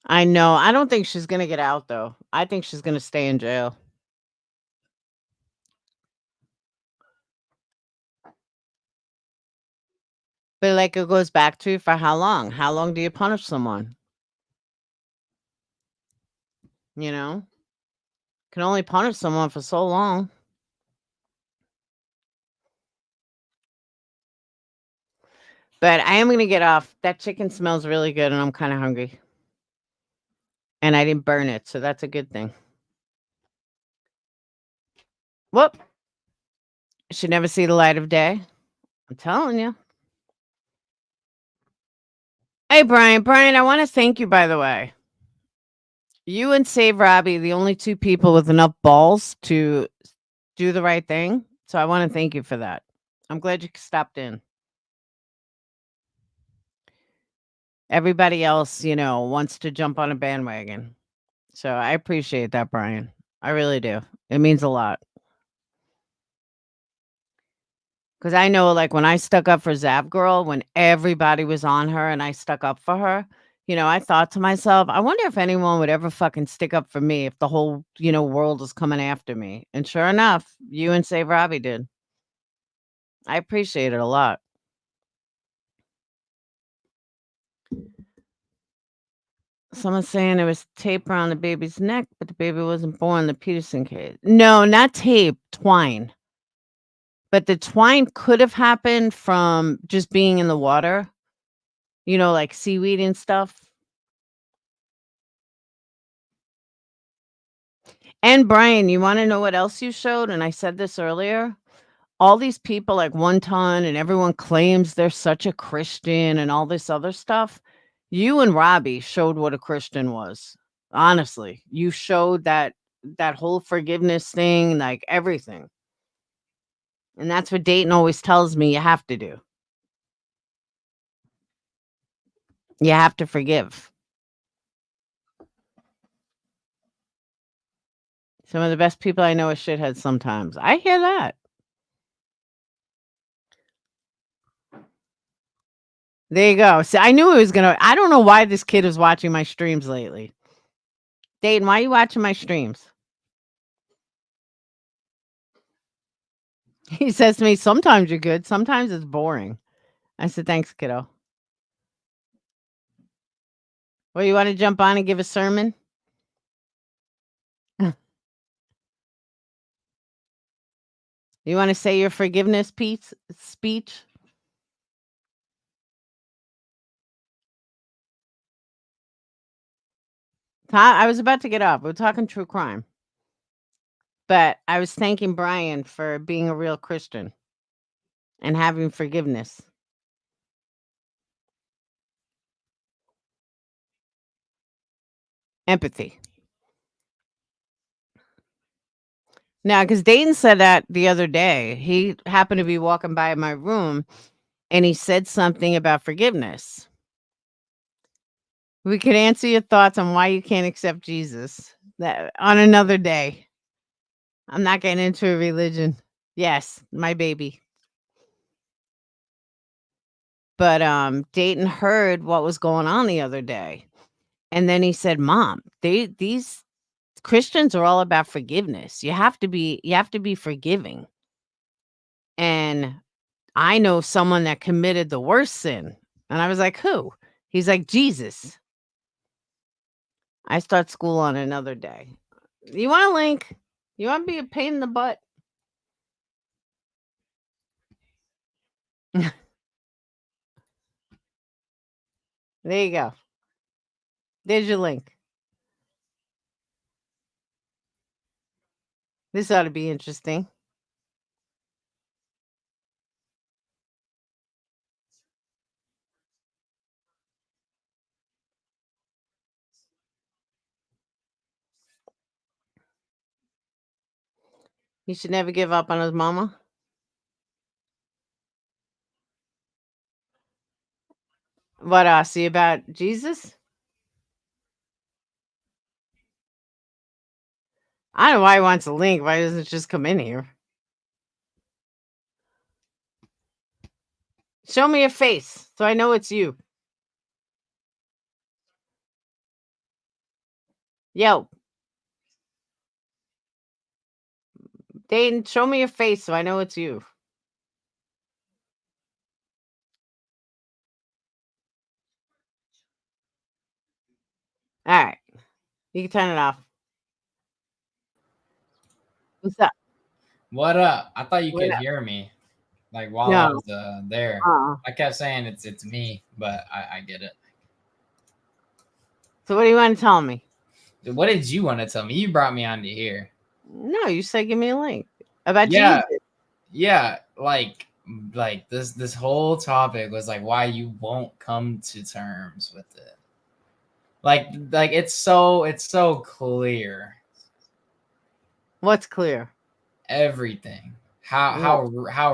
I know. I don't think she's going to get out though. I think she's going to stay in jail. But like it goes back to for how long? How long do you punish someone? You know? Can only punish someone for so long. But I am going to get off. That chicken smells really good and I'm kind of hungry. And I didn't burn it, so that's a good thing. Whoop. Should never see the light of day. I'm telling you. Hey, Brian. Brian, I want to thank you, by the way. You and Save Robbie, the only two people with enough balls to do the right thing. So I want to thank you for that. I'm glad you stopped in. Everybody else, wants to jump on a bandwagon. So I appreciate that, Brian. I really do. It means a lot. Because I know, like, when I stuck up for Zap Girl, when everybody was on her and I stuck up for her, I thought to myself, I wonder if anyone would ever fucking stick up for me if the whole, world was coming after me. And sure enough, you and Save Robbie did. I appreciate it a lot. Someone's saying there was tape around the baby's neck, but the baby wasn't born in the Peterson case. No, not tape, twine. But the twine could have happened from just being in the water, like seaweed and stuff. And Brian, you want to know what else you showed? And I said this earlier. All these people like One Ton and everyone claims they're such a Christian and all this other stuff. You and Robbie showed what a Christian was. Honestly, you showed that whole forgiveness thing, like everything. And that's what Dayton always tells me you have to do. You have to forgive. Some of the best people I know are shitheads sometimes. I hear that. There you go. See, I knew it was gonna. I don't know why this kid is watching my streams lately. Dayton, why are you watching my streams? He says to me, sometimes you're good, sometimes it's boring. I said, thanks, kiddo. Well, you want to jump on and give a sermon? You want to say your forgiveness speech? I was about to get off. We're talking true crime. But I was thanking Brian for being a real Christian and having forgiveness. Empathy. Now, because Dayton said that the other day, he happened to be walking by my room and he said something about forgiveness. We could answer your thoughts on why you can't accept Jesus that on another day. I'm not getting into a religion. Yes, my baby. But Dayton heard what was going on the other day. And then he said, "Mom, these Christians are all about forgiveness. You have to be forgiving." And I know someone that committed the worst sin. And I was like, "Who?" He's like, "Jesus." I start school on another day. You want a link? You want to be a pain in the butt? There you go. There's your link. This ought to be interesting. He should never give up on his mama. What see about Jesus? I don't know why he wants a link. Why doesn't it just come in here? Show me your face so I know it's you. Yo. Dayton, show me your face so I know it's you. All right. You can turn it off. What's up? What up? I thought you What could up? hear me, like while I No. was there. Uh-uh. I kept saying it's me, but I get it. So what do you want to tell me? What did you want to tell me? You brought me onto here. No, you said give me a link about Yeah, Jesus. yeah. Like this whole topic was like why you won't come to terms with it. Like it's so clear. What's clear? Everything. How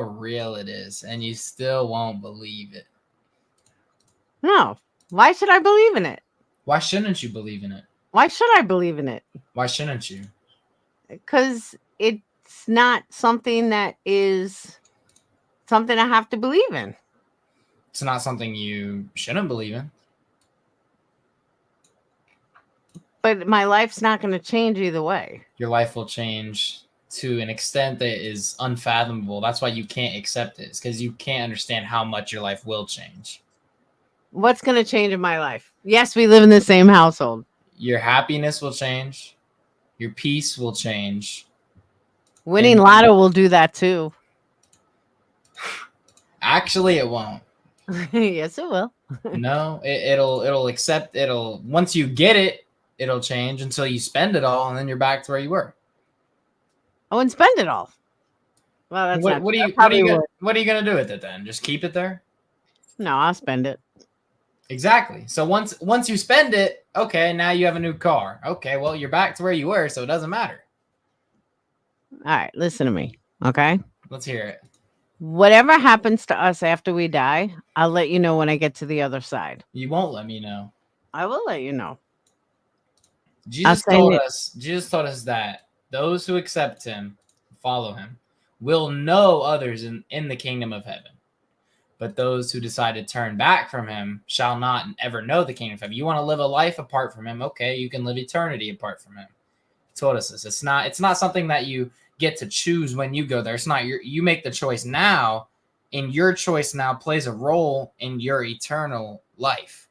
real it is, and you still won't believe it. No. Why should I believe in it? Why shouldn't you believe in it? Why should I believe in it? Why shouldn't you? Because it's not something that is something I have to believe in. It's not something you shouldn't believe in. But my life's not going to change either way. Your life will change to an extent that is unfathomable. That's why you can't accept it. It's because you can't understand how much your life will change. What's going to change in my life? Yes, we live in the same household. Your happiness will change. Your peace will change. Winning lotto will do that too. Actually, it won't. Yes, it will. No, it'll accept. Once you get it, it'll change until you spend it all, and then you're back to where you were. I wouldn't spend it all. Well, that's not What true. are you gonna do with it then? Just keep it there? No, I'll spend it. Exactly. So once you spend it, okay, now you have a new car. Okay, well you're back to where you were, so it doesn't matter. All right, listen to me, okay? Let's hear it. Whatever happens to us after we die, I'll let you know when I get to the other side. You won't let me know. I will let you know. Jesus told us that those who accept him, follow him, will know others in the kingdom of heaven. But those who decide to turn back from him shall not ever know the kingdom of heaven. You want to live a life apart from him? Okay, you can live eternity apart from him. He told us this. It's not something that you get to choose when you go there. It's not you make the choice now, and your choice now plays a role in your eternal life.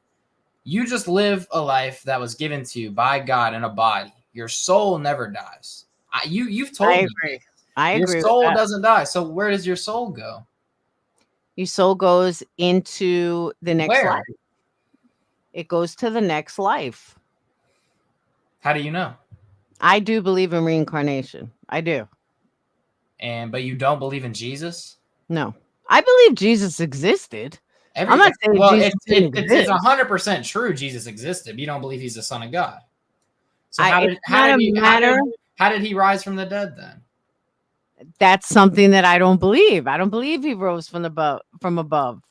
You just live a life that was given to you by God in a body. Your soul never dies. You've told me. I agree. Your soul doesn't die. So where does your soul go? Your soul goes into the next life. It goes to the next life. How do you know? I do believe in reincarnation. I do. But you don't believe in Jesus? No, I believe Jesus existed. I'm not saying well, Jesus didn't it's exist. 100% true. Jesus existed. You don't believe he's the Son of God. So It's not a matter. how did he rise from the dead then? That's something that I don't believe. I don't believe he rose from above,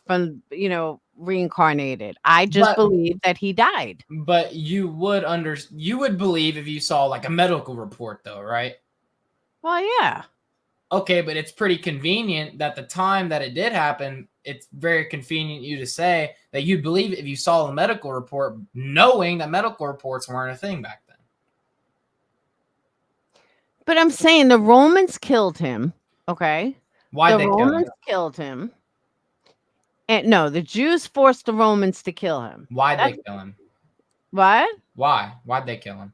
reincarnated. I just believe that he died. But you would believe if you saw like a medical report though, right? Well, yeah. Okay, but it's pretty convenient that the time that it did happen, it's very convenient you to say that you believe if you saw a medical report, knowing that medical reports weren't a thing back then. But I'm saying the Romans killed him. Okay. Why'd they kill him? The Romans killed him. And no, the Jews forced the Romans to kill him. Why'd they kill him? What? Why? Why'd they kill him?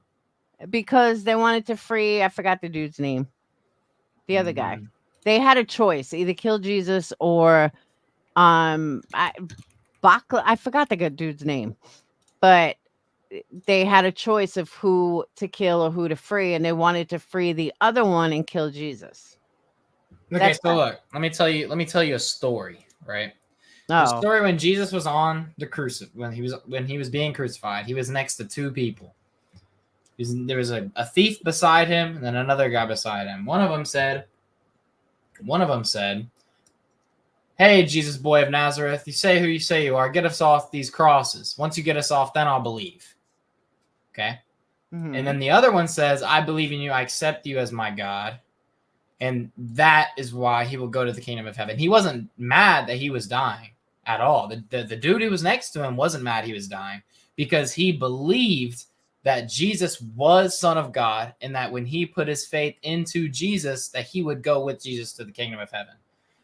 Because they wanted to free, I forgot the dude's name. The other guy. They had a choice, either kill Jesus or I forgot the good dude's name. But they had a choice of who to kill or who to free, and they wanted to free the other one and kill Jesus. Okay, so look, let me tell you a story, right? Oh. The story when Jesus was on the when he was being crucified, he was next to two people. There was a thief beside him and then another guy beside him. One of them said, "Hey, Jesus, boy of Nazareth, you say who you say you are. Get us off these crosses. Once you get us off, then I'll believe." Okay? Mm-hmm. And then the other one says, "I believe in you. I accept you as my God." And that is why he will go to the kingdom of heaven. He wasn't mad that he was dying at all. The dude who was next to him wasn't mad he was dying because he believed that Jesus was Son of God and that when he put his faith into Jesus, that he would go with Jesus to the kingdom of heaven.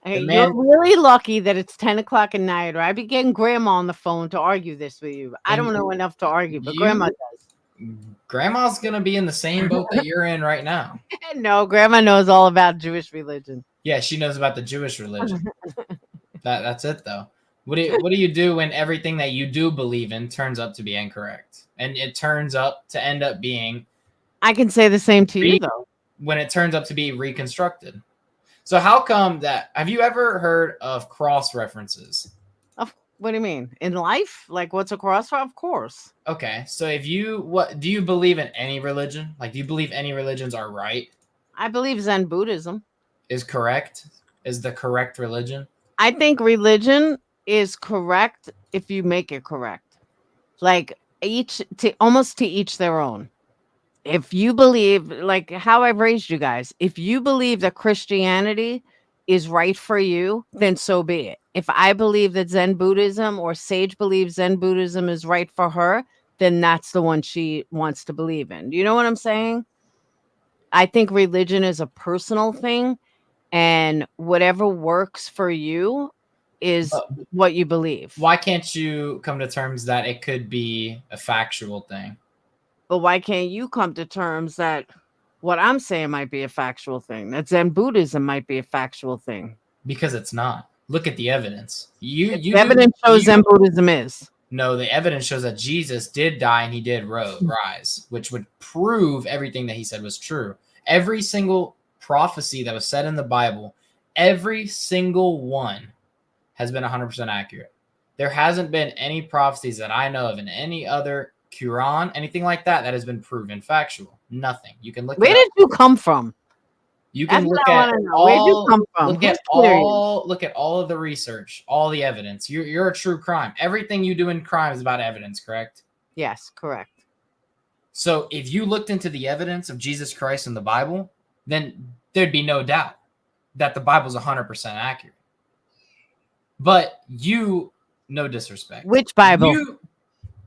Hey, you're really lucky that it's 10 o'clock at night, or I'd be getting Grandma on the phone to argue this with you. I don't know enough to argue, but Grandma does. Grandma's going to be in the same boat that you're in right now. No, Grandma knows all about Jewish religion. Yeah, she knows about the Jewish religion. That's it, though. What do you do when everything that you do believe in turns up to be incorrect? And it turns up to end up being... I can say the same to you, though. When it turns up to be reconstructed. So how come that... Have you ever heard of cross references? What do you mean? In life? Like, what's a cross? Of course. Okay, so do you believe in any religion? Like, do you believe any religions are right? I believe Zen Buddhism is the correct religion. I think religion is correct if you make it correct. Like almost to each their own. If you believe, like how I've raised you guys, if you believe that Christianity is right for you, then so be it. If I believe that Zen Buddhism or Sage believes Zen Buddhism is right for her, then that's the one she wants to believe in. Do you know what I'm saying? I think religion is a personal thing, and whatever works for you is what you believe. Why can't you come to terms that it could be a factual thing? But why can't you come to terms that what I'm saying might be a factual thing, that Zen Buddhism might be a factual thing? Because it's not. Look at the evidence. Evidence shows Zen Buddhism is. No, the evidence shows that Jesus did die and he did rise, which would prove everything that he said was true. Every single prophecy that was said in the Bible, every single one has been 100% accurate. There hasn't been any prophecies that I know of in any other Quran, anything like that, that has been proven factual. Nothing. You can look. Where did you come from? You can look at all. Where did you come from? Look at all of the research, all the evidence. You're a true crime. Everything you do in crime is about evidence, correct? Yes, correct. So if you looked into the evidence of Jesus Christ in the Bible, then there'd be no doubt that the Bible's 100% accurate. But no disrespect. Which Bible?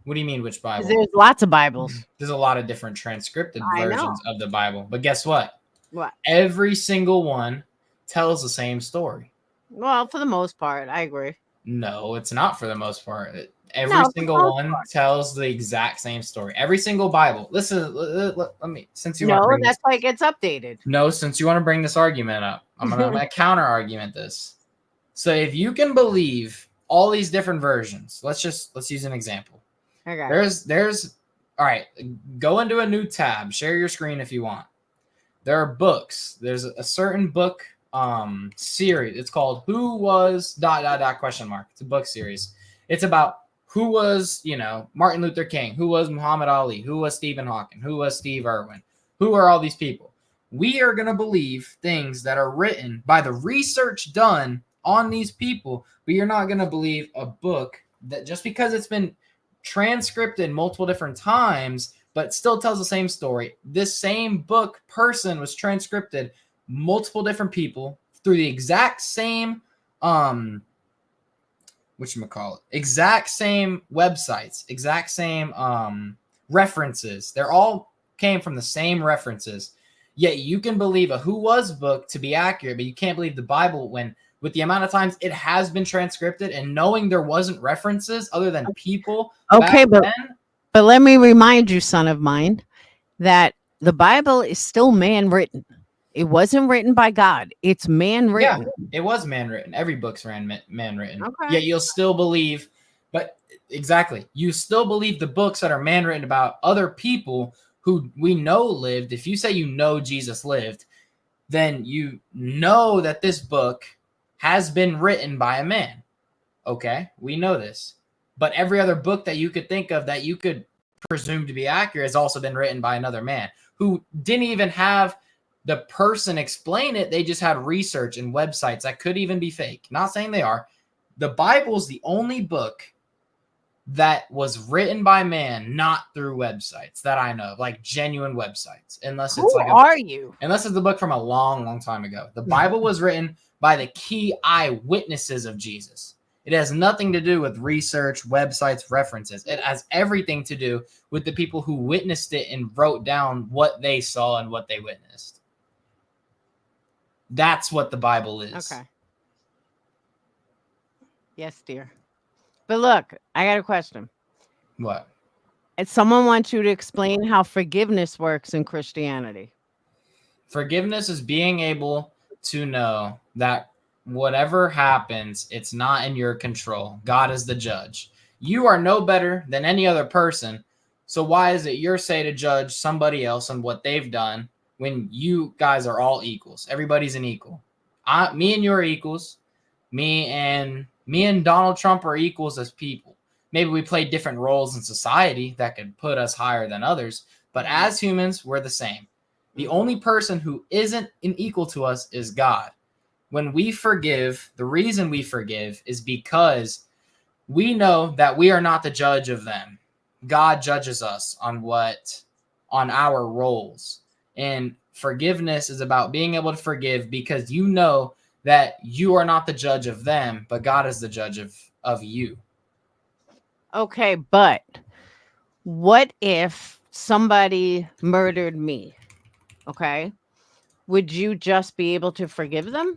What do you mean, which Bible? There's lots of Bibles. There's a lot of different transcripted versions of the Bible. But guess what? What? Every single one tells the same story. Well, for the most part, I agree. No, it's not for the most part. Every single one tells the exact same story. Every single Bible. Listen, let me, since you want to bring that's why it gets updated. No, since you want to bring this argument up, I'm gonna counter argument this. So if you can believe all these different versions, let's use an example. Okay. There's All right, go into a new tab. Share your screen if you want. There are books. There's a certain book series. It's called Who Was ... question mark. It's a book series. It's about who was, Martin Luther King, who was Muhammad Ali, who was Stephen Hawking, who was Steve Irwin, who are all these people. We are going to believe things that are written by the research done on these people, but you're not going to believe a book that just because it's been transcribed multiple different times, but still tells the same story. This same book person was transcribed multiple different people through the exact same exact same websites, exact same references. They're all came from the same references. Yet you can believe a Who Was book to be accurate, but you can't believe the Bible when with the amount of times it has been transcribed and knowing there wasn't references other than people. Okay, but let me remind you, son of mine, that the Bible is still man written. It wasn't written by God. It's man written. Yeah, it was man written. Every book's man written. Okay. Yet you'll still believe, but exactly, you still believe the books that are man written about other people who we know lived. If you say Jesus lived, then you know that this book has been written by a man. Okay, we know this. But every other book that you could think of that you could presume to be accurate has also been written by another man who didn't even have the person explain it. They just had research and websites that could even be fake. Not saying they are. The Bible is the only book that was written by man, not through websites that I know of, like genuine websites. Unless it's unless it's a book from a long, long time ago. The Bible was written by the key eyewitnesses of Jesus. It has nothing to do with research, websites, references. It has everything to do with the people who witnessed it and wrote down what they saw and what they witnessed. That's what the Bible is. Okay. Yes, dear. But look, I got a question. What? And someone wants you to explain how forgiveness works in Christianity. Forgiveness is being able to know that whatever happens, it's not in your control. God is the judge. You are no better than any other person. So why is it your say to judge somebody else on what they've done when you guys are all equals? Everybody's an equal. Me and you are equals. Me and Donald Trump are equals as people. Maybe we play different roles in society that could put us higher than others, but as humans, we're the same. The only person who isn't equal to us is God. When we forgive, the reason we forgive is because we know that we are not the judge of them. God judges us on our roles. And forgiveness is about being able to forgive because you know that you are not the judge of them, but God is the judge of you. Okay, but what if somebody murdered me? Okay. Would you just be able to forgive them?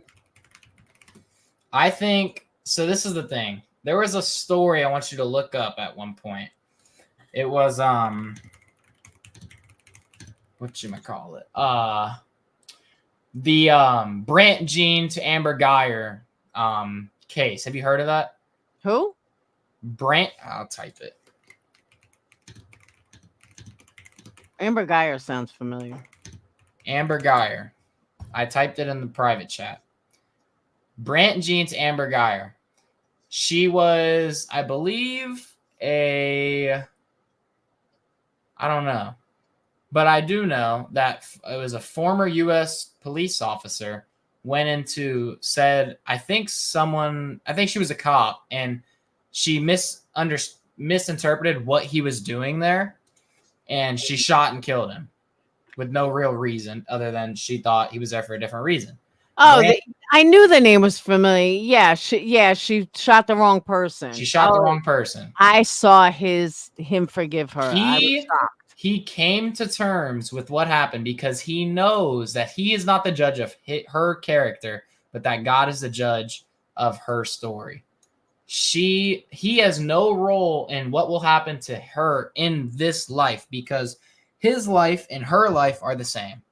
I think so. This is the thing. There was a story I want you to look up at one point. It was whatchamacallit? The Brant Jean to Amber Geyer case. Have you heard of that? Who? Brant. I'll type it. Amber Geyer sounds familiar. Amber Geyer. I typed it in the private chat. Brant Jean to Amber Geyer. She was, I believe, I don't know. But I do know that it was a former U.S. police officer said, I think she was a cop, and she misinterpreted what he was doing there, and she shot and killed him with no real reason other than she thought he was there for a different reason. Oh, I knew the name was familiar. Yeah, she shot the wrong person. She shot the wrong person. I saw him forgive her. I was shocked. He came to terms with what happened because he knows that he is not the judge of her character, but that God is the judge of her story. He has no role in what will happen to her in this life because his life and her life are the same.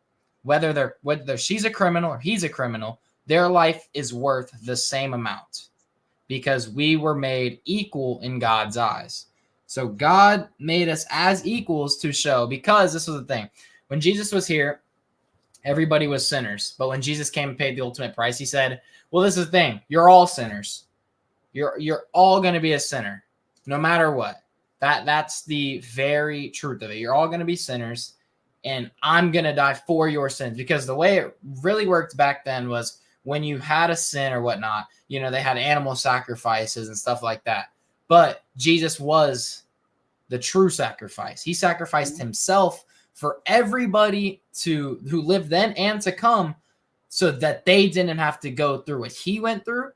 Whether she's a criminal or he's a criminal, their life is worth the same amount because we were made equal in God's eyes. So God made us as equals to show, because this was the thing. When Jesus was here, everybody was sinners. But when Jesus came and paid the ultimate price, he said, well, this is the thing. You're all sinners. You're all going to be a sinner, no matter what. That's the very truth of it. You're all going to be sinners, and I'm going to die for your sins. Because the way it really worked back then was when you had a sin or whatnot, you know, they had animal sacrifices and stuff like that. But Jesus was the true sacrifice. He sacrificed himself for everybody who lived then and to come, so that they didn't have to go through what he went through,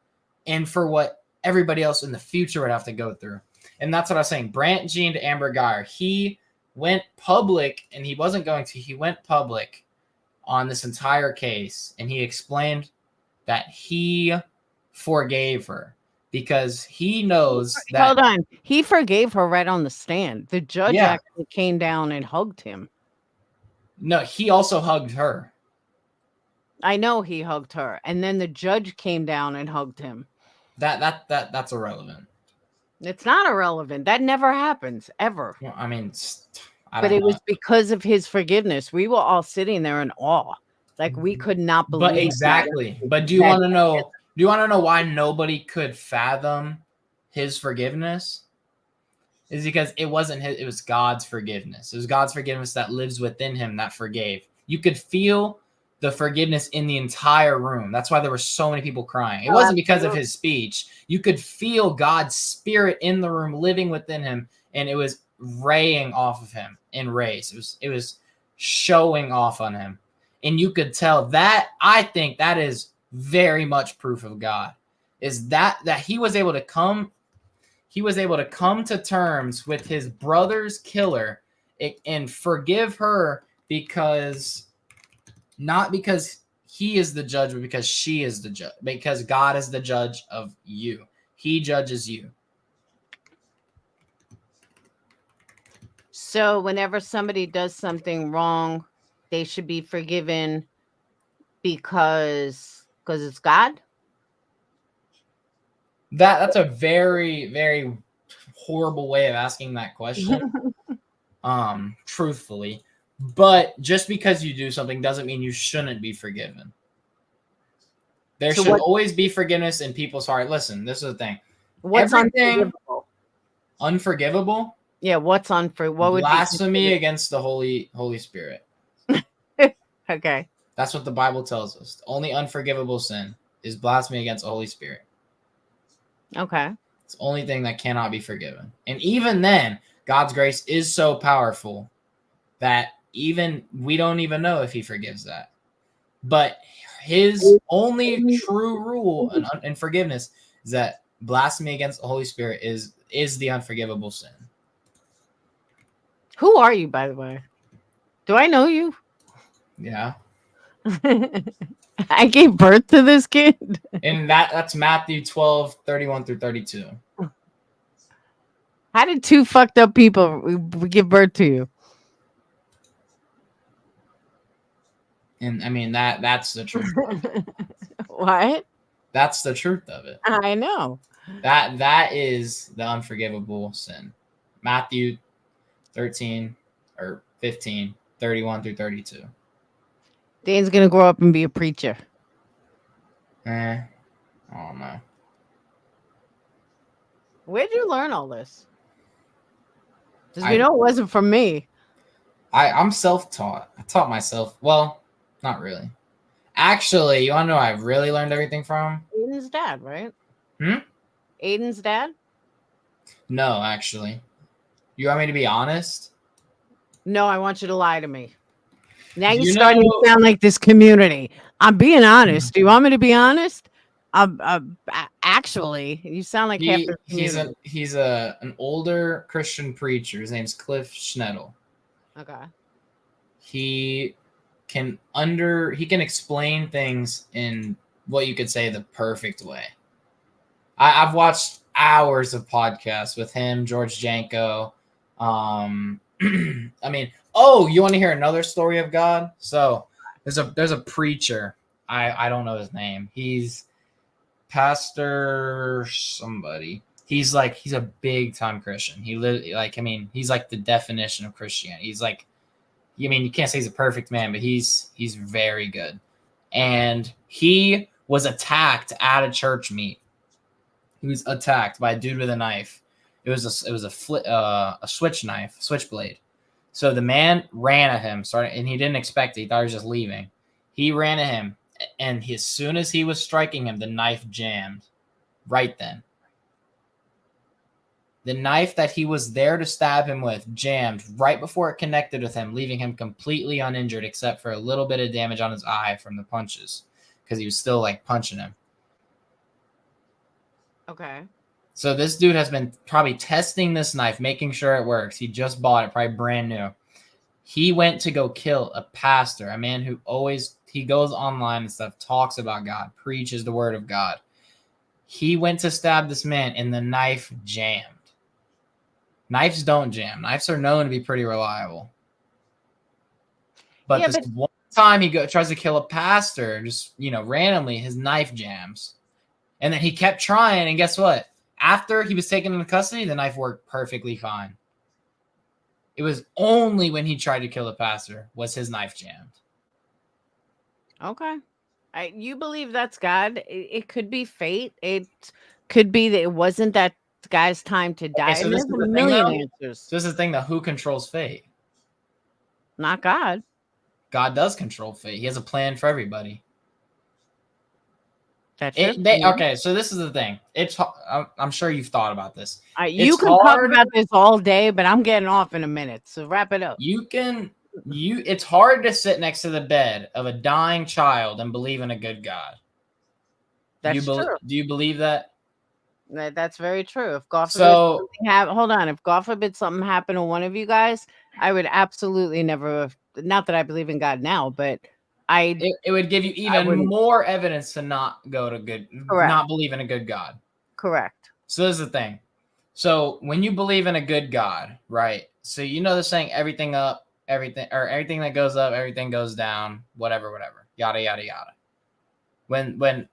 and for what everybody else in the future would have to go through. And that's what I was saying. Brant Jean to Amber Geyer, he went public, and he wasn't going to. He went public on this entire case, and he explained that he forgave her because he knows that. Hold on. He forgave her right on the stand. The judge actually came down and hugged him. No, he also hugged her. I know he hugged her, and then the judge came down and hugged him. That's irrelevant. It's not irrelevant. That never happens ever. Well, I mean, but it was because of his forgiveness. We were all sitting there in awe, like we could not believe. But exactly. But do you want to know? Do you want to know why nobody could fathom his forgiveness? Is because it wasn't his. It was God's forgiveness. It was God's forgiveness that lives within him that forgave. You could feel the forgiveness in the entire room. That's why there were so many people crying. It wasn't because of his speech. You could feel God's spirit in the room living within him, and it was raying off of him in rays. It was showing off on him. And you could tell that. I think that is very much proof of God, is that he was able to come to terms with his brother's killer and forgive her, because not because he is the judge, but because she is the judge, because God is the judge of you. He judges you. So whenever somebody does something wrong, they should be forgiven because it's God? That's a very, very horrible way of asking that question. Truthfully. But just because you do something doesn't mean you shouldn't be forgiven. There should always be forgiveness in people's heart. Listen, this is the thing. What's unforgivable? Unforgivable? Yeah, what's what would blasphemy against the Holy Spirit. Okay. That's what the Bible tells us. The only unforgivable sin is blasphemy against the Holy Spirit. Okay. It's the only thing that cannot be forgiven. And even then, God's grace is so powerful that even we don't even know if he forgives that. But his only true rule in forgiveness is that blasphemy against the Holy Spirit is the unforgivable sin. Who are you, by the way? Do I know you? Yeah. I gave birth to this kid. And that's Matthew 12, 31 through 32. How did two fucked up people give birth to you? And I mean, that's the truth of it. What? That's the truth of it. I know. That is the unforgivable sin. Matthew 13 or 15, 31 through 32. Dane's going to grow up and be a preacher. I don't know. Where'd you learn all this? Because we know it wasn't from me. I'm self-taught. I taught myself. Well, not really. Actually, you want to know who I really learned everything from? Aiden's dad, right? Aiden's dad? No, actually. You want me to be honest? No, I want you to lie to me. Now you're starting to sound like this community. I'm being honest. Do you want me to be honest? Actually, you sound like half the community. He's an older Christian preacher. His name's Cliff Schnettel. Okay. He can explain things in what you could say the perfect way. I've watched hours of podcasts with him, George Janko. I mean, you want to hear another story of God? So there's a preacher. I don't know his name. He's Pastor somebody. he's a big time Christian. He's like the definition of Christianity. He's like, I mean, you can't say he's a perfect man, but he's very good. And he was attacked at a church meet. He was attacked by a dude with a knife. It was a switchblade. So the man ran at him, and he didn't expect it. He thought he was just leaving. He ran at him, and as soon as he was striking him, the knife jammed right then. The knife that he was there to stab him with jammed right before it connected with him, leaving him completely uninjured except for a little bit of damage on his eye from the punches because he was still like punching him. Okay. So this dude has been probably testing this knife, making sure it works. He just bought it, probably brand new. He went to go kill a pastor, a man who he goes online and stuff, talks about God, preaches the word of God. He went to stab this man and the knife jammed. Knives don't jam. Knives are known to be pretty reliable. But this one time he tries to kill a pastor, just, randomly, his knife jams. And then he kept trying, and guess what? After he was taken into custody, the knife worked perfectly fine. It was only when he tried to kill the pastor was his knife jammed. Okay. You believe that's God. It could be fate. It could be that it wasn't that guy's time to die. Okay, so there's a million answers. So this is the thing, though. Who controls fate? Not God. God does control fate. He has a plan for everybody. That's okay, so this is the thing. I'm sure you've thought about this. You can talk about this all day, but I'm getting off in a minute. So wrap it up. It's hard to sit next to the bed of a dying child and believe in a good God. That's true. Do you believe that? That's very true. If God forbid if God forbid something happened to one of you guys, I would absolutely never. Not that I believe in God now, but it would give you even more evidence to not believe in a good God. Correct. So this is the thing. So when you believe in a good God, right? So the saying, everything that goes up, everything goes down, whatever, yada yada yada. When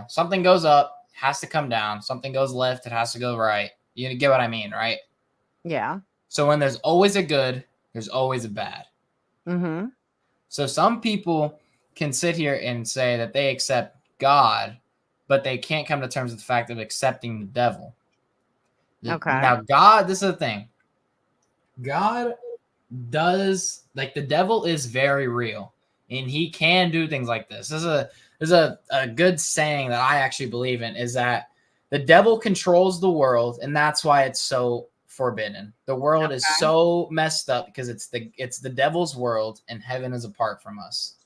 something goes up, it has to come down. Something goes left, it has to go right. You get what I mean, right? Yeah. So when there's always a good, there's always a bad. Mm-hmm. So some people can sit here and say that they accept God, but they can't come to terms with the fact of accepting the devil. Okay. Now, God, this is the thing. God does, the devil is very real, and he can do things like this. There's a good saying that I actually believe in, is that the devil controls the world, and that's why it's so forbidden. The world is so messed up because it's the devil's world, and heaven is apart from us.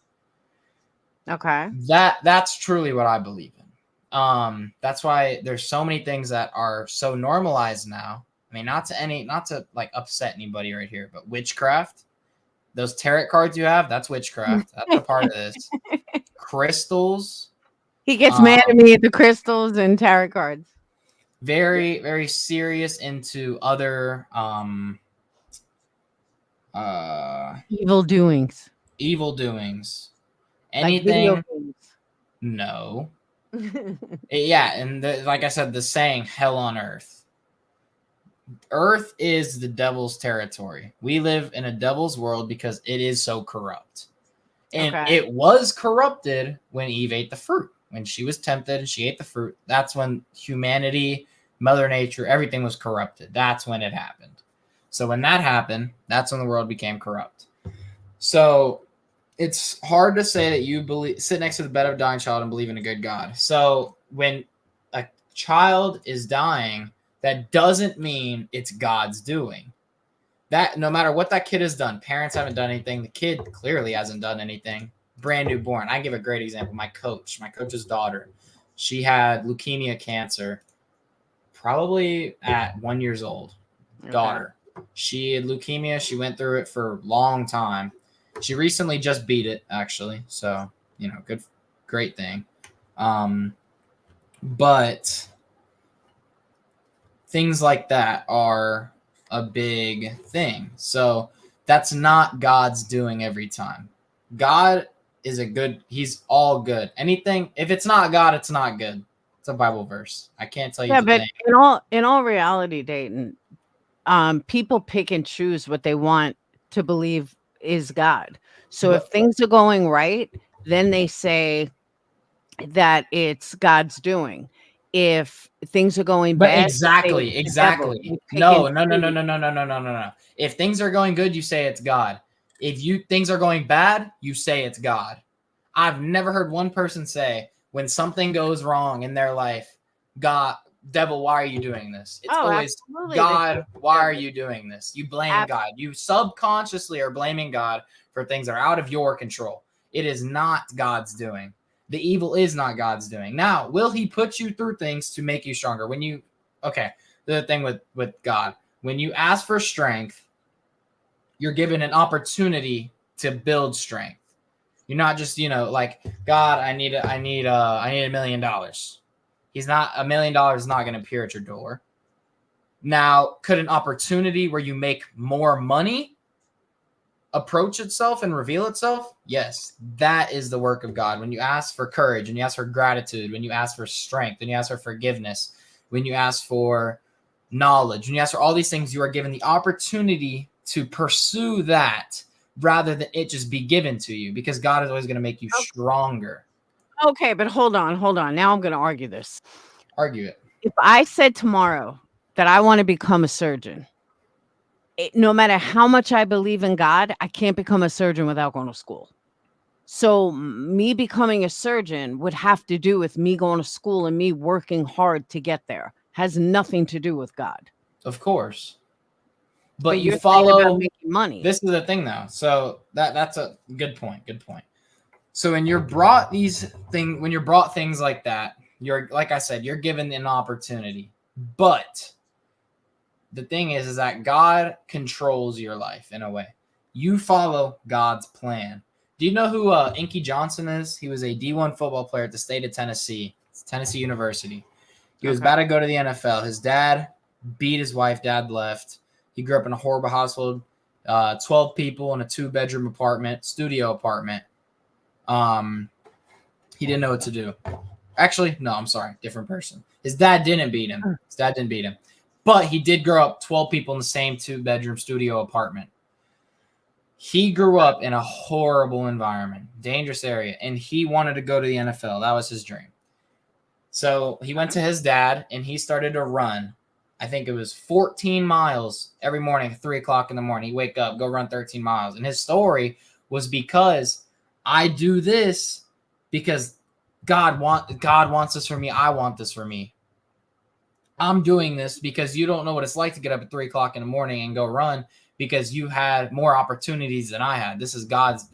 Okay. That's truly what I believe in. That's why there's so many things that are so normalized now. I mean, not to upset anybody right here, but witchcraft. Those tarot cards you have, that's witchcraft. That's a part of this. Crystals. He gets mad at me at the crystals and tarot cards. Very, very serious into other evil doings. Anything. No. Yeah, and like I said, the saying, hell on earth. Earth is the devil's territory. We live in a devil's world because it is so corrupt. And it was corrupted when Eve ate the fruit. When she was tempted and she ate the fruit, that's when humanity, Mother Nature, everything was corrupted. That's when it happened. So when that happened, that's when the world became corrupt. So it's hard to say that you sit next to the bed of a dying child and believe in a good God. So when a child is dying, that doesn't mean it's God's doing. That no matter what that kid has done, parents haven't done anything. The kid clearly hasn't done anything. Brand new born. I give a great example. My coach's daughter, she had leukemia cancer probably at 1 year old. Daughter. She had leukemia. She went through it for a long time. She recently just beat it, actually. So, great thing. But things like that are a big thing. So that's not God's doing every time. God is he's all good. Anything, if it's not God, it's not good. It's a Bible verse. I can't tell you Yeah, the but name. in all reality, Dayton, people pick and choose what they want to believe is God. So if But things are going right, then they say that it's God's doing. If things are going but bad, they say exactly, it's the devil. exactly. They pick and No, no, no, no, choose. no, no, no, no, no, no, no. If things are going good, you say it's God. If things are going bad, you say it's God. I've never heard one person say when something goes wrong in their life, God, devil, why are you doing this? It's Oh, always absolutely. They say God, it's the why are devil. you doing this? You blame God. You subconsciously are blaming God for things that are out of your control. It is not God's doing. The evil is not God's doing. Now, will he put you through things to make you stronger? The thing with God, when you ask for strength, you're given an opportunity to build strength. You're not just, like, God, I need $1 million. He's not $1 million is not going to appear at your door. Now, could an opportunity where you make more money approach itself and reveal itself? Yes, that is the work of God. When you ask for courage, when you ask for gratitude, when you ask for strength, when you ask for forgiveness, when you ask for knowledge, when you ask for all these things, you are given the opportunity to pursue that rather than it just be given to you, because God is always going to make you stronger. Okay, but hold on. Now I'm going to argue this. Argue it. If I said tomorrow that I want to become a surgeon, no matter how much I believe in God, I can't become a surgeon without going to school. So me becoming a surgeon would have to do with me going to school and me working hard to get there. Has nothing to do with God. Of course. But you you're saying about follow making money. This is the thing though. So that's a good point. Good point. So when you're brought things like that, you're, like I said, you're given an opportunity. But the thing is that God controls your life in a way. You follow God's plan. Do you know who Inky Johnson is? He was a D1 football player at the state of Tennessee, Tennessee University. He was about to go to the NFL. His dad beat his wife. Dad left. He grew up in a horrible household, 12 people in a 2-bedroom studio apartment. He didn't know what to do. Actually, no, I'm sorry. Different person. His dad didn't beat him. But he did grow up 12 people in the same 2-bedroom studio apartment. He grew up in a horrible environment, dangerous area, and he wanted to go to the NFL. That was his dream. So he went to his dad, and he started to run. I think it was 14 miles every morning at 3 o'clock in the morning. He'd wake up, go run 13 miles. And his story was, because I do this because God wants this for me. I want this for me. I'm doing this because you don't know what it's like to get up at 3 o'clock in the morning and go run, because you had more opportunities than I had. This is God's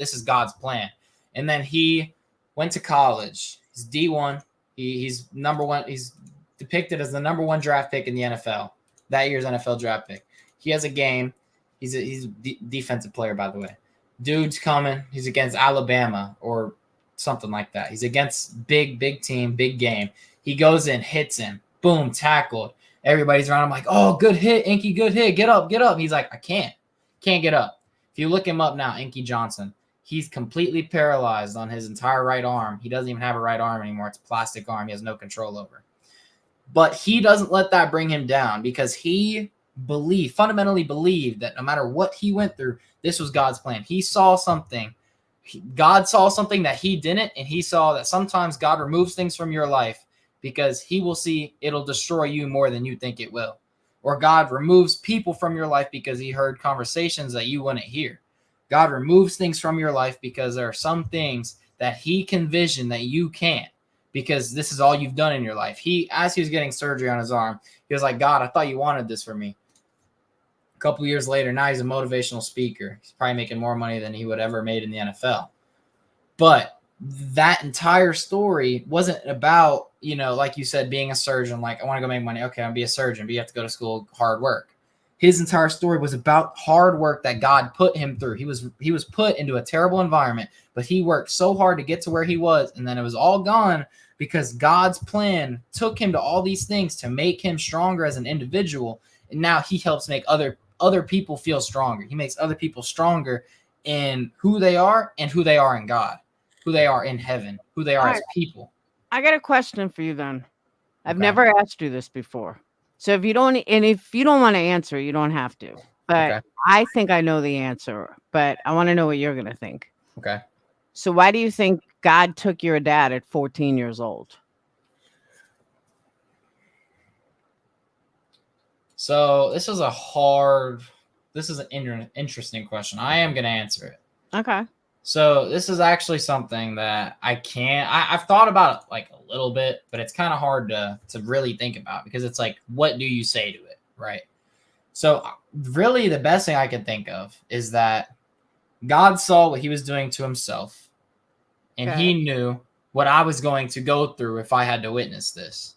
plan. And then he went to college. He's D1. He's number one. He's depicted as the number 1 draft pick in the NFL. That year's NFL draft pick. He has a game. He's a defensive player, by the way. Dude's coming. He's against Alabama or something like that. He's against big team, big game. He goes in, hits him. Boom, tackled. Everybody's around him like, oh, good hit, Inky, good hit. Get up. He's like, I can't get up. If you look him up now, Inky Johnson, he's completely paralyzed on his entire right arm. He doesn't even have a right arm anymore. It's a plastic arm. He has no control over. But he doesn't let that bring him down, because he fundamentally believed that no matter what he went through, this was God's plan. He saw something. God saw something that he didn't, and he saw that sometimes God removes things from your life because he will see it'll destroy you more than you think it will. Or God removes people from your life because he heard conversations that you wouldn't hear. God removes things from your life because there are some things that he can vision that you can't, because this is all you've done in your life. As he was getting surgery on his arm, he was like, God, I thought you wanted this for me. A couple years later, now he's a motivational speaker. He's probably making more money than he would ever made in the NFL. But that entire story wasn't about, like you said, being a surgeon. Like, I want to go make money. Okay, I'll be a surgeon, but you have to go to school, hard work. His entire story was about hard work that God put him through. He was put into a terrible environment, but he worked so hard to get to where he was, and then it was all gone because God's plan took him to all these things to make him stronger as an individual. And now he helps make other people feel stronger. He makes other people stronger in who they are and who they are in God, who they are in heaven, who they are as people. I got a question for you then. I've Okay. never asked you this before. So if you don't want to answer, you don't have to. But Okay. I think I know the answer, but I want to know what you're going to think. Okay. So why do you think God took your dad at 14 years old? So this is an interesting question. I am going to answer it. Okay. So this is actually something that I've thought about it like a little bit, but it's kind of hard to really think about because it's like, what do you say to it? Right. So really the best thing I can think of is that God saw what he was doing to himself and he knew what I was going to go through if I had to witness this.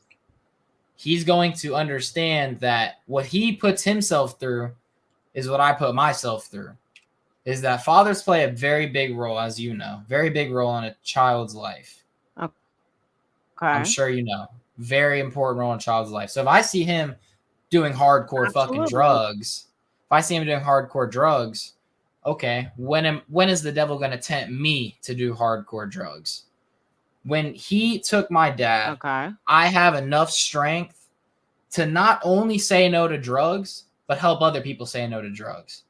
He's going to understand that what he puts himself through is what I put myself through. Is that fathers play a very big role, as you know, very big role in a child's life. Okay. I'm sure you know. Very important role in a child's life. So if I see him doing hardcore fucking drugs, okay, when is the devil going to tempt me to do hardcore drugs? When he took my dad, I have enough strength to not only say no to drugs, but help other people say no to drugs.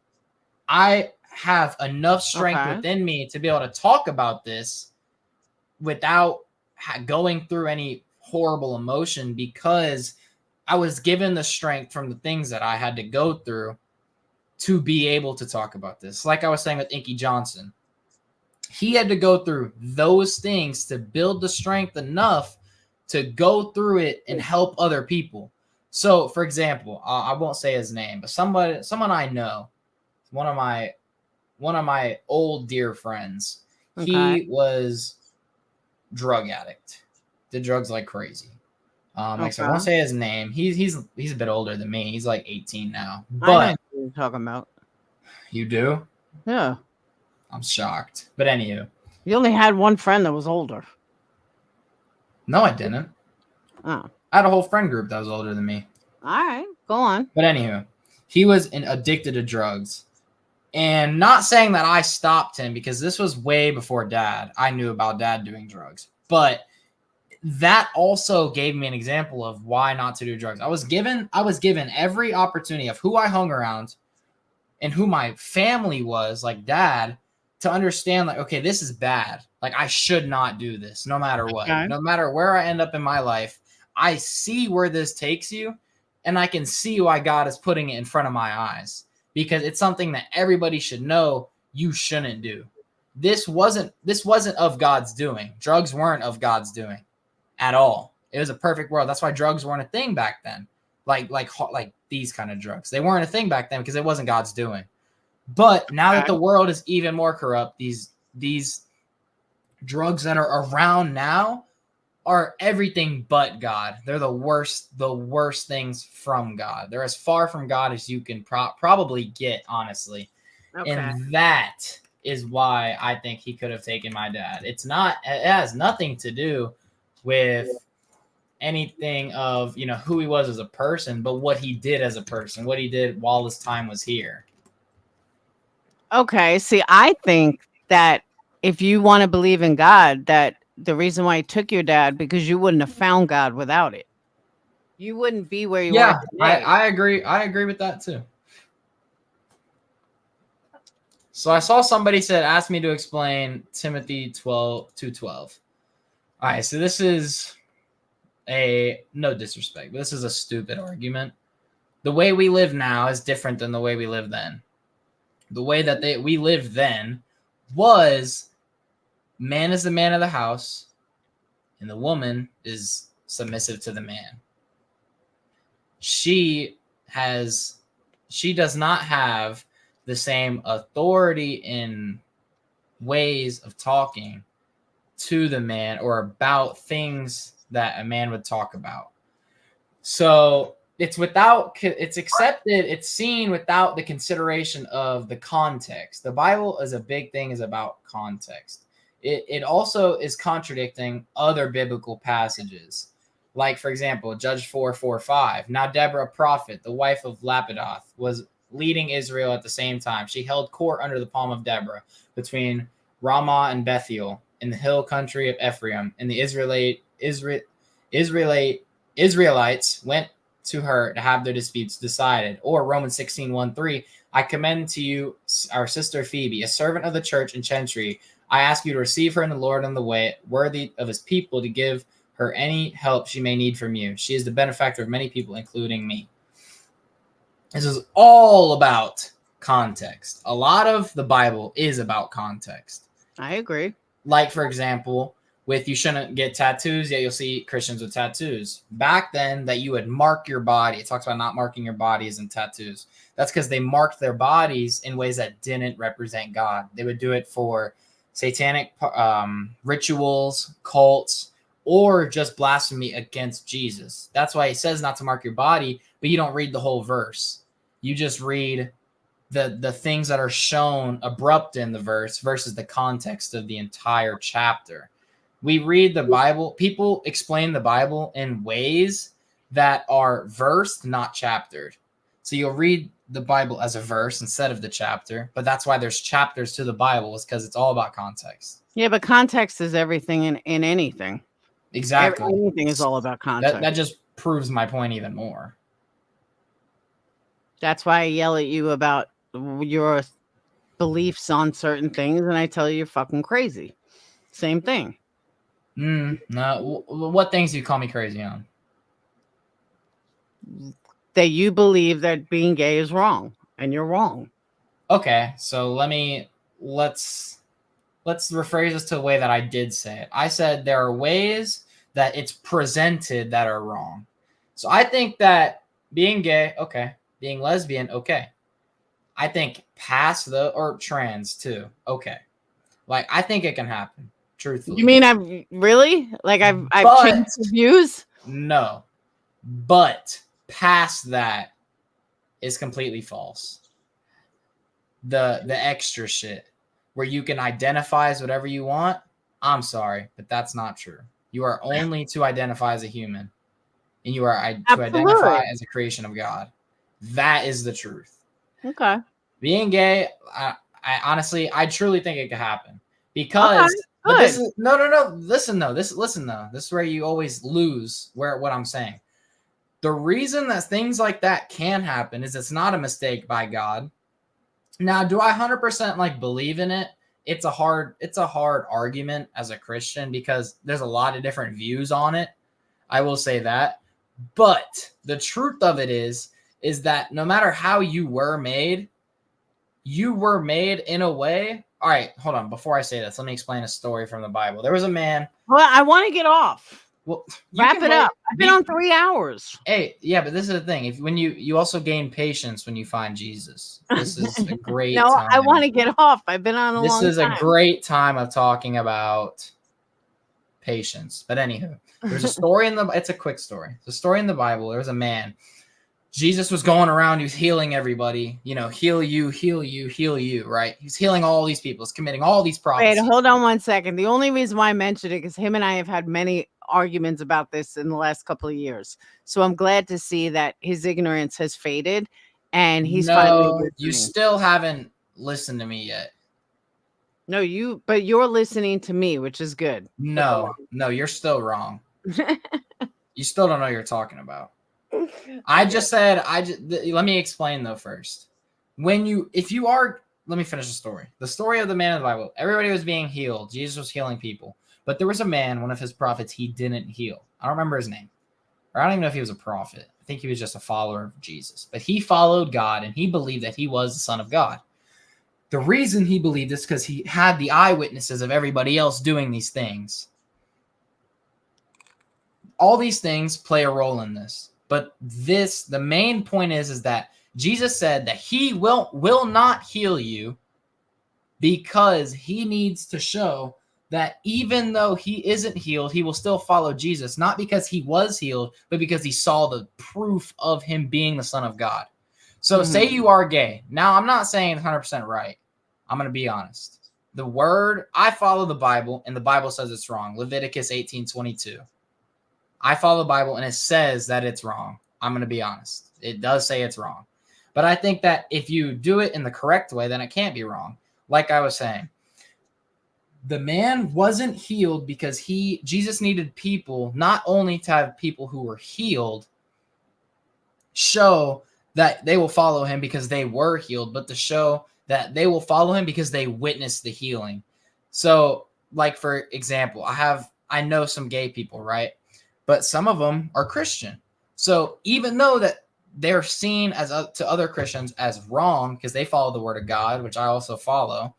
I have enough strength within me to be able to talk about this without going through any horrible emotion because I was given the strength from the things that I had to go through to be able to talk about this. Like I was saying with Inky Johnson, he had to go through those things to build the strength enough to go through it and help other people. So, for example, I won't say his name, but someone I know, one of my old dear friends, he was drug addict, did drugs like crazy. Like so I won't say his name. He's a bit older than me. He's like 18 now. But I know who you're talking about. You do? Yeah. I'm shocked. But anywho. You only had one friend that was older. No, I didn't. Oh. I had a whole friend group that was older than me. All right, go on. But anywho, he was addicted to drugs. And not saying that I stopped him because this was way before dad. I knew about dad doing drugs. But that also gave me an example of why not to do drugs. I was given every opportunity of who I hung around and who my family was, like dad, to understand like, okay, this is bad. Like I should not do this no matter what. No matter where I end up in my life, I see where this takes you and I can see why God is putting it in front of my eyes because it's something that everybody should know you shouldn't do. This wasn't of God's doing. Drugs weren't of God's doing at all. It was a perfect world. That's why drugs weren't a thing back then. Like these kind of drugs. They weren't a thing back then because it wasn't God's doing. But now that the world is even more corrupt, these drugs that are around now are everything but God. They're the worst things from God. They're as far from God as you can probably get, honestly. Okay. And that is why I think he could have taken my dad. It has nothing to do with anything of, who he was as a person, but what he did as a person, what he did while his time was here. Okay. See, I think that if you want to believe in God, that the reason why he took your dad, because you wouldn't have found God without it. You wouldn't be where you are today. I agree. I agree with that too. So I saw somebody asked me to explain Timothy 12:2-12. All right, so this is no disrespect, but this is a stupid argument. The way we live now is different than the way we live then. The way that we lived then was man is the man of the house and the woman is submissive to the man. She does not have the same authority in ways of talking to the man or about things that a man would talk about. So it's accepted, it's seen without the consideration of the context. The Bible is a big thing, is about context. It also is contradicting other biblical passages. Like, for example, Judge 4:4-5. Now Deborah, prophet, the wife of Lapidoth, was leading Israel at the same time. She held court under the palm of Deborah between Ramah and Bethiel in the hill country of Ephraim, in the Israelite Israelites went to her to have their disputes decided. Or Romans 16:1-3, I commend to you our sister Phoebe, a servant of the church in Chantry. I ask you to receive her in the Lord in the way worthy of his people, to give her any help she may need from you. She is the benefactor of many people, including me. This is all about context. A lot of the Bible is about context. I agree. Like, for example, with you shouldn't get tattoos, yet you'll see Christians with tattoos. Back then, that you would mark your body. It talks about not marking your bodies in tattoos. That's because they marked their bodies in ways that didn't represent God. They would do it for satanic rituals, cults, or just blasphemy against Jesus. That's why he says not to mark your body, but you don't read the whole verse. You just read the things that are shown abrupt in the verse versus the context of the entire chapter. We read the Bible. People explain the Bible in ways that are versed, not chaptered. So you'll read the Bible as a verse instead of the chapter, but that's why there's chapters to the Bible, is because it's all about context. Yeah, but context is everything in anything. Exactly. Anything is all about context. That just proves my point even more. That's why I yell at you about your beliefs on certain things, and I tell you you're fucking crazy. Same thing. No. What things do you call me crazy on? That you believe that being gay is wrong, and you're wrong. Okay, so let's rephrase this to the way that I did say it. I said there are ways that it's presented that are wrong. So I think that being gay, okay. Being lesbian, okay. I think or trans too, okay. Like, I think it can happen, truthfully. You mean I've changed views? No. But past that is completely false. The extra shit where you can identify as whatever you want, I'm sorry, but that's not true. You are only to identify as a human, and you are to identify as a creation of God. That is the truth. Okay. Being gay, I honestly, I truly think it could happen, because but this is no. Listen though, this is where you always lose what I'm saying. The reason that things like that can happen is it's not a mistake by God. Now, do I 100% like believe in it? It's a hard argument as a Christian, because there's a lot of different views on it. I will say that. But the truth of it is that no matter how you were made in a way. All right, hold on. Before I say this, let me explain a story from the Bible. There was a man. Well, I want to get off. Well, wrap it up. I've been on 3 hours. Hey, yeah, but this is the thing. When you also gain patience when you find Jesus. This is a great No, time. I want to get off. I've been on a long time. This is a great time of talking about patience. But anywho, there's a story it's a quick story. It's a story in the Bible. There was a man. Jesus was going around, he was healing everybody, heal you, right? He's healing all these people. He's committing all these prophecies. Wait, hold on 1 second. The only reason why I mentioned it is him and I have had many arguments about this in the last couple of years. So I'm glad to see that his ignorance has faded and he's finally listening. You still haven't listened to me yet. No, but you're listening to me, which is good. No, you're still wrong. You still don't know what you're talking about. Let me explain though first. Let me finish the story. The story of the man in the Bible. Everybody was being healed. Jesus was healing people. But there was a man, one of his prophets, he didn't heal. I don't remember his name. Or I don't even know if he was a prophet. I think he was just a follower of Jesus. But he followed God, and he believed that he was the Son of God. The reason he believed this is because he had the eyewitnesses of everybody else doing these things. All these things play a role in this. But the main point is that Jesus said that he will not heal you, because he needs to show that even though he isn't healed, he will still follow Jesus, not because he was healed, but because he saw the proof of him being the Son of God. So say you are gay. Now, I'm not saying 100% right. I'm going to be honest. I follow the Bible, and the Bible says it's wrong. Leviticus 18:22. I follow the Bible, and it says that it's wrong. I'm going to be honest. It does say it's wrong. But I think that if you do it in the correct way, then it can't be wrong. Like I was saying, The man wasn't healed because Jesus needed people, not only to have people who were healed show that they will follow him because they were healed, but to show that they will follow him because they witnessed the healing. So, like, for example, I know some gay people, right? But some of them are Christian. So even though that they're seen as to other Christians as wrong because they follow the word of God, which I also follow,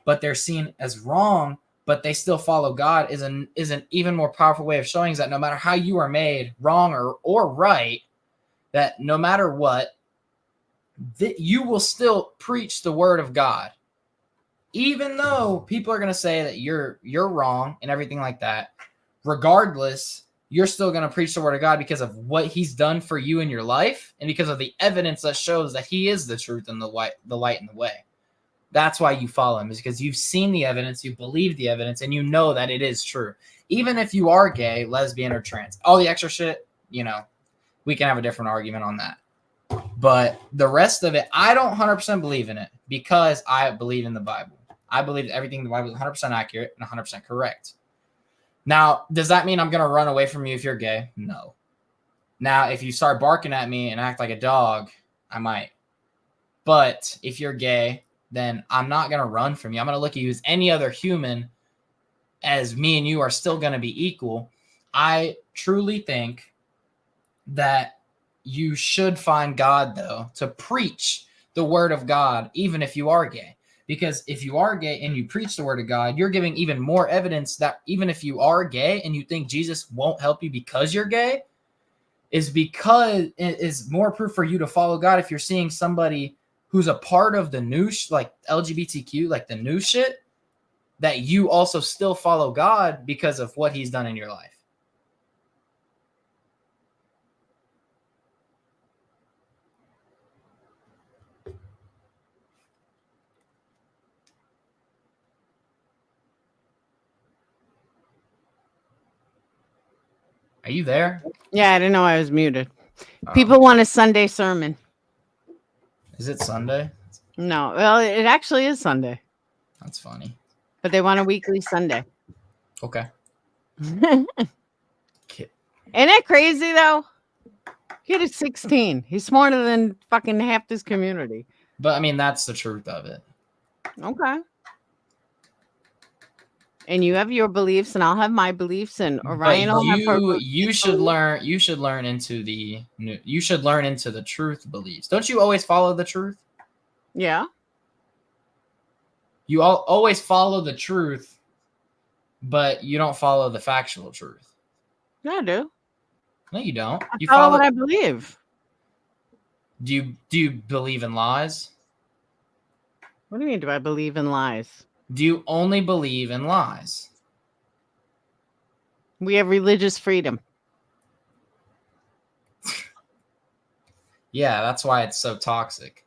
but they're seen as wrong, but they still follow God, is an even more powerful way of showing that no matter how you are made, wrong or right, that no matter what, you will still preach the word of God. Even though people are going to say that you're wrong and everything like that, regardless, you're still going to preach the word of God because of what he's done for you in your life and because of the evidence that shows that he is the truth and the light and the way. That's why you follow him, is because you've seen the evidence, you believe the evidence, and you know that it is true. Even if you are gay, lesbian, or trans, all the extra shit, we can have a different argument on that. But the rest of it, I don't 100% believe in it because I believe in the Bible. I believe that everything in the Bible is 100% accurate and 100% correct. Now, does that mean I'm going to run away from you if you're gay? No. Now, if you start barking at me and act like a dog, I might. But if you're gay, then I'm not going to run from you. I'm going to look at you as any other human, as me and you are still going to be equal. I truly think that you should find God, though, to preach the word of God, even if you are gay. Because if you are gay and you preach the word of God, you're giving even more evidence that even if you are gay and you think Jesus won't help you because you're gay, is more proof for you to follow God if you're seeing somebody who's a part of the new, like LGBTQ, like the new shit, that you also still follow God because of what he's done in your life. Are you there? Yeah, I didn't know I was muted. People want a Sunday sermon. Is it Sunday? No, well, it actually is Sunday. That's funny. But they want a weekly Sunday. Okay. Isn't that crazy, though? Kid is 16. He's smarter than fucking half this community. But, I mean, that's the truth of it. Okay. And you have your beliefs, and I'll have my beliefs, and Orion will have her. You should learn into the truth beliefs. Don't you always follow the truth? Yeah. You always follow the truth, but you don't follow the factual truth. Yeah, I do. No, you don't. I follow what I believe. Do you believe in lies? What do you mean, do I believe in lies? Do you only believe in lies? We have religious freedom. Yeah, that's why it's so toxic.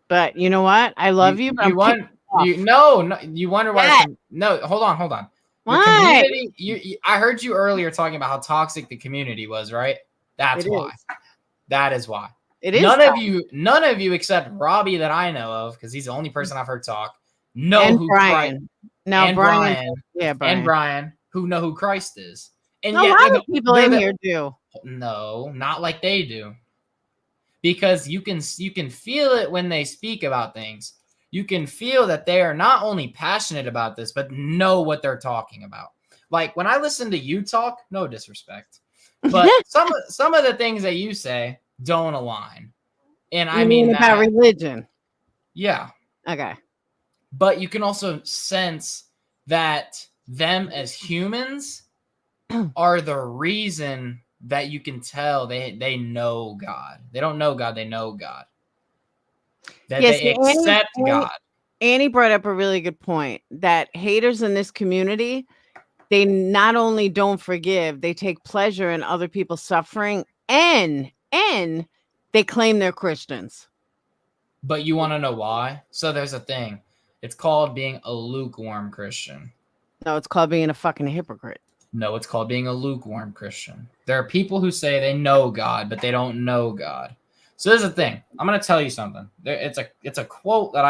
But you know what? I love you. But you wonder why. No, hold on. Why? I heard you earlier talking about how toxic the community was, right? That's why. That is why. It is. None of you except Robbie that I know of, because he's the only person I've heard talk, know who Brian. Brian. Yeah, Brian. And Brian, who know who Christ is. And a lot of people in here do. No, not like they do. Because you can feel it when they speak about things. You can feel that they are not only passionate about this, but know what they're talking about. Like when I listen to you talk, no disrespect, but some of the things that you say don't align. And I mean about religion. Yeah. Okay. But you can also sense that them as humans are the reason that you can tell they know God. They don't know God, they know God. That they accept God. Annie brought up a really good point that haters in this community, they not only don't forgive, they take pleasure in other people's suffering and they claim they're Christians. But you want to know why? So there's a thing. It's called being a lukewarm Christian. No, it's called being a fucking hypocrite. No, it's called being a lukewarm Christian. There are people who say they know God, but they don't know God. So there's a thing. I'm going to tell you something. It's a quote that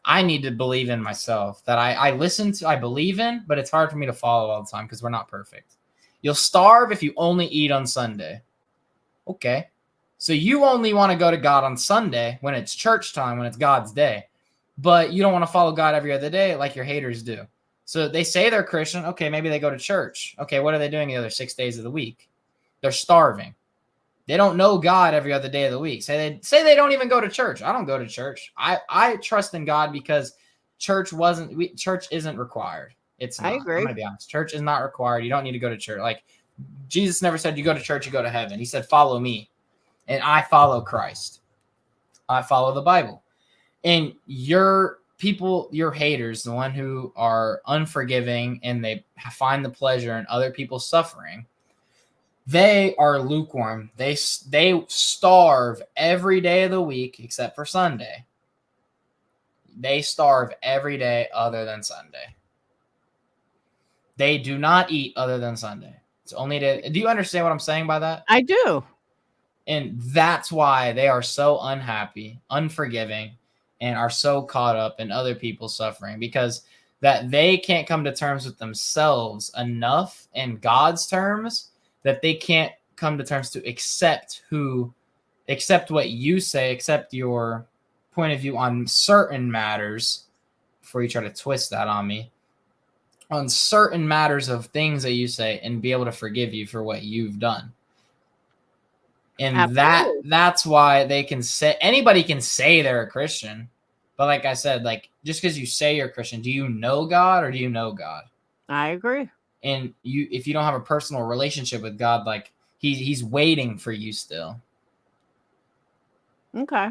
I need to believe in myself, that I listen to, I believe in, but it's hard for me to follow all the time because we're not perfect. You'll starve if you only eat on Sunday. Okay. So you only want to go to God on Sunday when it's church time, when it's God's day, but you don't want to follow God every other day like your haters do. So they say they're Christian. Okay, maybe they go to church. Okay, what are they doing the other 6 days of the week? They're starving. They don't know God every other day of the week. Say they don't even go to church. I don't go to church. I trust in God because church isn't required. It's not. I I'm agree. gonna be honest. Church is not required. You don't need to go to church. Like Jesus never said you go to church, you go to heaven. He said, follow me. And I follow Christ. I follow the Bible. And your people, your haters, the one who are unforgiving and they find the pleasure in other people's suffering, they are lukewarm. They starve every day of the week except for Sunday. They starve every day other than Sunday. They do not eat other than Sunday. It's only to. Do you understand what I'm saying by that? I do. And that's why they are so unhappy, unforgiving, and are so caught up in other people's suffering, because that they can't come to terms with themselves enough in God's terms that they can't come to terms to accept what you say, accept your point of view on certain matters, before you try to twist that on me, on certain matters of things that you say, and be able to forgive you for what you've done. And Absolutely. that's why they can say, anybody can say they're a Christian, but like I said, like just because you say you're a Christian, do you know God or do you know God? I agree. And if you don't have a personal relationship with God, like he's waiting for you still. Okay.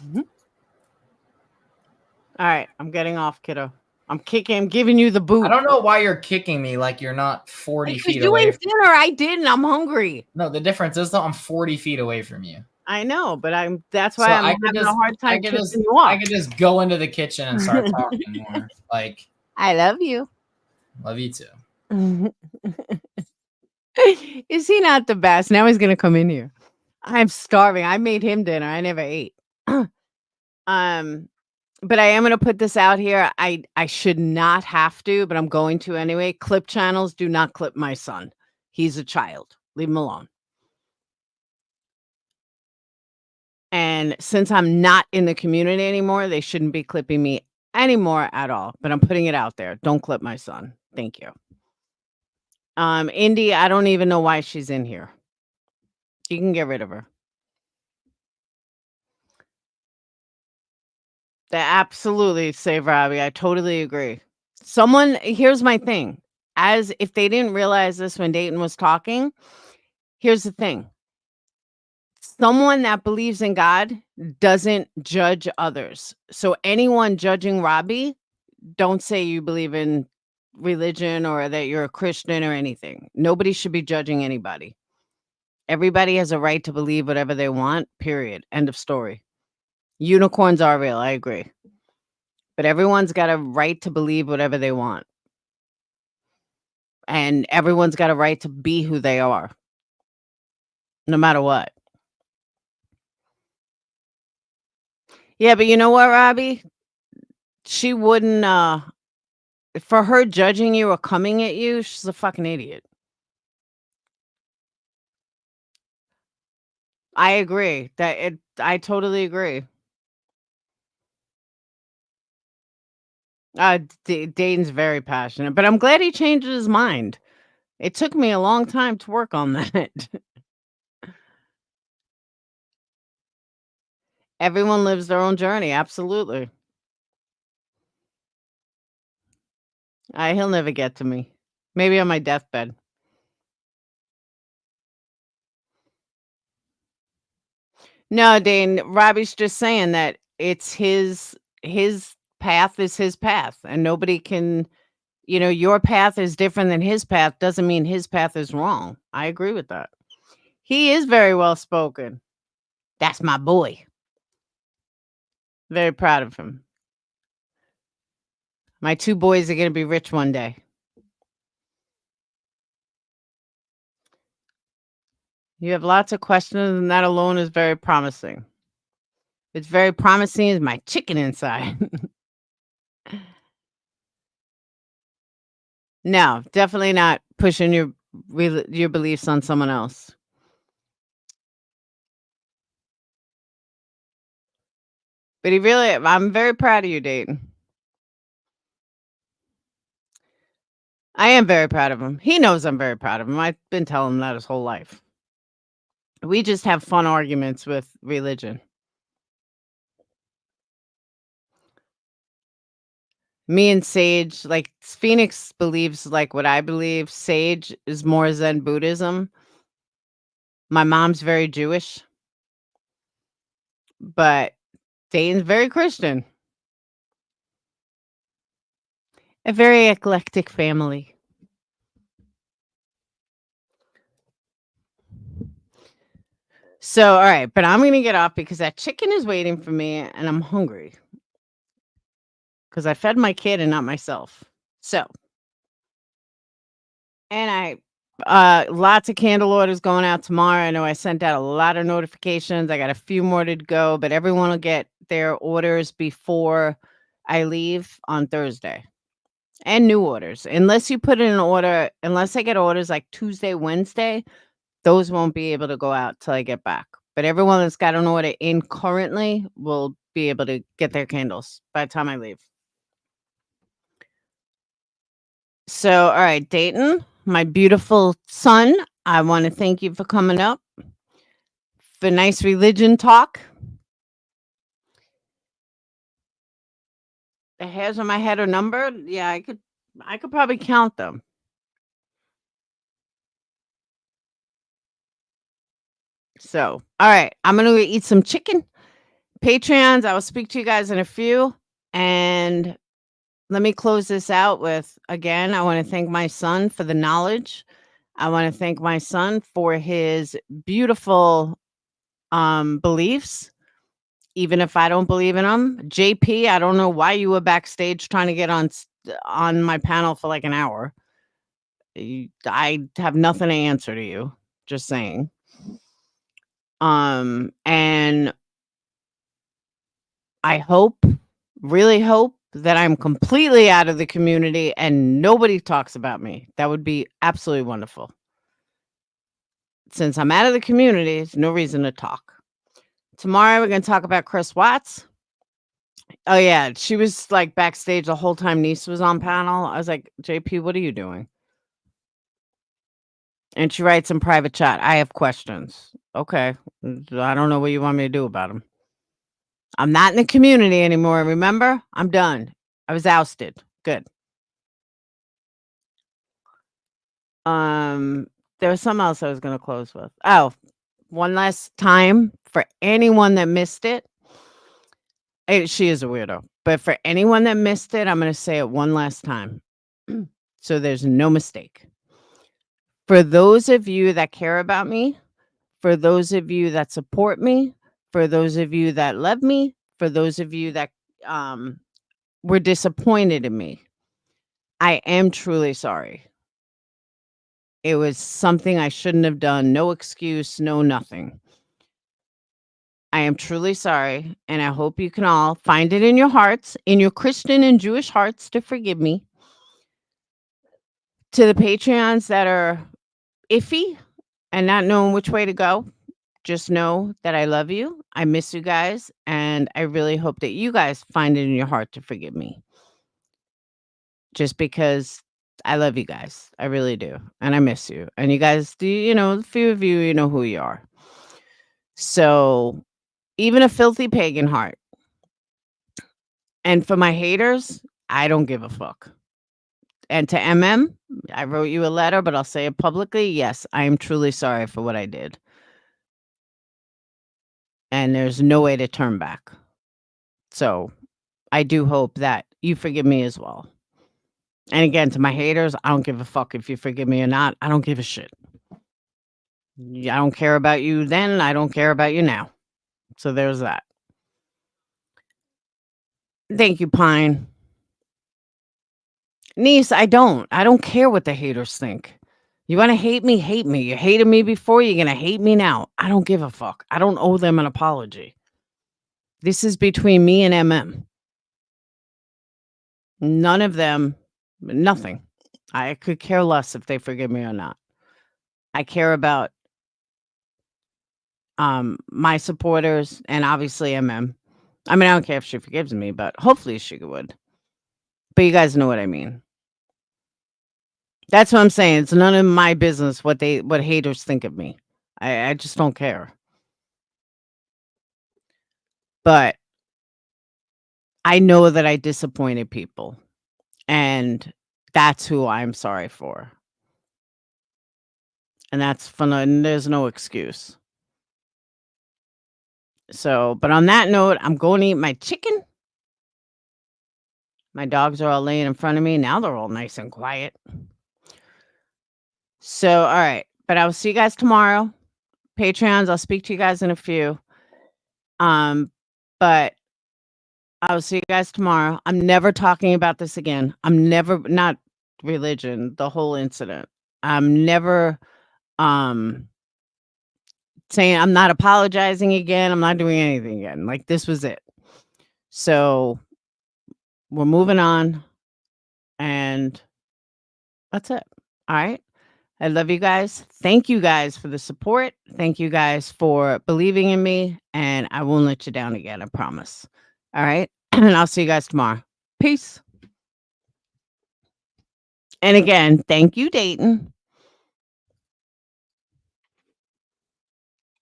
Mhm. All right, I'm getting off, kiddo. I'm giving you the boot. I don't know why you're kicking me like you're not 40 Because feet you away. ate dinner. I didn't. I'm hungry. No, the difference is though I'm 40 feet away from you. I know, but that's So why I'm I could having a hard I time could kicking just you off. I could just go into the kitchen and start talking more. Like, I love you. love you too. Is he not the best? Now he's gonna come in here. I'm starving. I made him dinner. I never ate. But I am gonna put this out here. I should not have to, but I'm going to anyway. Clip channels do not clip my son. He's a child. Leave him alone. And since I'm not in the community anymore, they shouldn't be clipping me anymore at all. But I'm putting it out there. Don't clip my son. Thank you. Indy, I don't even know why she's in here. You can get rid of her. Absolutely, save Robbie. I totally agree. Here's my thing. As if they didn't realize this when Dayton was talking, here's the thing. Someone that believes in God doesn't judge others. So anyone judging Robbie, don't say you believe in religion or that you're a Christian or anything. Nobody should be judging anybody. Everybody has a right to believe whatever they want, period. End of story. Unicorns are real, I agree. But everyone's got a right to believe whatever they want. And everyone's got a right to be who they are, no matter what. Yeah, but you know what, Robbie? She wouldn't, for her judging you or coming at you, she's a fucking idiot. I agree. I totally agree. Dayton's very passionate, but I'm glad he changed his mind. It took me a long time to work on that. Everyone lives their own journey, absolutely. He'll never get to me. Maybe on my deathbed. No, Dane, Robbie's just saying that it's his path is his path, and nobody can, your path is different than his path doesn't mean his path is wrong. I agree with that. He is very well spoken. That's my boy. Very proud of him. My 2 boys are going to be rich one day. You have lots of questions, and that alone is very promising. It's very promising. Is my chicken inside? No, definitely not pushing your beliefs on someone else. But I'm very proud of you, Dayton. I am very proud of him. He knows I'm very proud of him. I've been telling him that his whole life. We just have fun arguments with religion. Me and Sage, like Phoenix believes like what I believe. Sage is more Zen Buddhism. My mom's very Jewish, but Dayton's very Christian. A very eclectic family. So, all right, but I'm going to get off because that chicken is waiting for me and I'm hungry. Because I fed my kid and not myself. So, and lots of candle orders going out tomorrow. I know I sent out a lot of notifications. I got a few more to go, but everyone will get their orders before I leave on Thursday. And new orders. Unless you put in an order, unless I get orders like Tuesday, Wednesday, those won't be able to go out till I get back. But everyone that's got an order in currently will be able to get their candles by the time I leave. So, all right, Dayton, my beautiful son, I want to thank you for coming up for nice religion talk. The hairs on my head are numbered. Yeah, I could probably count them. So, all right, I'm going to eat some chicken. Patreons, I will speak to you guys in a few. And let me close this out with, again, I want to thank my son for the knowledge. I want to thank my son for his beautiful beliefs, even if I don't believe in them. JP, I don't know why you were backstage trying to get on my panel for like an hour. I have nothing to answer to you. Just saying. And I really hope that I'm completely out of the community and nobody talks about me. That would be absolutely wonderful. Since I'm out of the community, there's no reason to talk. Tomorrow, we're going to talk about Chris Watts. Oh, yeah. She was like backstage the whole time Niece was on panel. I was like, JP, what are you doing? And she writes in private chat, I have questions. Okay. I don't know what you want me to do about them. I'm not in the community anymore. Remember? I'm done. I was ousted. Good. There was something else I was going to close with. Oh, one last time for anyone that missed it. She is a weirdo, but for anyone that missed it, I'm going to say it one last time. So there's no mistake. For those of you that care about me, for those of you that support me, for those of you that love me, for those of you that were disappointed in me, I am truly sorry. It was something I shouldn't have done. No excuse, no nothing. I am truly sorry, and I hope you can all find it in your hearts, in your Christian and Jewish hearts, to forgive me. To the Patreons that are iffy and not knowing which way to go, just know that I love you. I miss you guys, and I really hope that you guys find it in your heart to forgive me. Just because I love you guys. I really do. And I miss you. And you guys do, a few of you, you know who you are. So even a filthy pagan heart. And for my haters, I don't give a fuck. And to MM, I wrote you a letter, but I'll say it publicly. Yes, I am truly sorry for what I did. And there's no way to turn back. So I do hope that you forgive me as well. And again, to my haters, I don't give a fuck if you forgive me or not. I don't give a shit. I don't care about you then. I don't care about you now. So there's that. Thank you, Pine. Niece, I don't care what the haters think. You want to hate me? Hate me. You hated me before. You're going to hate me now. I don't give a fuck. I don't owe them an apology. This is between me and MM. None of them, nothing. I could care less if they forgive me or not. I care about my supporters and obviously MM. I mean, I don't care if she forgives me, but hopefully she would. But you guys know what I mean. That's what I'm saying. It's none of my business what haters think of me. I just don't care. But I know that I disappointed people, and that's who I'm sorry for. And that's fun. And there's no excuse. So, but on that note, I'm going to eat my chicken. My dogs are all laying in front of me. Now they're all nice and quiet. So, all right. But I will see you guys tomorrow. Patreons, I'll speak to you guys in a few. But I will see you guys tomorrow. I'm never talking about this again. I'm never, not religion, the whole incident. I'm never saying, I'm not apologizing again. I'm not doing anything again. Like, this was it. So we're moving on, and that's it. All right. I love you guys. Thank you guys for the support. Thank you guys for believing in me, and I won't let you down again. I promise. All right. And I'll see you guys tomorrow. Peace. And again, thank you, Dayton.